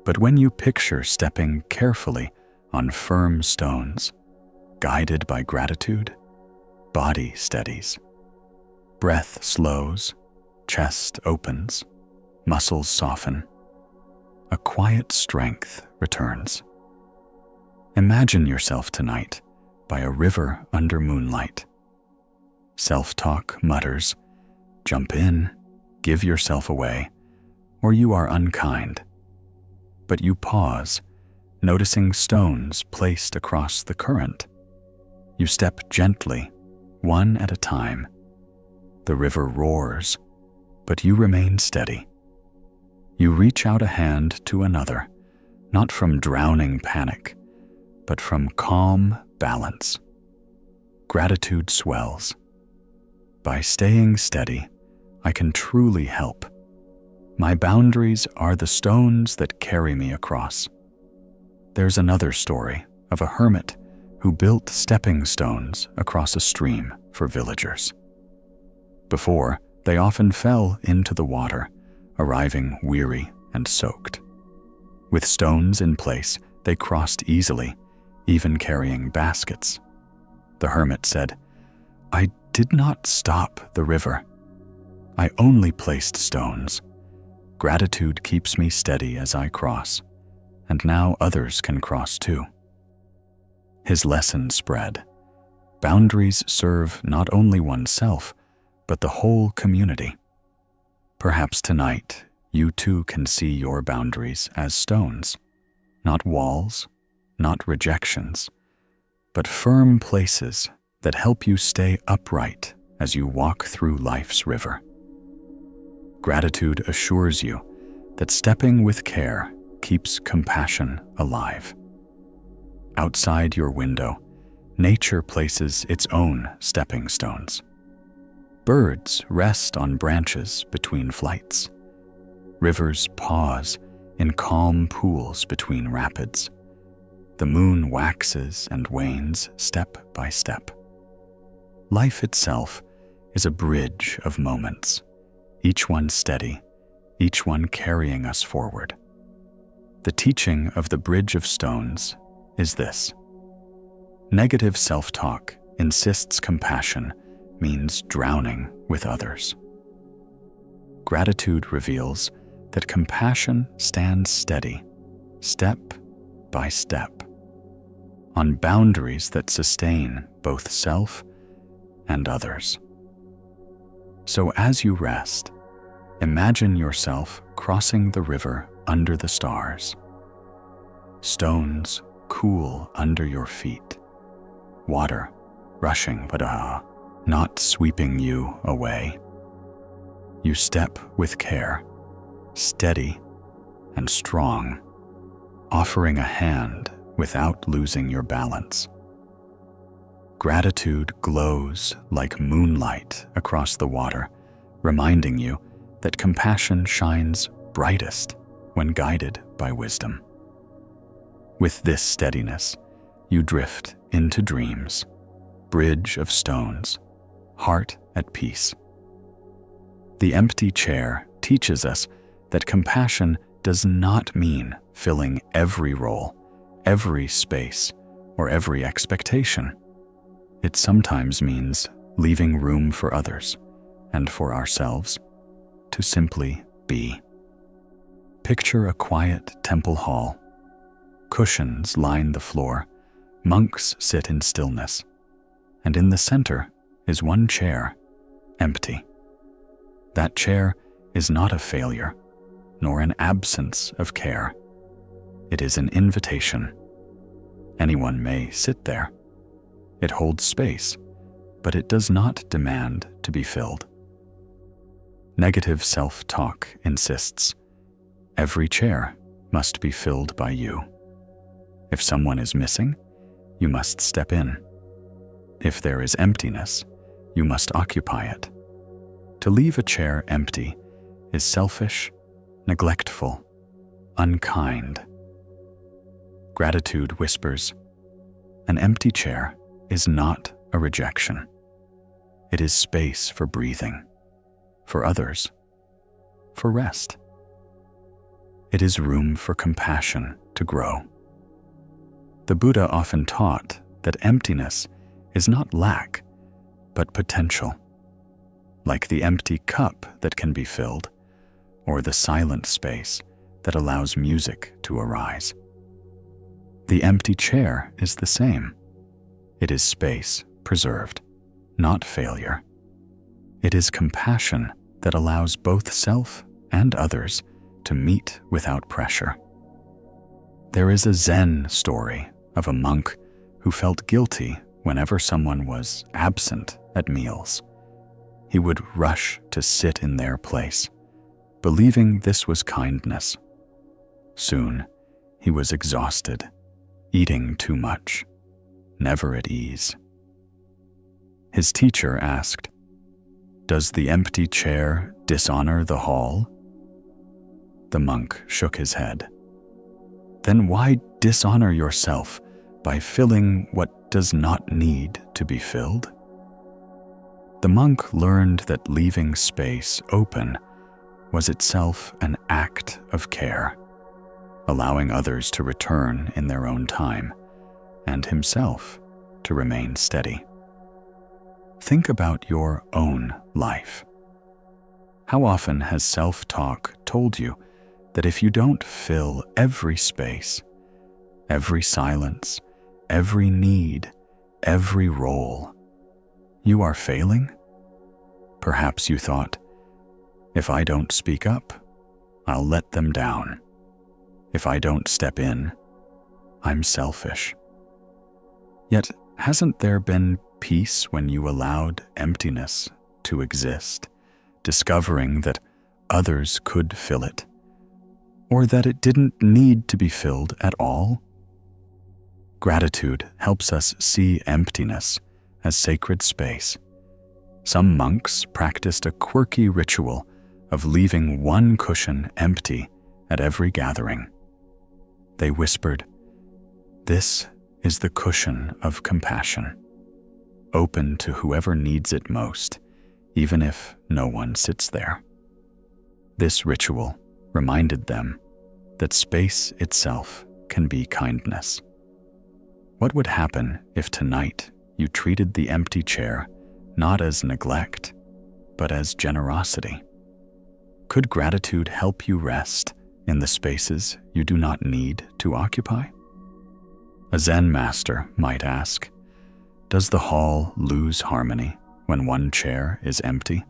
But when you picture stepping carefully on firm stones, guided by gratitude, body steadies. Breath slows, chest opens, muscles soften. A quiet strength returns. Imagine yourself tonight by a river under moonlight. Self-talk mutters, "Jump in, give yourself away, or you are unkind." But you pause, noticing stones placed across the current. You step gently, one at a time. The river roars, but you remain steady. You reach out a hand to another, not from drowning panic, but from calm balance. Gratitude swells. By staying steady, I can truly help. My boundaries are the stones that carry me across. There's another story of a hermit who built stepping stones across a stream for villagers. Before, they often fell into the water, arriving weary and soaked. With stones in place, they crossed easily, even carrying baskets. The hermit said, "I did not stop the river. I only placed stones. Gratitude keeps me steady as I cross, and now others can cross too." His lesson spread. Boundaries serve not only oneself, but the whole community. Perhaps tonight, you too can see your boundaries as stones, not walls, not rejections, but firm places that help you stay upright as you walk through life's river. Gratitude assures you that stepping with care keeps compassion alive. Outside your window, nature places its own stepping stones. Birds rest on branches between flights. Rivers pause in calm pools between rapids. The moon waxes and wanes step by step. Life itself is a bridge of moments, each one steady, each one carrying us forward. The teaching of the bridge of stones is this: negative self-talk insists compassion means drowning with others. Gratitude reveals that compassion stands steady, step by step, on boundaries that sustain both self and others. So as you rest, imagine yourself crossing the river under the stars. Stones cool under your feet, water rushing but not sweeping you away. You step with care, steady and strong, offering a hand without losing your balance. Gratitude glows like moonlight across the water, reminding you that compassion shines brightest when guided by wisdom. With this steadiness, you drift into dreams, bridge of stones, heart at peace. The empty chair teaches us that compassion does not mean filling every role, every space, or every expectation. It sometimes means leaving room for others and for ourselves to simply be. Picture a quiet temple hall. Cushions line the floor, monks sit in stillness, and in the center is one chair, empty. That chair is not a failure, nor an absence of care. It is an invitation. Anyone may sit there. It holds space, but it does not demand to be filled. Negative self-talk insists, every chair must be filled by you. If someone is missing, you must step in. If there is emptiness, you must occupy it. To leave a chair empty is selfish, neglectful, unkind. Gratitude whispers, an empty chair is not a rejection. It is space for breathing, for others, for rest. It is room for compassion to grow. The Buddha often taught that emptiness is not lack, but potential, like the empty cup that can be filled, or the silent space that allows music to arise. The empty chair is the same. It is space preserved, not failure. It is compassion that allows both self and others to meet without pressure. There is a Zen story of a monk who felt guilty whenever someone was absent at meals. He would rush to sit in their place, believing this was kindness. Soon, he was exhausted, eating too much, never at ease. His teacher asked, "Does the empty chair dishonor the hall?" The monk shook his head. "Then why dishonor yourself by filling what does not need to be filled?" The monk learned that leaving space open was itself an act of care, allowing others to return in their own time, and himself to remain steady. Think about your own life. How often has self-talk told you that if you don't fill every space, every silence, every need, every role, you are failing? Perhaps you thought, if I don't speak up, I'll let them down. If I don't step in, I'm selfish. Yet, hasn't there been peace when you allowed emptiness to exist, discovering that others could fill it, or that it didn't need to be filled at all? Gratitude helps us see emptiness as sacred space. Some monks practiced a quirky ritual of leaving one cushion empty at every gathering. They whispered, "This is the cushion of compassion, open to whoever needs it most, even if no one sits there." This ritual reminded them that space itself can be kindness. What would happen if tonight you treated the empty chair not as neglect, but as generosity. Could gratitude help you rest in the spaces you do not need to occupy? A Zen master might ask, does the hall lose harmony when one chair is empty,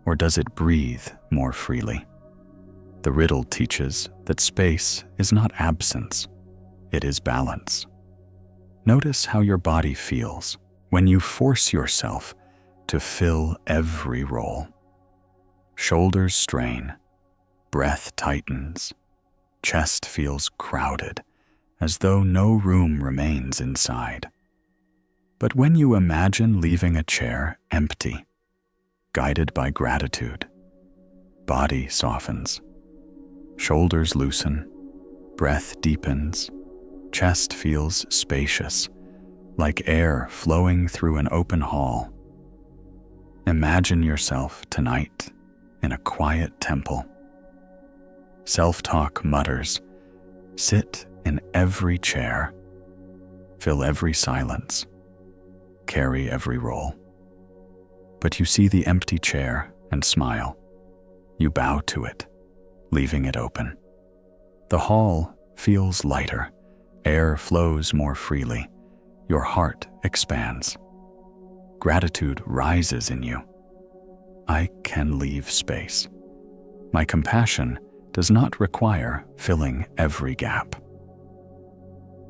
or does it breathe more freely? The riddle teaches that space is not absence, it is balance. Notice how your body feels when you force yourself to fill every role. Shoulders strain, breath tightens, chest feels crowded, as though no room remains inside. But when you imagine leaving a chair empty, guided by gratitude, body softens, shoulders loosen, breath deepens, chest feels spacious, like air flowing through an open hall. Imagine yourself tonight in a quiet temple. Self-talk mutters, sit in every chair, fill every silence, carry every role. But you see the empty chair and smile. You bow to it, leaving it open. The hall feels lighter, air flows more freely, your heart expands. Gratitude rises in you. I can leave space. My compassion does not require filling every gap.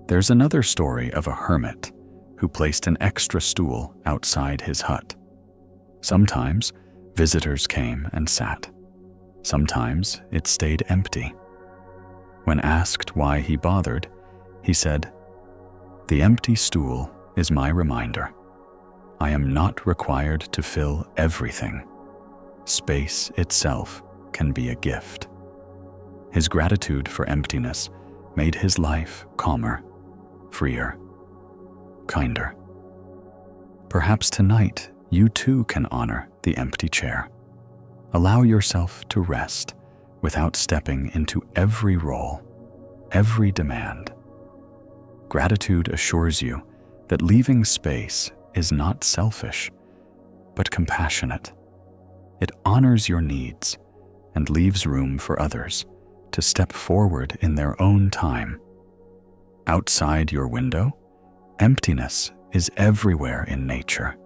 There's another story of a hermit who placed an extra stool outside his hut. Sometimes visitors came and sat. Sometimes it stayed empty. When asked why he bothered, he said, "The empty stool is my reminder. I am not required to fill everything. Space itself can be a gift." His gratitude for emptiness made his life calmer, freer, kinder. Perhaps tonight you too can honor the empty chair. Allow yourself to rest without stepping into every role, every demand. Gratitude assures you that leaving space is not selfish, but compassionate. It honors your needs and leaves room for others to step forward in their own time. Outside your window, emptiness is everywhere in nature.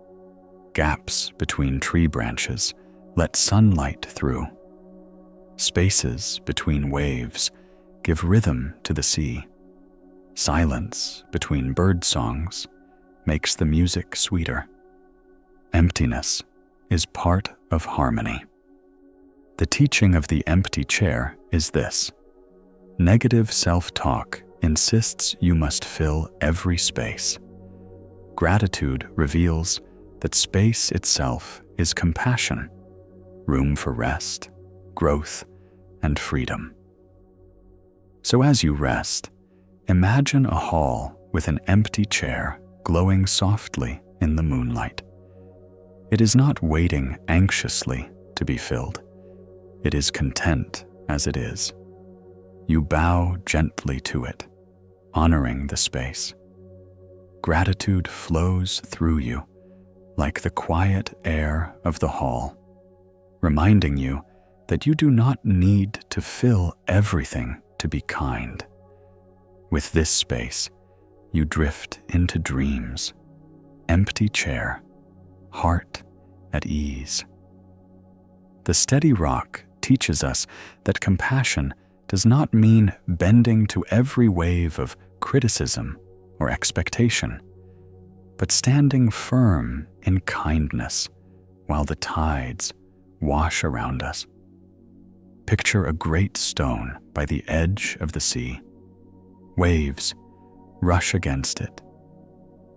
Gaps between tree branches let sunlight through. Spaces between waves give rhythm to the sea. Silence between bird songs makes the music sweeter. Emptiness is part of harmony. The teaching of the empty chair is this: negative self-talk insists you must fill every space. Gratitude reveals that space itself is compassion, room for rest, growth, and freedom. So as you rest, imagine a hall with an empty chair glowing softly in the moonlight. It is not waiting anxiously to be filled. It is content as it is. You bow gently to it, honoring the space. Gratitude flows through you like the quiet air of the hall, reminding you that you do not need to fill everything to be kind. With this space, you drift into dreams, empty chair, heart at ease. The steady rock teaches us that compassion does not mean bending to every wave of criticism or expectation, but standing firm in kindness while the tides wash around us. Picture a great stone by the edge of the sea. Waves rush against it,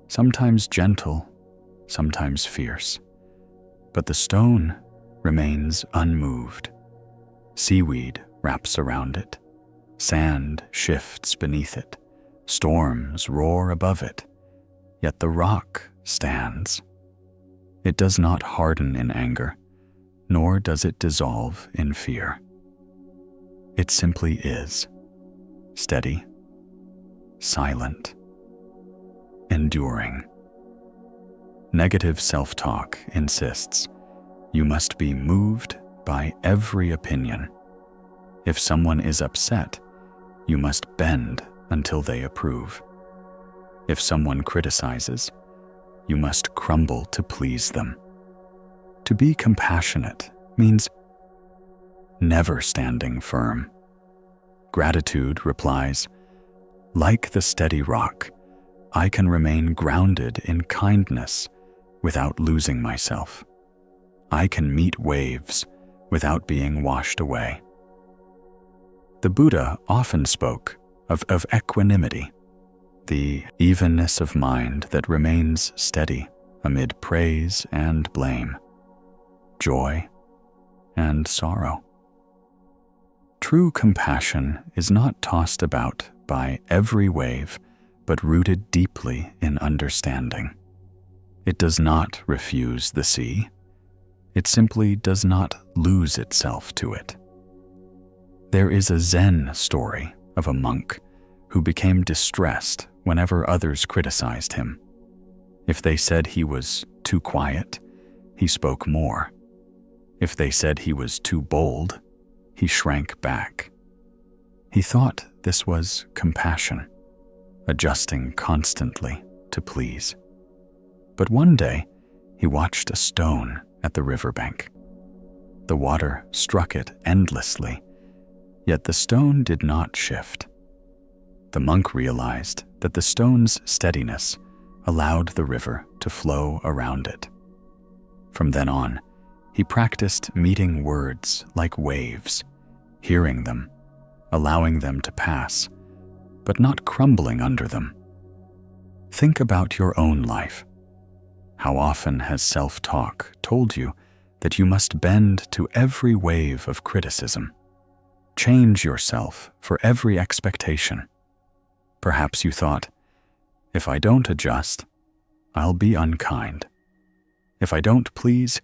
sometimes gentle, sometimes fierce, but the stone remains unmoved. Seaweed wraps around it, sand shifts beneath it, storms roar above it, yet the rock stands. It does not harden in anger, nor does it dissolve in fear. It simply is, steady, silent, enduring. Negative self-talk insists you must be moved by every opinion. If someone is upset, you must bend until they approve. If someone criticizes, you must crumble to please them. To be compassionate means never standing firm. Gratitude replies, like the steady rock, I can remain grounded in kindness without losing myself. I can meet waves without being washed away. The Buddha often spoke of equanimity, the evenness of mind that remains steady amid praise and blame, joy and sorrow. True compassion is not tossed about by every wave, but rooted deeply in understanding. It does not refuse the sea. It simply does not lose itself to it. There is a Zen story of a monk who became distressed whenever others criticized him. If they said he was too quiet, he spoke more. If they said he was too bold, he shrank back. He thought this was compassion, adjusting constantly to please. But one day, he watched a stone at the riverbank. The water struck it endlessly, yet the stone did not shift. The monk realized that the stone's steadiness allowed the river to flow around it. From then on, he practiced meeting words like waves, hearing them, allowing them to pass, but not crumbling under them. Think about your own life. How often has self-talk told you that you must bend to every wave of criticism? Change yourself for every expectation. Perhaps you thought, if I don't adjust, I'll be unkind. If I don't please,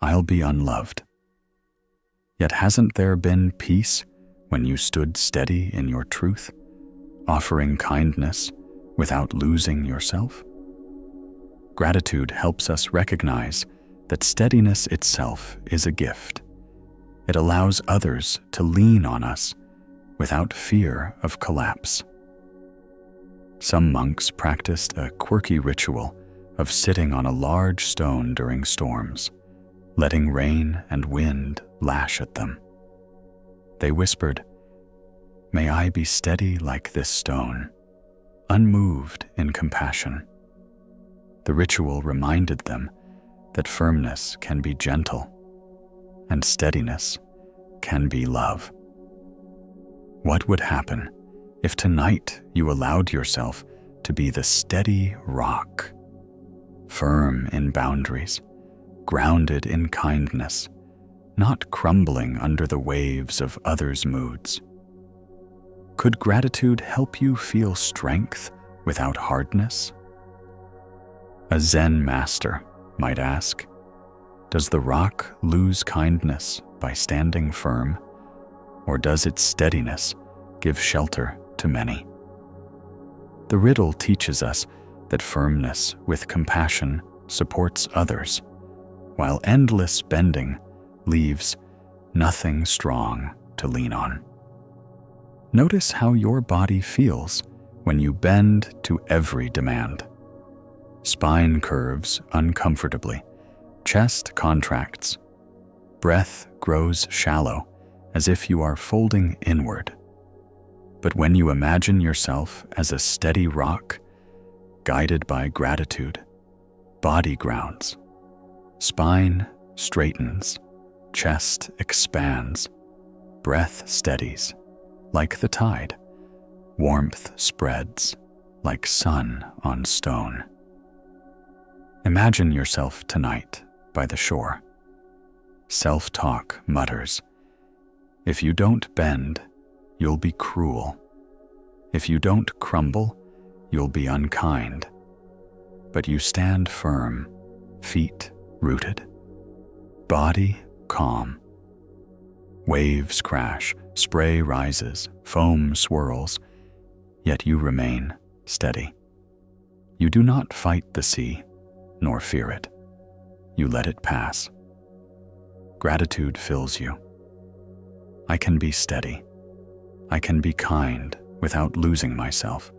I'll be unloved. Yet hasn't there been peace when you stood steady in your truth, offering kindness without losing yourself? Gratitude helps us recognize that steadiness itself is a gift. It allows others to lean on us without fear of collapse. Some monks practiced a quirky ritual of sitting on a large stone during storms, letting rain and wind lash at them. They whispered, "May I be steady like this stone, unmoved in compassion." The ritual reminded them that firmness can be gentle and steadiness can be love. What would happen if tonight you allowed yourself to be the steady rock, firm in boundaries, grounded in kindness, not crumbling under the waves of others' moods? Could gratitude help you feel strength without hardness? A Zen master might ask, does the rock lose kindness by standing firm, or does its steadiness give shelter to many? The riddle teaches us that firmness with compassion supports others, while endless bending leaves nothing strong to lean on. Notice how your body feels when you bend to every demand. Spine curves uncomfortably, chest contracts, breath grows shallow as if you are folding inward. But when you imagine yourself as a steady rock, guided by gratitude, body grounds, spine straightens, chest expands, breath steadies like the tide, warmth spreads like sun on stone. Imagine yourself tonight by the shore. Self-talk mutters, if you don't bend, you'll be cruel. If you don't crumble, you'll be unkind. But you stand firm, feet rooted, body calm. Waves crash, spray rises, foam swirls, yet you remain steady. You do not fight the sea, nor fear it. You let it pass. Gratitude fills you. I can be steady. I can be kind without losing myself.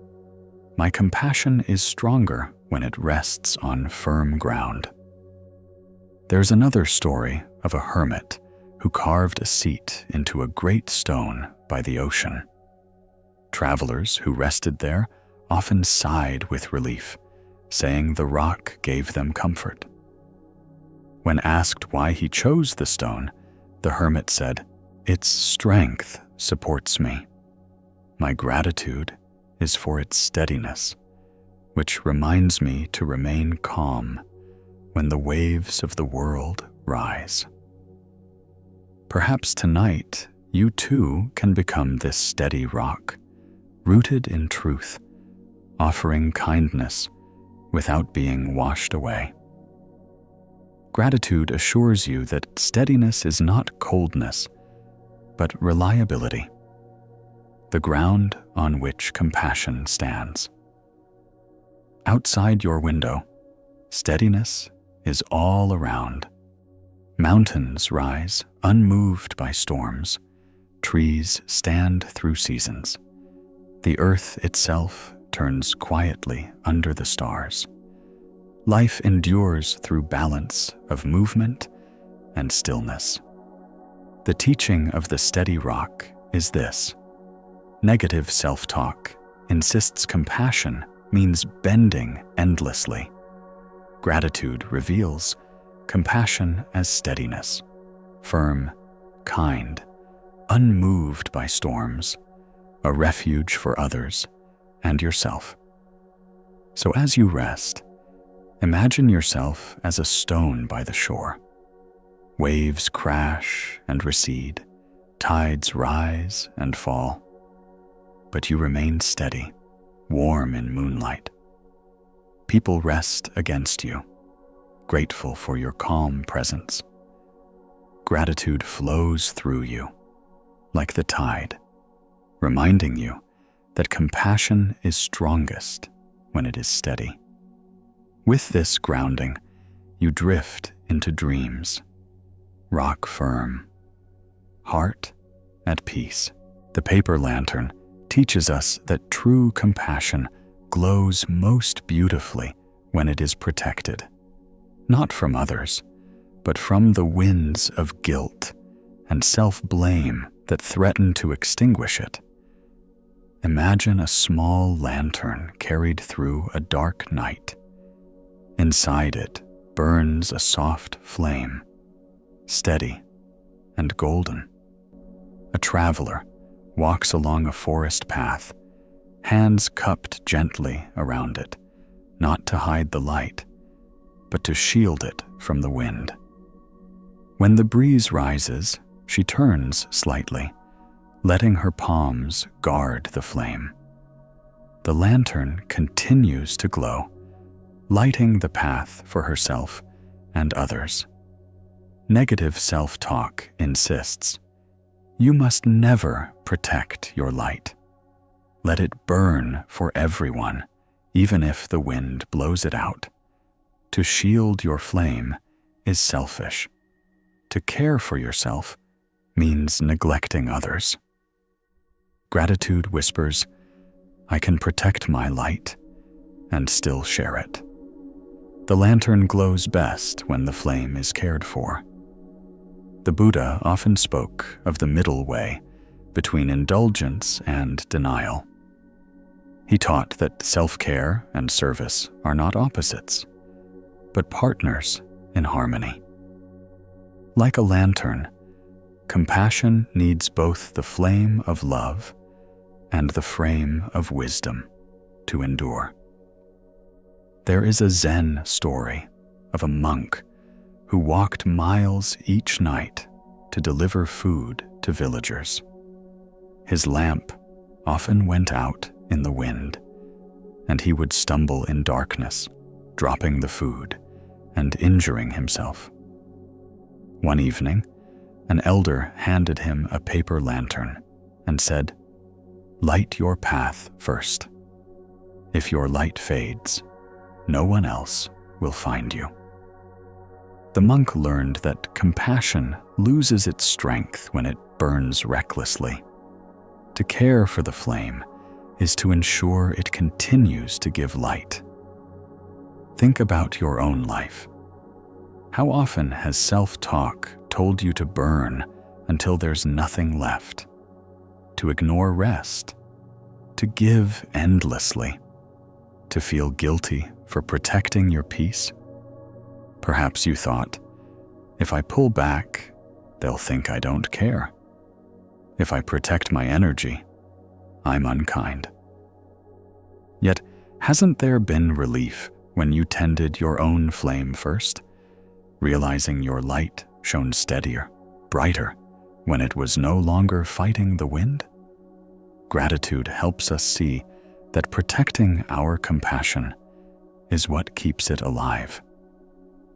My compassion is stronger when it rests on firm ground. There's another story of a hermit who carved a seat into a great stone by the ocean. Travelers who rested there often sighed with relief, saying the rock gave them comfort. When asked why he chose the stone, the hermit said, "Its strength supports me. My gratitude is for its steadiness, which reminds me to remain calm when the waves of the world rise." Perhaps tonight you too can become this steady rock, rooted in truth, offering kindness without being washed away. Gratitude assures you that steadiness is not coldness, but reliability, the ground on which compassion stands. Outside your window, steadiness is all around. Mountains rise unmoved by storms. Trees stand through seasons. The earth itself turns quietly under the stars. Life endures through balance of movement and stillness. The teaching of the steady rock is this: negative self-talk insists compassion means bending endlessly. Gratitude reveals compassion as steadiness, firm, kind, unmoved by storms, a refuge for others and yourself. So as you rest, imagine yourself as a stone by the shore. Waves crash and recede, tides rise and fall, but you remain steady, warm in moonlight. People rest against you, grateful for your calm presence. Gratitude flows through you, like the tide, reminding you that compassion is strongest when it is steady. With this grounding, you drift into dreams, rock firm, heart at peace. The paper lantern teaches us that true compassion glows most beautifully when it is protected, not from others, but from the winds of guilt and self-blame that threaten to extinguish it. Imagine a small lantern carried through a dark night. Inside it burns a soft flame, steady and golden. A traveler walks along a forest path, hands cupped gently around it, not to hide the light, but to shield it from the wind. When the breeze rises, she turns slightly, letting her palms guard the flame. The lantern continues to glow, lighting the path for herself and others. Negative self-talk insists, you must never protect your light. Let it burn for everyone, even if the wind blows it out. To shield your flame is selfish. To care for yourself means neglecting others. Gratitude whispers, I can protect my light and still share it. The lantern glows best when the flame is cared for. The Buddha often spoke of the middle way between indulgence and denial. He taught that self-care and service are not opposites, but partners in harmony. Like a lantern, compassion needs both the flame of love and the frame of wisdom to endure. There is a Zen story of a monk who walked miles each night to deliver food to villagers. His lamp often went out in the wind, and he would stumble in darkness, dropping the food and injuring himself. One evening, an elder handed him a paper lantern and said, "Light your path first. If your light fades, no one else will find you. The monk learned that compassion loses its strength when it burns recklessly. To care for the flame is to ensure it continues to give light. Think about your own life. How often has self-talk told you to burn until there's nothing left? To ignore rest? To give endlessly? To feel guilty for protecting your peace? Perhaps you thought, if I pull back, they'll think I don't care. If I protect my energy, I'm unkind. Yet, hasn't there been relief when you tended your own flame first, realizing your light shone steadier, brighter, when it was no longer fighting the wind? Gratitude helps us see that protecting our compassion is what keeps it alive.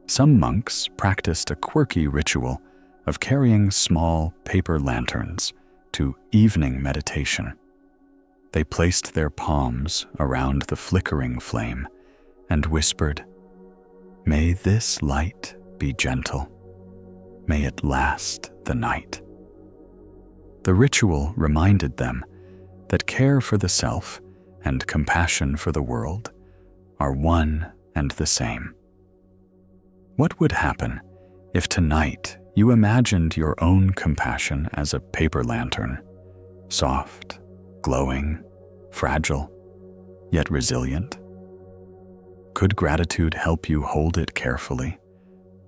Some monks practiced a quirky ritual of carrying small paper lanterns to evening meditation. They placed their palms around the flickering flame and whispered, "May this light be gentle. May it last the night." The ritual reminded them that care for the self and compassion for the world are one and the same. What would happen if tonight you imagined your own compassion as a paper lantern, soft, glowing, fragile, yet resilient? Could gratitude help you hold it carefully,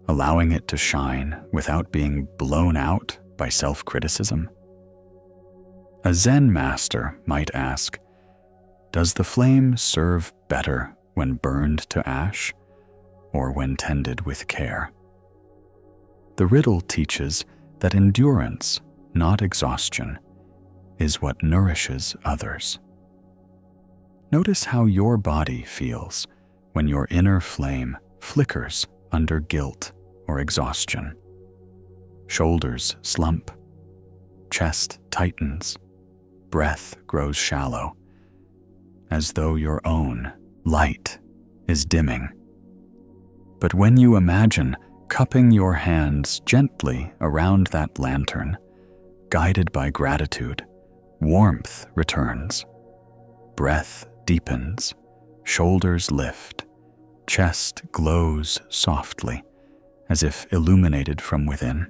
allowing it to shine without being blown out by self-criticism? A Zen master might ask, does the flame serve better when burned to ash or when tended with care? The riddle teaches that endurance, not exhaustion, is what nourishes others. Notice how your body feels when your inner flame flickers under guilt or exhaustion. Shoulders slump, chest tightens, breath grows shallow, as though your own light is dimming. But when you imagine cupping your hands gently around that lantern, guided by gratitude, warmth returns. Breath deepens, shoulders lift, chest glows softly, as if illuminated from within.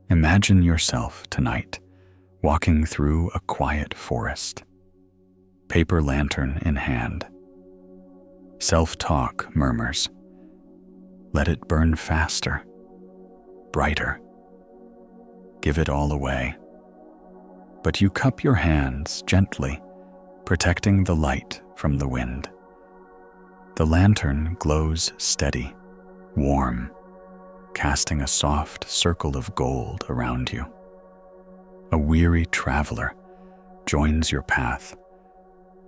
Imagine yourself tonight walking through a quiet forest, paper lantern in hand. Self-talk murmurs, "Let it burn faster, brighter. Give it all away." But you cup your hands gently, protecting the light from the wind. The lantern glows steady, warm, casting a soft circle of gold around you. A weary traveler joins your path,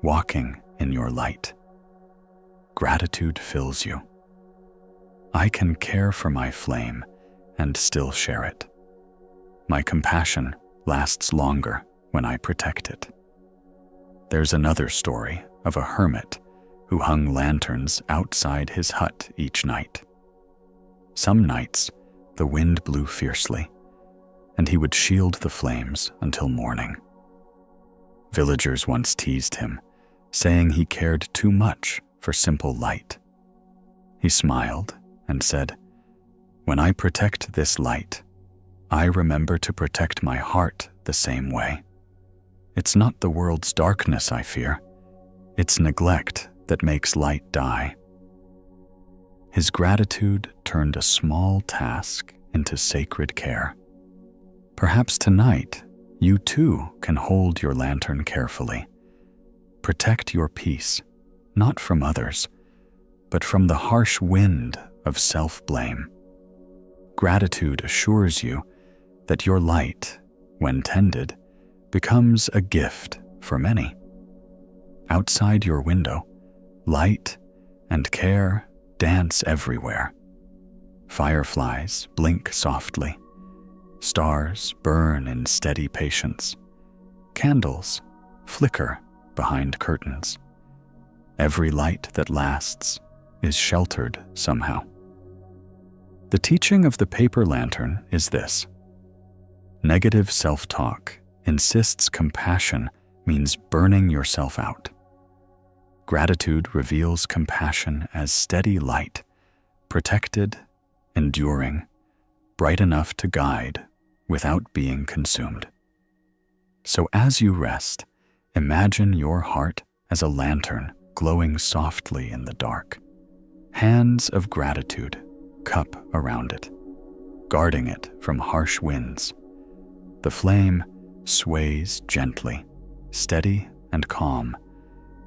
walking in your light. Gratitude fills you. I can care for my flame and still share it. My compassion lasts longer when I protect it. There's another story of a hermit who hung lanterns outside his hut each night. Some nights, the wind blew fiercely, and he would shield the flames until morning. Villagers once teased him, saying he cared too much for simple light. He smiled and said, "When I protect this light, I remember to protect my heart the same way. It's not the world's darkness I fear, it's neglect that makes light die." His gratitude turned a small task into sacred care. Perhaps tonight, you too can hold your lantern carefully. Protect your peace, not from others, but from the harsh wind of self-blame. Gratitude assures you that your light, when tended, becomes a gift for many. Outside your window, light and care dance everywhere. Fireflies blink softly. Stars burn in steady patience. Candles flicker behind curtains. Every light that lasts is sheltered somehow. The teaching of the paper lantern is this: negative self-talk insists compassion means burning yourself out. Gratitude reveals compassion as steady light, protected, enduring, bright enough to guide without being consumed. So as you rest, imagine your heart as a lantern glowing softly in the dark. Hands of gratitude cup around it, guarding it from harsh winds. The flame sways gently, steady and calm,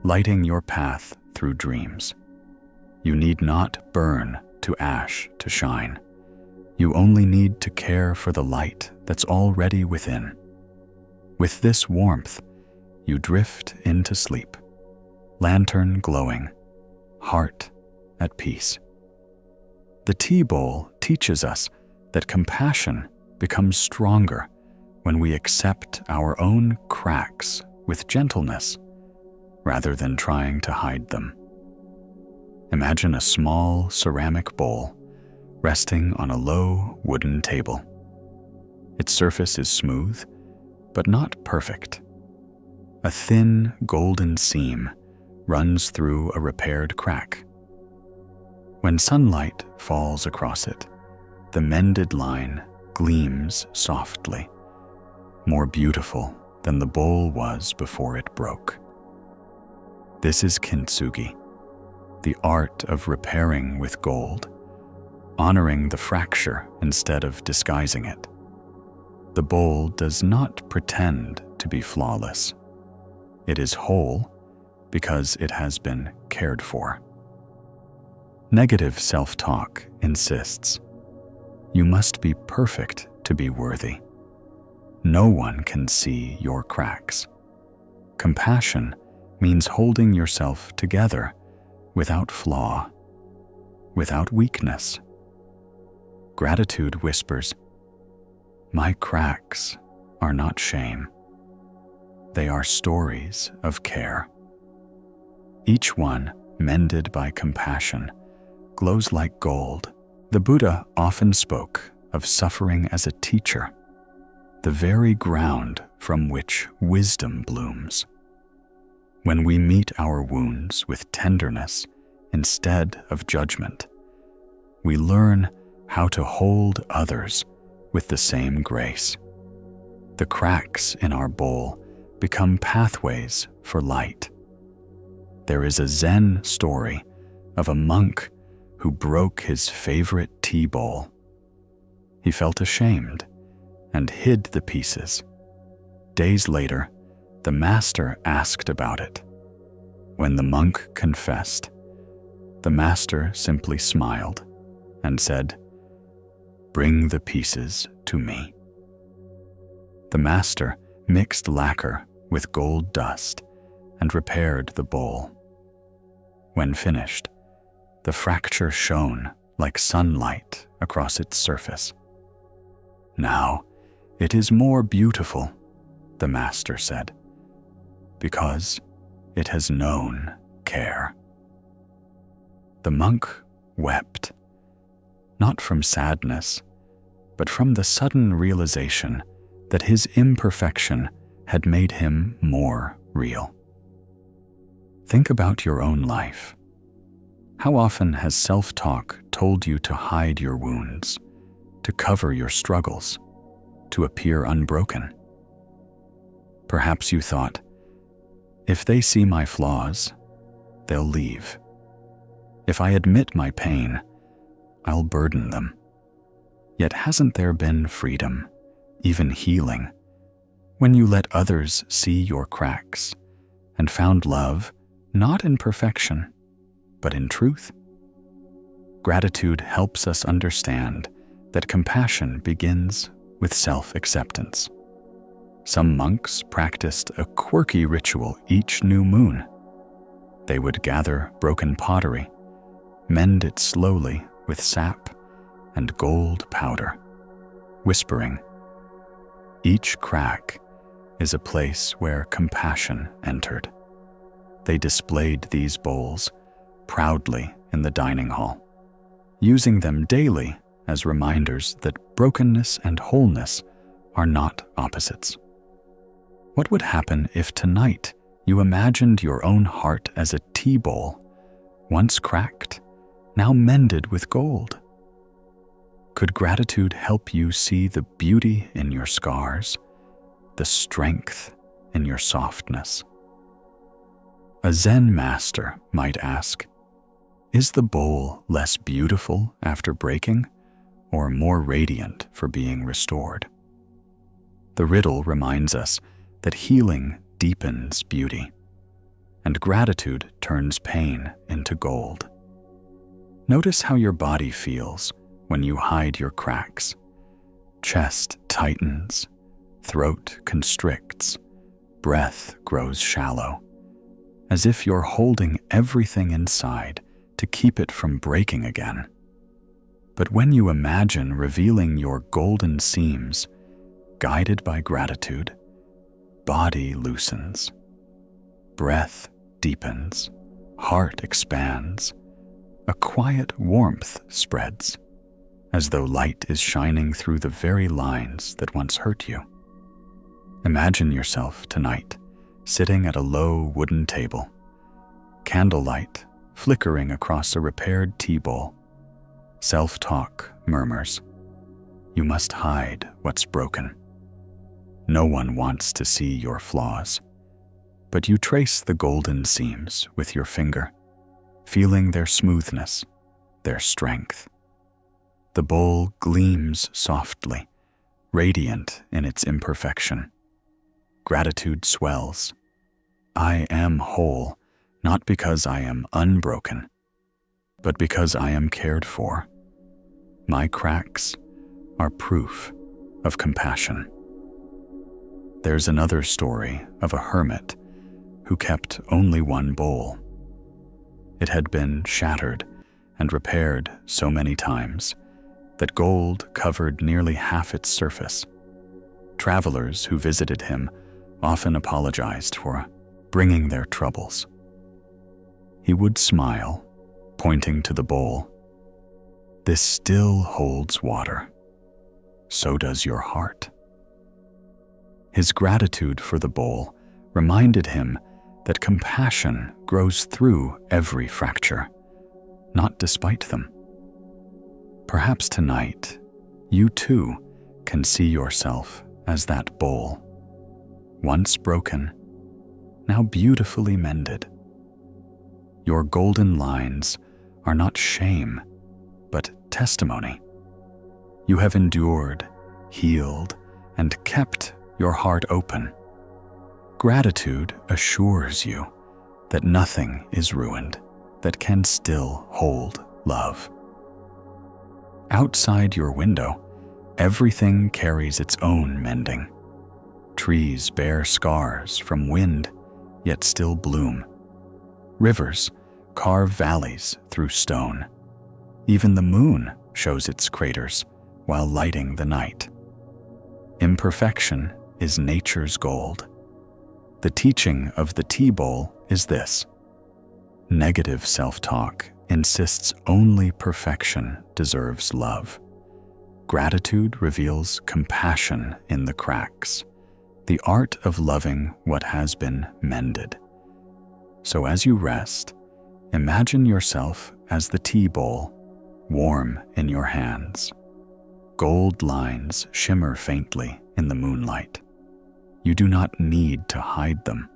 lighting your path through dreams. You need not burn to ash to shine. You only need to care for the light that's already within. With this warmth, you drift into sleep, lantern glowing, heart at peace. The tea bowl teaches us that compassion becomes stronger when we accept our own cracks with gentleness rather than trying to hide them. Imagine a small ceramic bowl resting on a low wooden table. Its surface is smooth, but not perfect. A thin golden seam runs through a repaired crack. When sunlight falls across it, the mended line gleams softly, more beautiful than the bowl was before it broke. This is kintsugi, the art of repairing with gold, honoring the fracture instead of disguising it. The bowl does not pretend to be flawless. It is whole because it has been cared for. Negative self-talk insists, you must be perfect to be worthy. No one can see your cracks. Compassion means holding yourself together without flaw, without weakness. Gratitude whispers, my cracks are not shame. They are stories of care. Each one, mended by compassion, glows like gold. The Buddha often spoke of suffering as a teacher, the very ground from which wisdom blooms. When we meet our wounds with tenderness instead of judgment, we learn how to hold others with the same grace. The cracks in our bowl become pathways for light. There is a Zen story of a monk who broke his favorite tea bowl. He felt ashamed and hid the pieces. Days later, the master asked about it. When the monk confessed, the master simply smiled and said, "Bring the pieces to me." The master mixed lacquer with gold dust and repaired the bowl. When finished, the fracture shone like sunlight across its surface. "Now it is more beautiful," the master said, "because it has known care." The monk wept, not from sadness, but from the sudden realization that his imperfection had made him more real. Think about your own life. How often has self-talk told you to hide your wounds, to cover your struggles, to appear unbroken? Perhaps you thought, if they see my flaws, they'll leave. If I admit my pain, I'll burden them. Yet hasn't there been freedom, even healing, when you let others see your cracks and found love not in perfection, but in truth? Gratitude helps us understand that compassion begins with self-acceptance. Some monks practiced a quirky ritual each new moon. They would gather broken pottery, mend it slowly with sap and gold powder, whispering, "Each crack is a place where compassion entered." They displayed these bowls proudly in the dining hall, using them daily as reminders that brokenness and wholeness are not opposites. What would happen if tonight you imagined your own heart as a tea bowl, once cracked, now mended with gold? Could gratitude help you see the beauty in your scars, the strength in your softness? A Zen master might ask, is the bowl less beautiful after breaking, or more radiant for being restored? The riddle reminds us that healing deepens beauty, and gratitude turns pain into gold. Notice how your body feels when you hide your cracks. Chest tightens, throat constricts, breath grows shallow, as if you're holding everything inside to keep it from breaking again. But when you imagine revealing your golden seams, guided by gratitude, body loosens, breath deepens, heart expands, a quiet warmth spreads, as though light is shining through the very lines that once hurt you. Imagine yourself tonight, sitting at a low wooden table, candlelight flickering across a repaired tea bowl. Self-talk murmurs, "You must hide what's broken." No one wants to see your flaws, but you trace the golden seams with your finger, feeling their smoothness, their strength. The bowl gleams softly, radiant in its imperfection. Gratitude swells. I am whole, not because I am unbroken, but because I am cared for. My cracks are proof of compassion. There's another story of a hermit who kept only one bowl. It had been shattered and repaired so many times that gold covered nearly half its surface. Travelers who visited him often apologized for bringing their troubles. He would smile, pointing to the bowl. This still holds water. So does your heart. His gratitude for the bowl reminded him that compassion grows through every fracture, not despite them. Perhaps tonight, you too can see yourself as that bowl, once broken, now beautifully mended. Your golden lines are not shame, but testimony. You have endured, healed, and kept your heart open. Gratitude assures you that nothing is ruined that can still hold love. Outside your window, everything carries its own mending. Trees bear scars from wind, yet still bloom. Rivers carve valleys through stone. Even the moon shows its craters while lighting the night. Imperfection is nature's gold. The teaching of the tea bowl is this: negative self-talk insists only perfection deserves love. Gratitude reveals compassion in the cracks, the art of loving what has been mended. So as you rest, imagine yourself as the tea bowl, warm in your hands. Gold lines shimmer faintly in the moonlight. You do not need to hide them.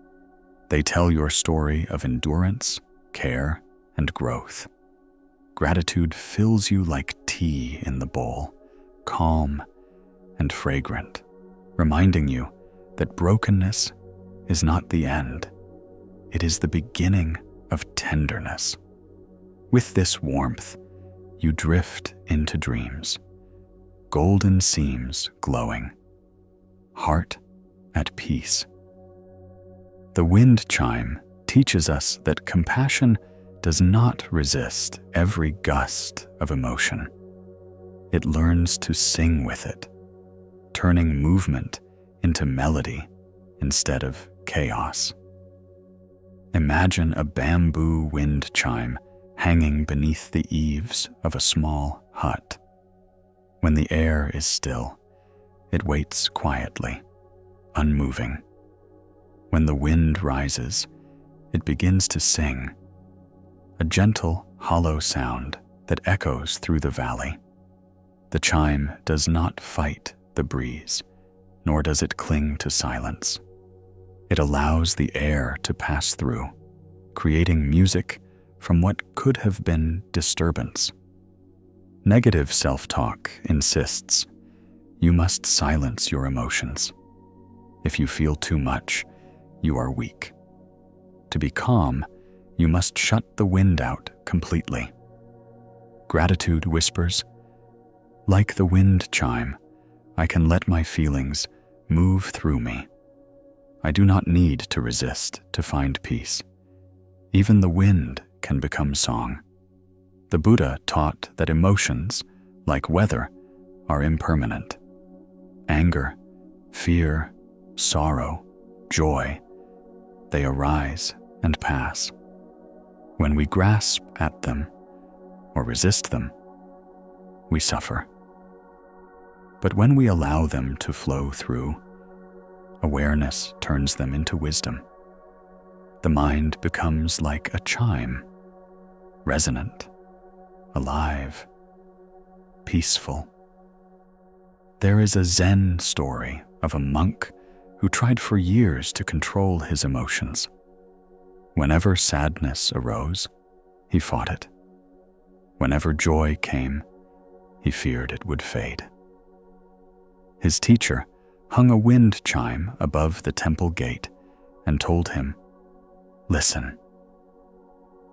They tell your story of endurance, care, and growth. Gratitude fills you like tea in the bowl, calm and fragrant, reminding you that brokenness is not the end. It is the beginning of tenderness. With this warmth, you drift into dreams, golden seams glowing, heart at peace. The wind chime teaches us that compassion does not resist every gust of emotion. It learns to sing with it, turning movement into melody instead of chaos. Imagine a bamboo wind chime hanging beneath the eaves of a small hut. When the air is still, it waits quietly, unmoving. When the wind rises, it begins to sing, a gentle, hollow sound that echoes through the valley. The chime does not fight the breeze, nor does it cling to silence. It allows the air to pass through, creating music from what could have been disturbance. Negative self-talk insists you must silence your emotions. If you feel too much, you are weak. To be calm, you must shut the wind out completely. Gratitude whispers, like the wind chime, I can let my feelings move through me. I do not need to resist to find peace. Even the wind can become song. The Buddha taught that emotions, like weather, are impermanent. Anger, fear, sorrow, joy, they arise and pass. When we grasp at them or resist them, we suffer. But when we allow them to flow through, awareness turns them into wisdom. The mind becomes like a chime, resonant, alive, peaceful. There is a Zen story of a monk who tried for years to control his emotions. Whenever sadness arose, he fought it. Whenever joy came, he feared it would fade. His teacher hung a wind chime above the temple gate and told him, "Listen."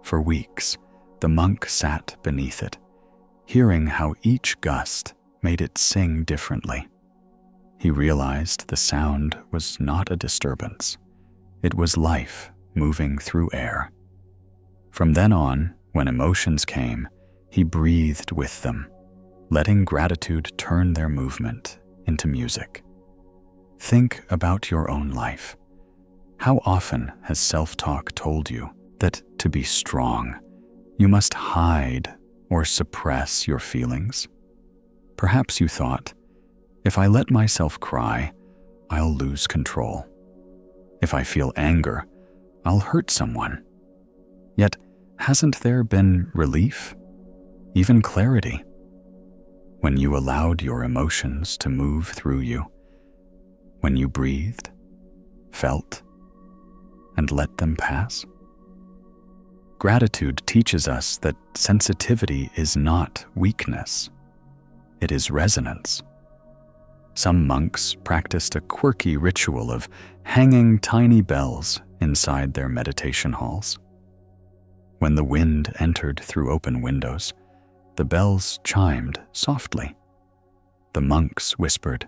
For weeks, the monk sat beneath it, hearing how each gust made it sing differently. He realized the sound was not a disturbance. It was life moving through air. From then on, when emotions came, he breathed with them, letting gratitude turn their movement into music. Think about your own life. How often has self-talk told you that to be strong, you must hide or suppress your feelings? Perhaps you thought, if I let myself cry, I'll lose control. If I feel anger, I'll hurt someone. Yet, hasn't there been relief? Even clarity? When you allowed your emotions to move through you, when you breathed, felt, and let them pass? Gratitude teaches us that sensitivity is not weakness. It is resonance. Some monks practiced a quirky ritual of hanging tiny bells inside their meditation halls. When the wind entered through open windows, the bells chimed softly. The monks whispered,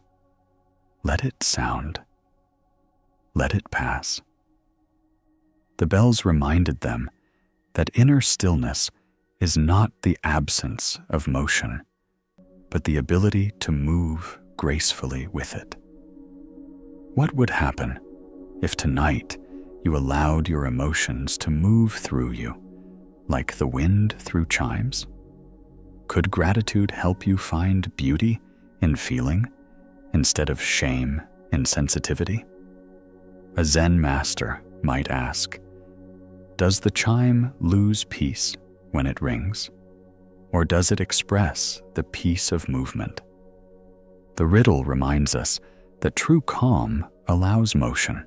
"Let it sound. Let it pass." The bells reminded them that inner stillness is not the absence of motion, but the ability to move gracefully with it. What would happen if tonight you allowed your emotions to move through you, like the wind through chimes? Could gratitude help you find beauty in feeling instead of shame in sensitivity? A Zen master might ask, does the chime lose peace when it rings? Or does it express the peace of movement? The riddle reminds us that true calm allows motion.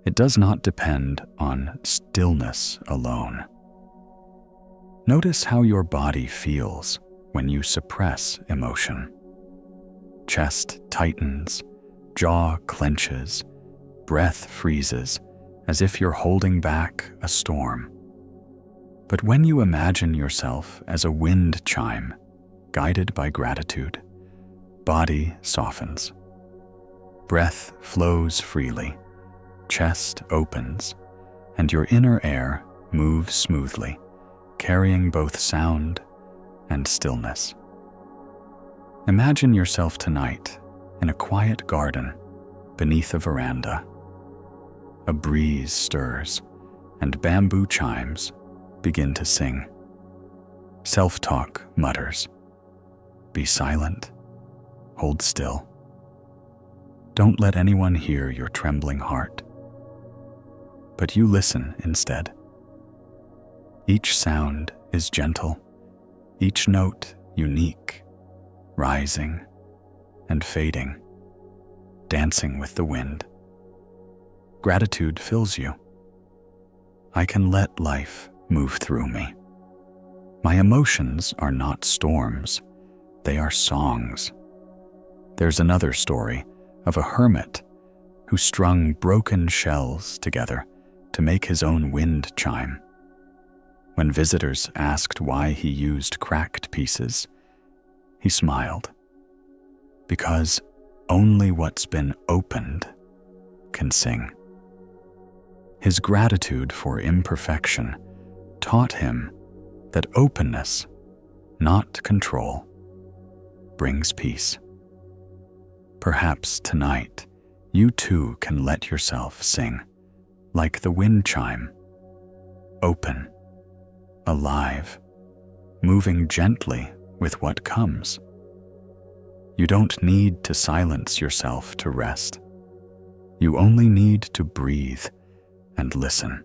It does not depend on stillness alone. Notice how your body feels when you suppress emotion. Chest tightens, jaw clenches, breath freezes, as if you're holding back a storm. But when you imagine yourself as a wind chime, guided by gratitude, body softens. Breath flows freely, chest opens, and your inner air moves smoothly, carrying both sound and stillness. Imagine yourself tonight in a quiet garden beneath a veranda. A breeze stirs, and bamboo chimes begin to sing. Self-talk mutters, "Be silent, hold still." Don't let anyone hear your trembling heart. But you listen instead. Each sound is gentle, each note unique, rising and fading, dancing with the wind. Gratitude fills you. I can let life move through me. My emotions are not storms, they are songs. There's another story of a hermit who strung broken shells together to make his own wind chime. When visitors asked why he used cracked pieces, he smiled. Because only what's been opened can sing. His gratitude for imperfection taught him that openness, not control, brings peace. Perhaps tonight, you too can let yourself sing, like the wind chime, open, alive, moving gently with what comes. You don't need to silence yourself to rest. You only need to breathe and listen.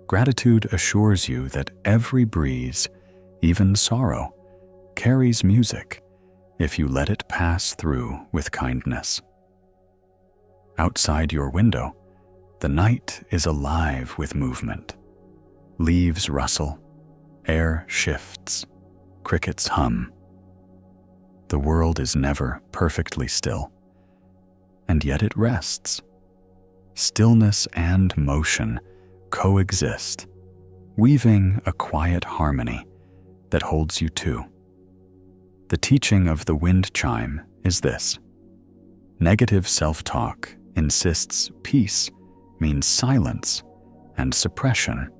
Gratitude assures you that every breeze, even sorrow, carries music if you let it pass through with kindness. Outside your window, the night is alive with movement. Leaves rustle, air shifts, crickets hum. The world is never perfectly still, and yet it rests. Stillness and motion coexist, weaving a quiet harmony that holds you too. The teaching of the wind chime is this: negative self-talk insists peace means silence and suppression.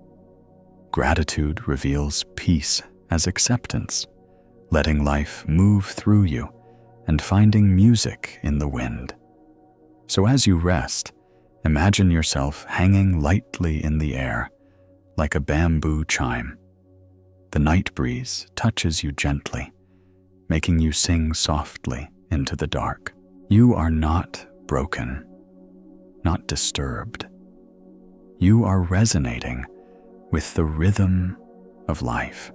Gratitude reveals peace as acceptance, letting life move through you and finding music in the wind. So as you rest, imagine yourself hanging lightly in the air, like a bamboo chime. The night breeze touches you gently, making you sing softly into the dark. You are not broken, not disturbed. You are resonating with the rhythm of life.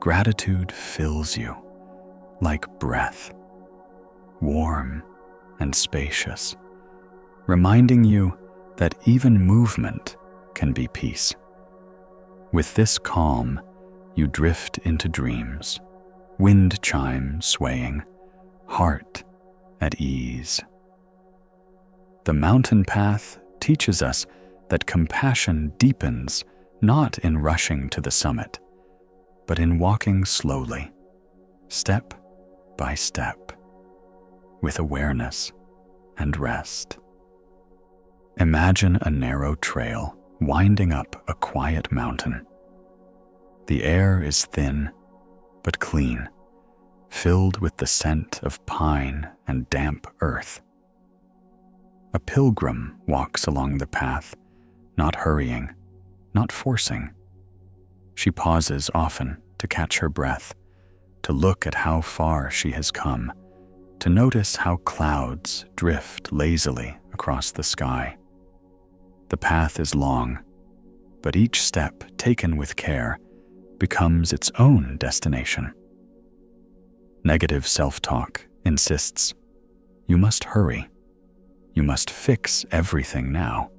Gratitude fills you like breath, warm and spacious, reminding you that even movement can be peace. With this calm, you drift into dreams, wind chime swaying, heart at ease. The mountain path teaches us that compassion deepens not in rushing to the summit, but in walking slowly, step by step, with awareness and rest. Imagine a narrow trail winding up a quiet mountain. The air is thin but clean, filled with the scent of pine and damp earth. A pilgrim walks along the path, not hurrying, not forcing. She pauses often to catch her breath, to look at how far she has come, to notice how clouds drift lazily across the sky. The path is long, but each step taken with care becomes its own destination. Negative self-talk insists, you must hurry. You must fix everything now,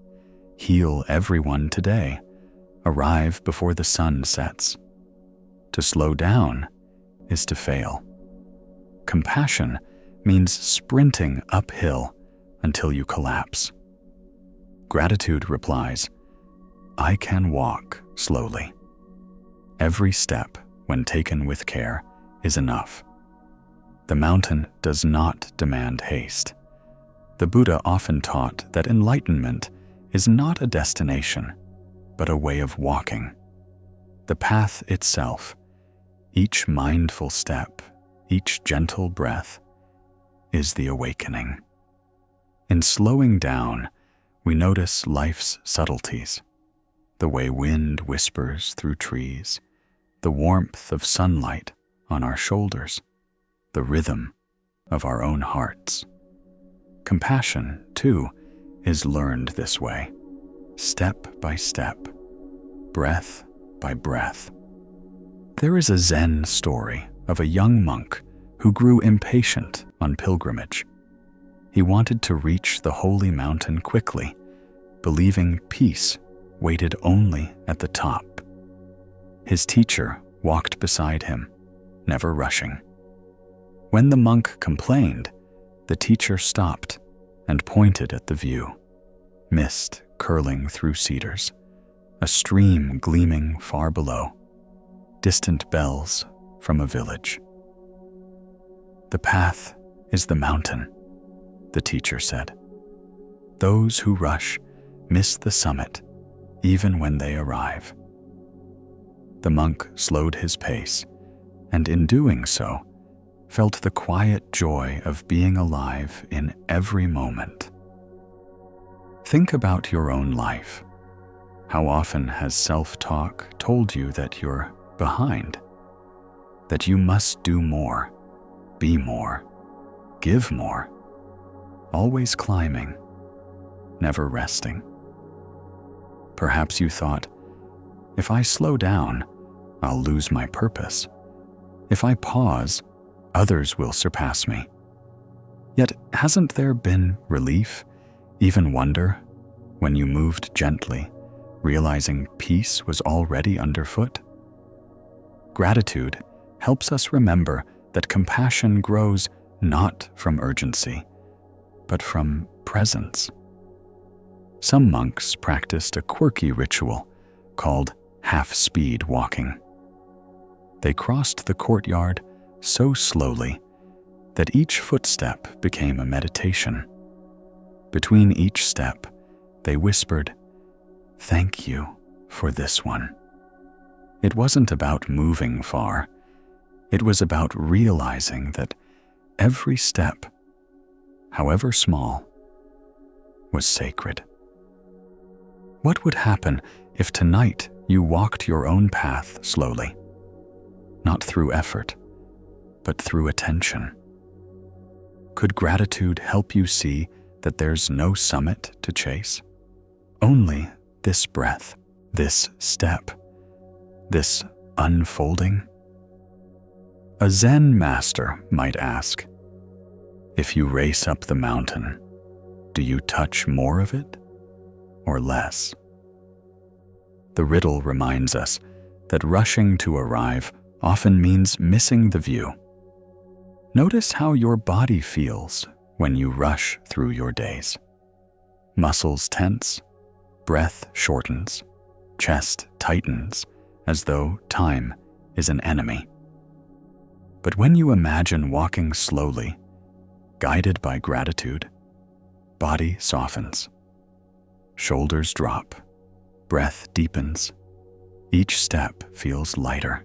heal everyone today, arrive before the sun sets. To slow down is to fail. Compassion means sprinting uphill until you collapse. Gratitude replies, I can walk slowly. Every step, when taken with care, is enough. The mountain does not demand haste. The Buddha often taught that enlightenment is not a destination, but a way of walking. The path itself, each mindful step, each gentle breath, is the awakening. In slowing down, we notice life's subtleties, the way wind whispers through trees, the warmth of sunlight on our shoulders, the rhythm of our own hearts. Compassion, too, is learned this way, step by step, breath by breath. There is a Zen story of a young monk who grew impatient on pilgrimage. He wanted to reach the holy mountain quickly, believing peace waited only at the top. His teacher walked beside him, never rushing. When the monk complained, the teacher stopped and pointed at the view. Mist curling through cedars, a stream gleaming far below, distant bells from a village. "The path is the mountain," the teacher said. "Those who rush miss the summit even when they arrive." The monk slowed his pace, and in doing so, felt the quiet joy of being alive in every moment. Think about your own life. How often has self-talk told you that you're behind, that you must do more, be more, give more, always climbing, never resting? Perhaps you thought, if I slow down, I'll lose my purpose. If I pause, others will surpass me. Yet hasn't there been relief, even wonder, when you moved gently, realizing peace was already underfoot? Gratitude helps us remember that compassion grows not from urgency, but from presence. Some monks practiced a quirky ritual called half-speed walking. They crossed the courtyard so slowly that each footstep became a meditation. Between each step, they whispered, "Thank you for this one." It wasn't about moving far. It was about realizing that every step, however small, was sacred. What would happen if tonight you walked your own path slowly? Not through effort, but through attention. Could gratitude help you see that there's no summit to chase? Only this breath, this step, this unfolding? A Zen master might ask, if you race up the mountain, do you touch more of it or less? The riddle reminds us that rushing to arrive often means missing the view. Notice how your body feels when you rush through your days. Muscles tense, breath shortens, chest tightens as though time is an enemy. But when you imagine walking slowly, guided by gratitude, body softens, shoulders drop, breath deepens, each step feels lighter.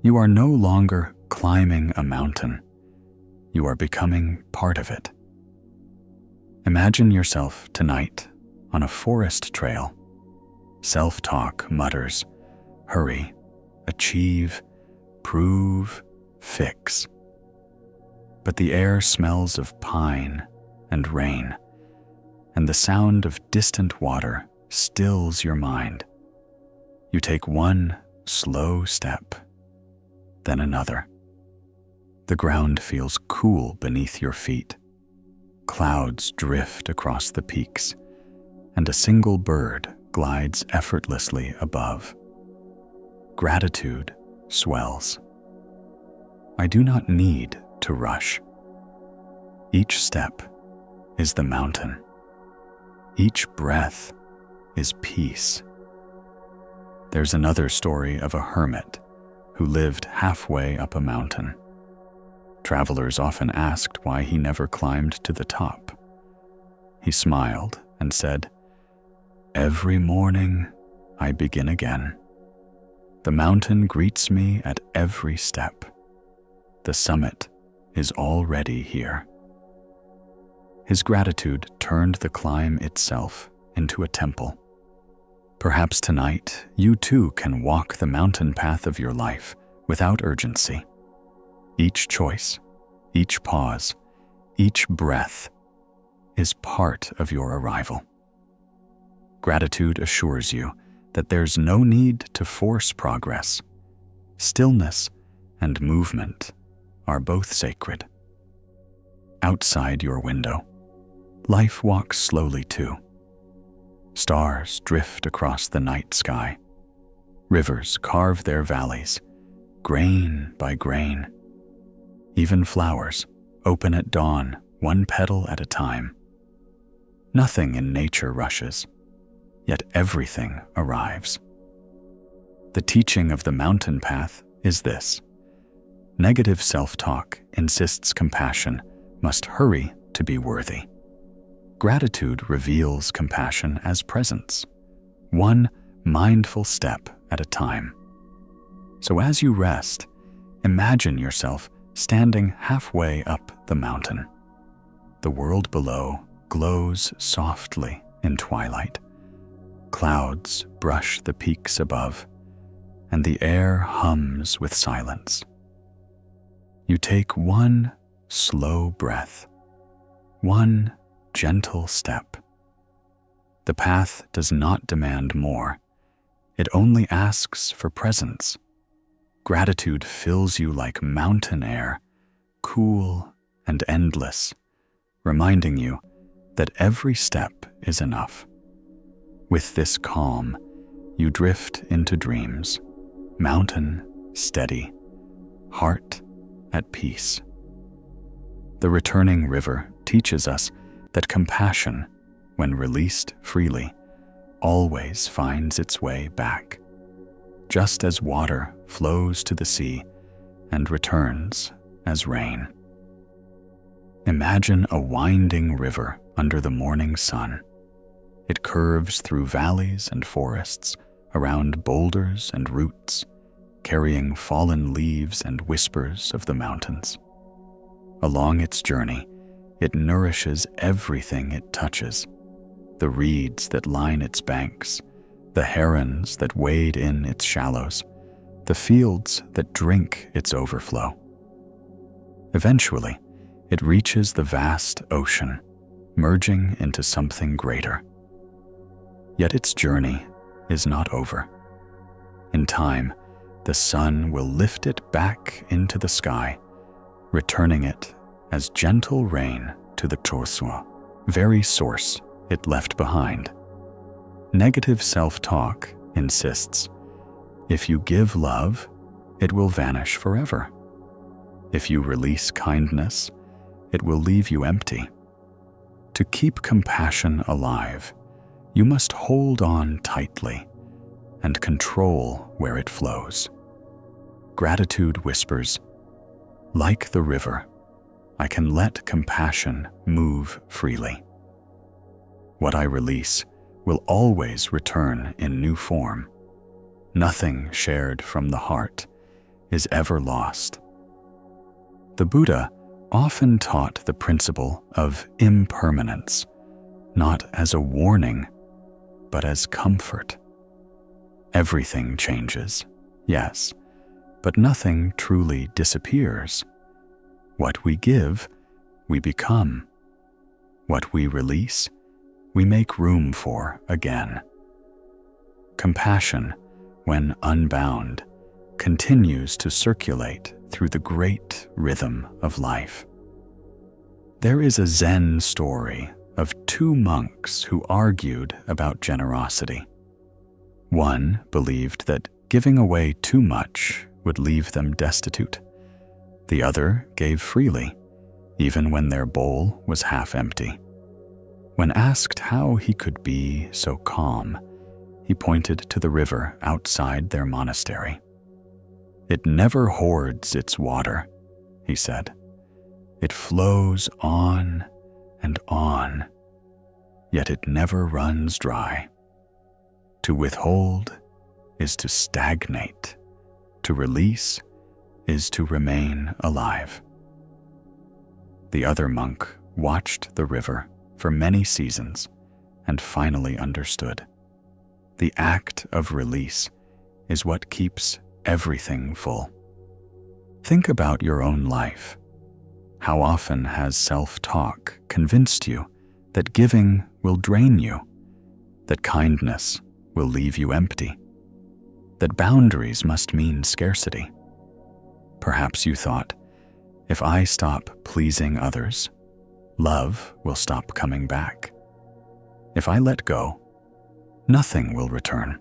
You are no longer climbing a mountain. You are becoming part of it. Imagine yourself tonight on a forest trail. Self-talk mutters, hurry, achieve, prove, fix. But the air smells of pine and rain, and the sound of distant water stills your mind. You take one slow step, then another. The ground feels cool beneath your feet. Clouds drift across the peaks, and a single bird glides effortlessly above. Gratitude swells. I do not need to rush. Each step is the mountain. Each breath is peace. There's another story of a hermit who lived halfway up a mountain. Travelers often asked why he never climbed to the top. He smiled and said, "Every morning I begin again. The mountain greets me at every step. The summit is already here." His gratitude turned the climb itself into a temple. Perhaps tonight you too can walk the mountain path of your life without urgency. Each choice, each pause, each breath is part of your arrival. Gratitude assures you that there's no need to force progress. Stillness and movement are both sacred. Outside your window, life walks slowly too. Stars drift across the night sky. Rivers carve their valleys, grain by grain. Even flowers open at dawn, one petal at a time. Nothing in nature rushes, yet everything arrives. The teaching of the mountain path is this: negative self-talk insists compassion must hurry to be worthy. Gratitude reveals compassion as presence, one mindful step at a time. So as you rest, imagine yourself standing halfway up the mountain. The world below glows softly in twilight. Clouds brush the peaks above, and the air hums with silence. You take one slow breath, one gentle step. The path does not demand more. It only asks for presence. Gratitude fills you like mountain air, cool and endless, reminding you that every step is enough. With this calm, you drift into dreams, mountain steady, heart at peace. The returning river teaches us that compassion, when released freely, always finds its way back, just as water flows to the sea and returns as rain. Imagine a winding river under the morning sun. It curves through valleys and forests, around boulders and roots, carrying fallen leaves and whispers of the mountains. Along its journey, it nourishes everything it touches: the reeds that line its banks, the herons that wade in its shallows, the fields that drink its overflow. Eventually, it reaches the vast ocean, merging into something greater. Yet its journey is not over. In time, the sun will lift it back into the sky, returning it as gentle rain to the very source it left behind. Negative self-talk insists, if you give love, it will vanish forever. If you release kindness, it will leave you empty. To keep compassion alive, you must hold on tightly and control where it flows. Gratitude whispers, like the river, I can let compassion move freely. What I release will always return in new form. Nothing shared from the heart is ever lost. The Buddha often taught the principle of impermanence, not as a warning, but as comfort. Everything changes, yes, but nothing truly disappears. What we give, we become. What we release, we make room for again. Compassion, when unbound, continues to circulate through the great rhythm of life. There is a Zen story of two monks who argued about generosity. One believed that giving away too much would leave them destitute. The other gave freely, even when their bowl was half empty. When asked how he could be so calm, he pointed to the river outside their monastery. It never hoards its water, he said. It flows on and on, yet it never runs dry. To withhold is to stagnate. To release is to remain alive. The other monk watched the river for many seasons and finally understood. The act of release is what keeps everything full. Think about your own life. How often has self-talk convinced you that giving will drain you, that kindness will leave you empty, that boundaries must mean scarcity? Perhaps you thought, if I stop pleasing others, love will stop coming back. If I let go, nothing will return.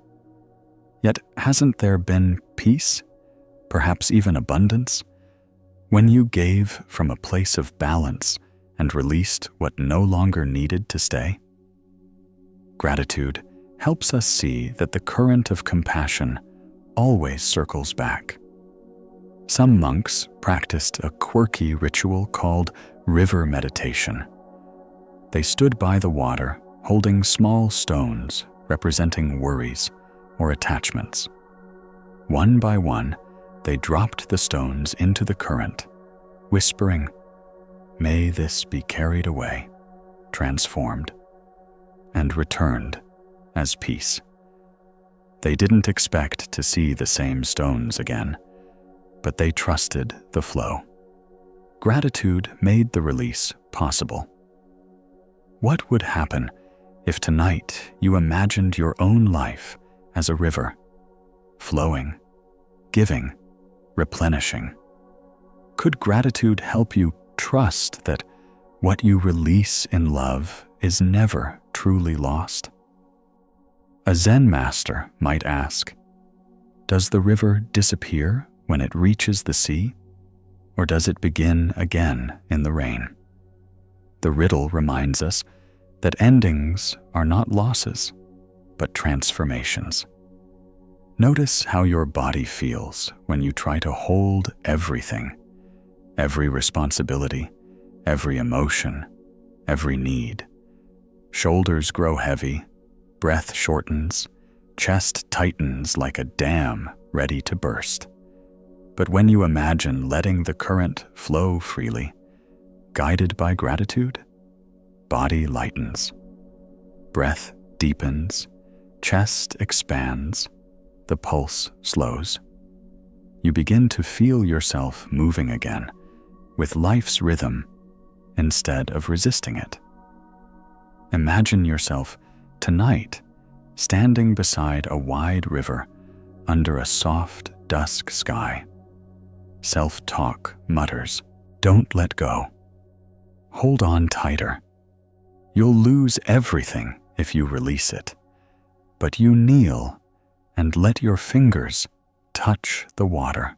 Yet hasn't there been peace, perhaps even abundance, when you gave from a place of balance and released what no longer needed to stay? Gratitude helps us see that the current of compassion always circles back. Some monks practiced a quirky ritual called river meditation. They stood by the water holding small stones representing worries or attachments. One by one, they dropped the stones into the current, whispering, "May this be carried away, transformed, and returned as peace." They didn't expect to see the same stones again, but they trusted the flow. Gratitude made the release possible. What would happen if tonight you imagined your own life as a river, flowing, giving, replenishing? Could gratitude help you trust that what you release in love is never truly lost? A Zen master might ask, does the river disappear when it reaches the sea, or does it begin again in the rain? The riddle reminds us that endings are not losses, but transformations. Notice how your body feels when you try to hold everything, every responsibility, every emotion, every need. Shoulders grow heavy, breath shortens, chest tightens like a dam ready to burst. But when you imagine letting the current flow freely, guided by gratitude, body lightens, breath deepens, chest expands, the pulse slows. You begin to feel yourself moving again, with life's rhythm instead of resisting it. Imagine yourself tonight standing beside a wide river under a soft dusk sky. Self-talk mutters, "Don't let go. Hold on tighter. You'll lose everything if you release it." But you kneel and let your fingers touch the water.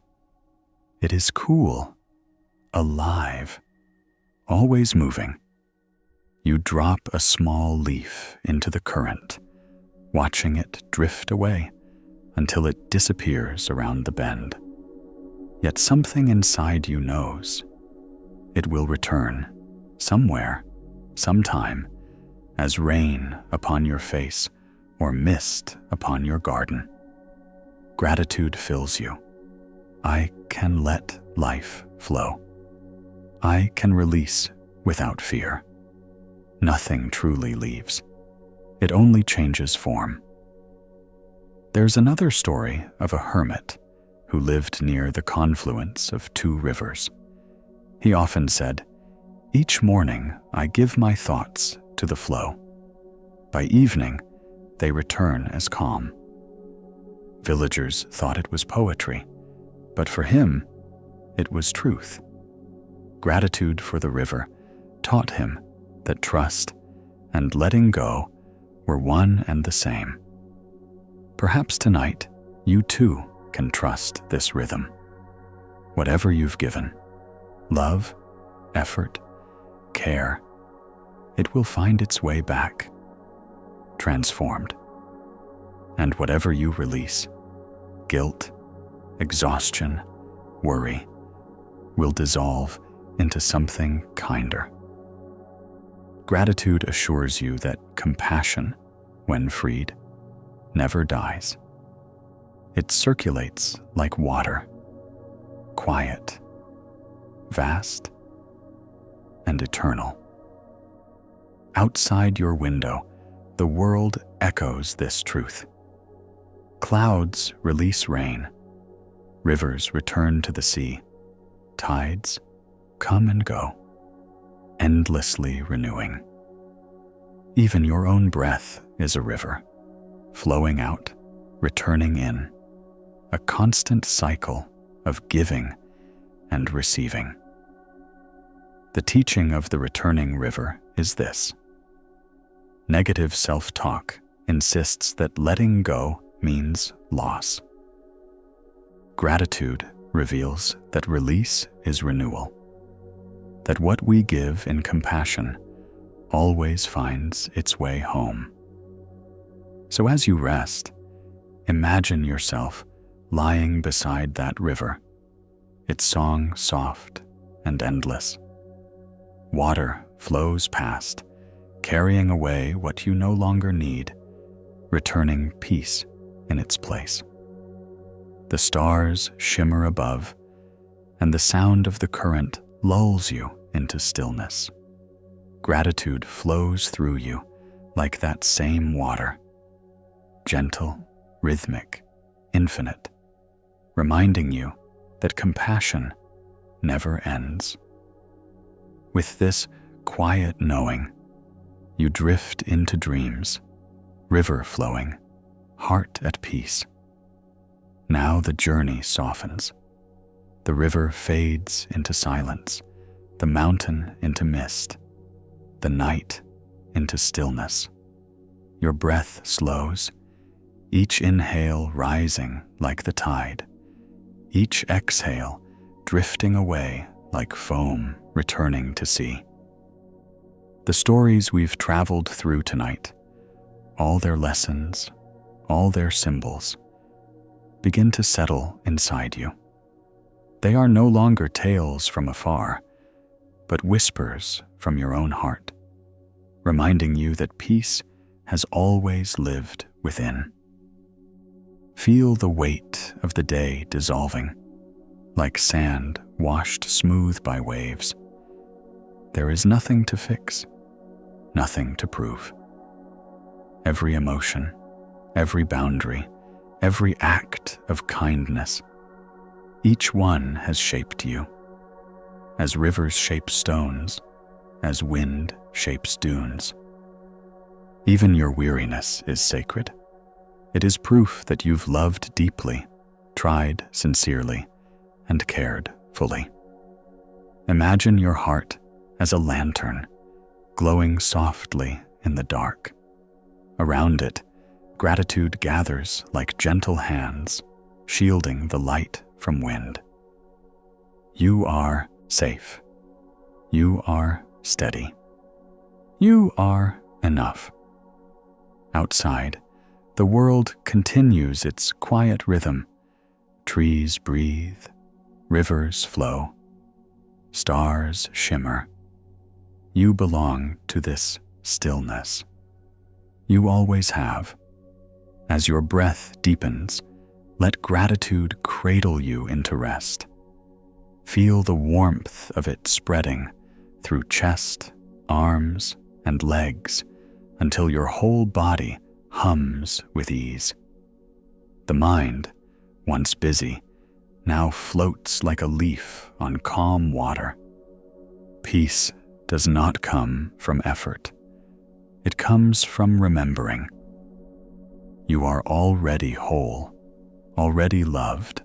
It is cool, alive, always moving. You drop a small leaf into the current, watching it drift away until it disappears around the bend. Yet something inside you knows it will return somewhere, sometime, as rain upon your face or mist upon your garden. Gratitude fills you. I can let life flow. I can release without fear. Nothing truly leaves. It only changes form. There's another story of a hermit who lived near the confluence of two rivers. He often said, "Each morning I give my thoughts to the flow. By evening, they return as calm." Villagers thought it was poetry, but for him, it was truth. Gratitude for the river taught him that trust and letting go were one and the same. Perhaps tonight, you too can trust this rhythm. Whatever you've given, love, effort, care, it will find its way back, transformed. And whatever you release, guilt, exhaustion, worry, will dissolve into something kinder. Gratitude assures you that compassion, when freed, never dies. It circulates like water, quiet, vast, and eternal. Outside your window, the world echoes this truth. Clouds release rain. Rivers return to the sea. Tides come and go, endlessly renewing. Even your own breath is a river, flowing out, returning in, a constant cycle of giving and receiving. The teaching of the returning river is this: negative self-talk insists that letting go means loss. Gratitude reveals that release is renewal, that what we give in compassion always finds its way home. So as you rest, imagine yourself lying beside that river, its song soft and endless. Water flows past, carrying away what you no longer need, returning peace in its place. The stars shimmer above, and the sound of the current lulls you into stillness. Gratitude flows through you like that same water, gentle, rhythmic, infinite, reminding you that compassion never ends. With this quiet knowing, you drift into dreams, river flowing, heart at peace. Now the journey softens. The river fades into silence, the mountain into mist, the night into stillness. Your breath slows, each inhale rising like the tide, each exhale drifting away like foam returning to sea. The stories we've traveled through tonight, all their lessons, all their symbols, begin to settle inside you. They are no longer tales from afar, but whispers from your own heart, reminding you that peace has always lived within. Feel the weight of the day dissolving, like sand washed smooth by waves. There is nothing to fix, nothing to prove. Every emotion, every boundary, every act of kindness, each one has shaped you. As rivers shape stones, as wind shapes dunes. Even your weariness is sacred. It is proof that you've loved deeply, tried sincerely, and cared fully. Imagine your heart as a lantern, glowing softly in the dark. Around it, gratitude gathers like gentle hands, shielding the light from wind. You are safe. You are steady. You are enough. Outside, the world continues its quiet rhythm. Trees breathe, rivers flow, stars shimmer. You belong to this stillness. You always have. As your breath deepens, let gratitude cradle you into rest. Feel the warmth of it spreading through chest, arms, and legs until your whole body hums with ease. The mind, once busy, now floats like a leaf on calm water. Peace does not come from effort. It comes from remembering. You are already whole, already loved,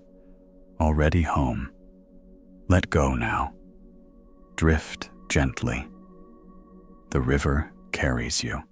already home. Let go now. Drift gently. The river carries you.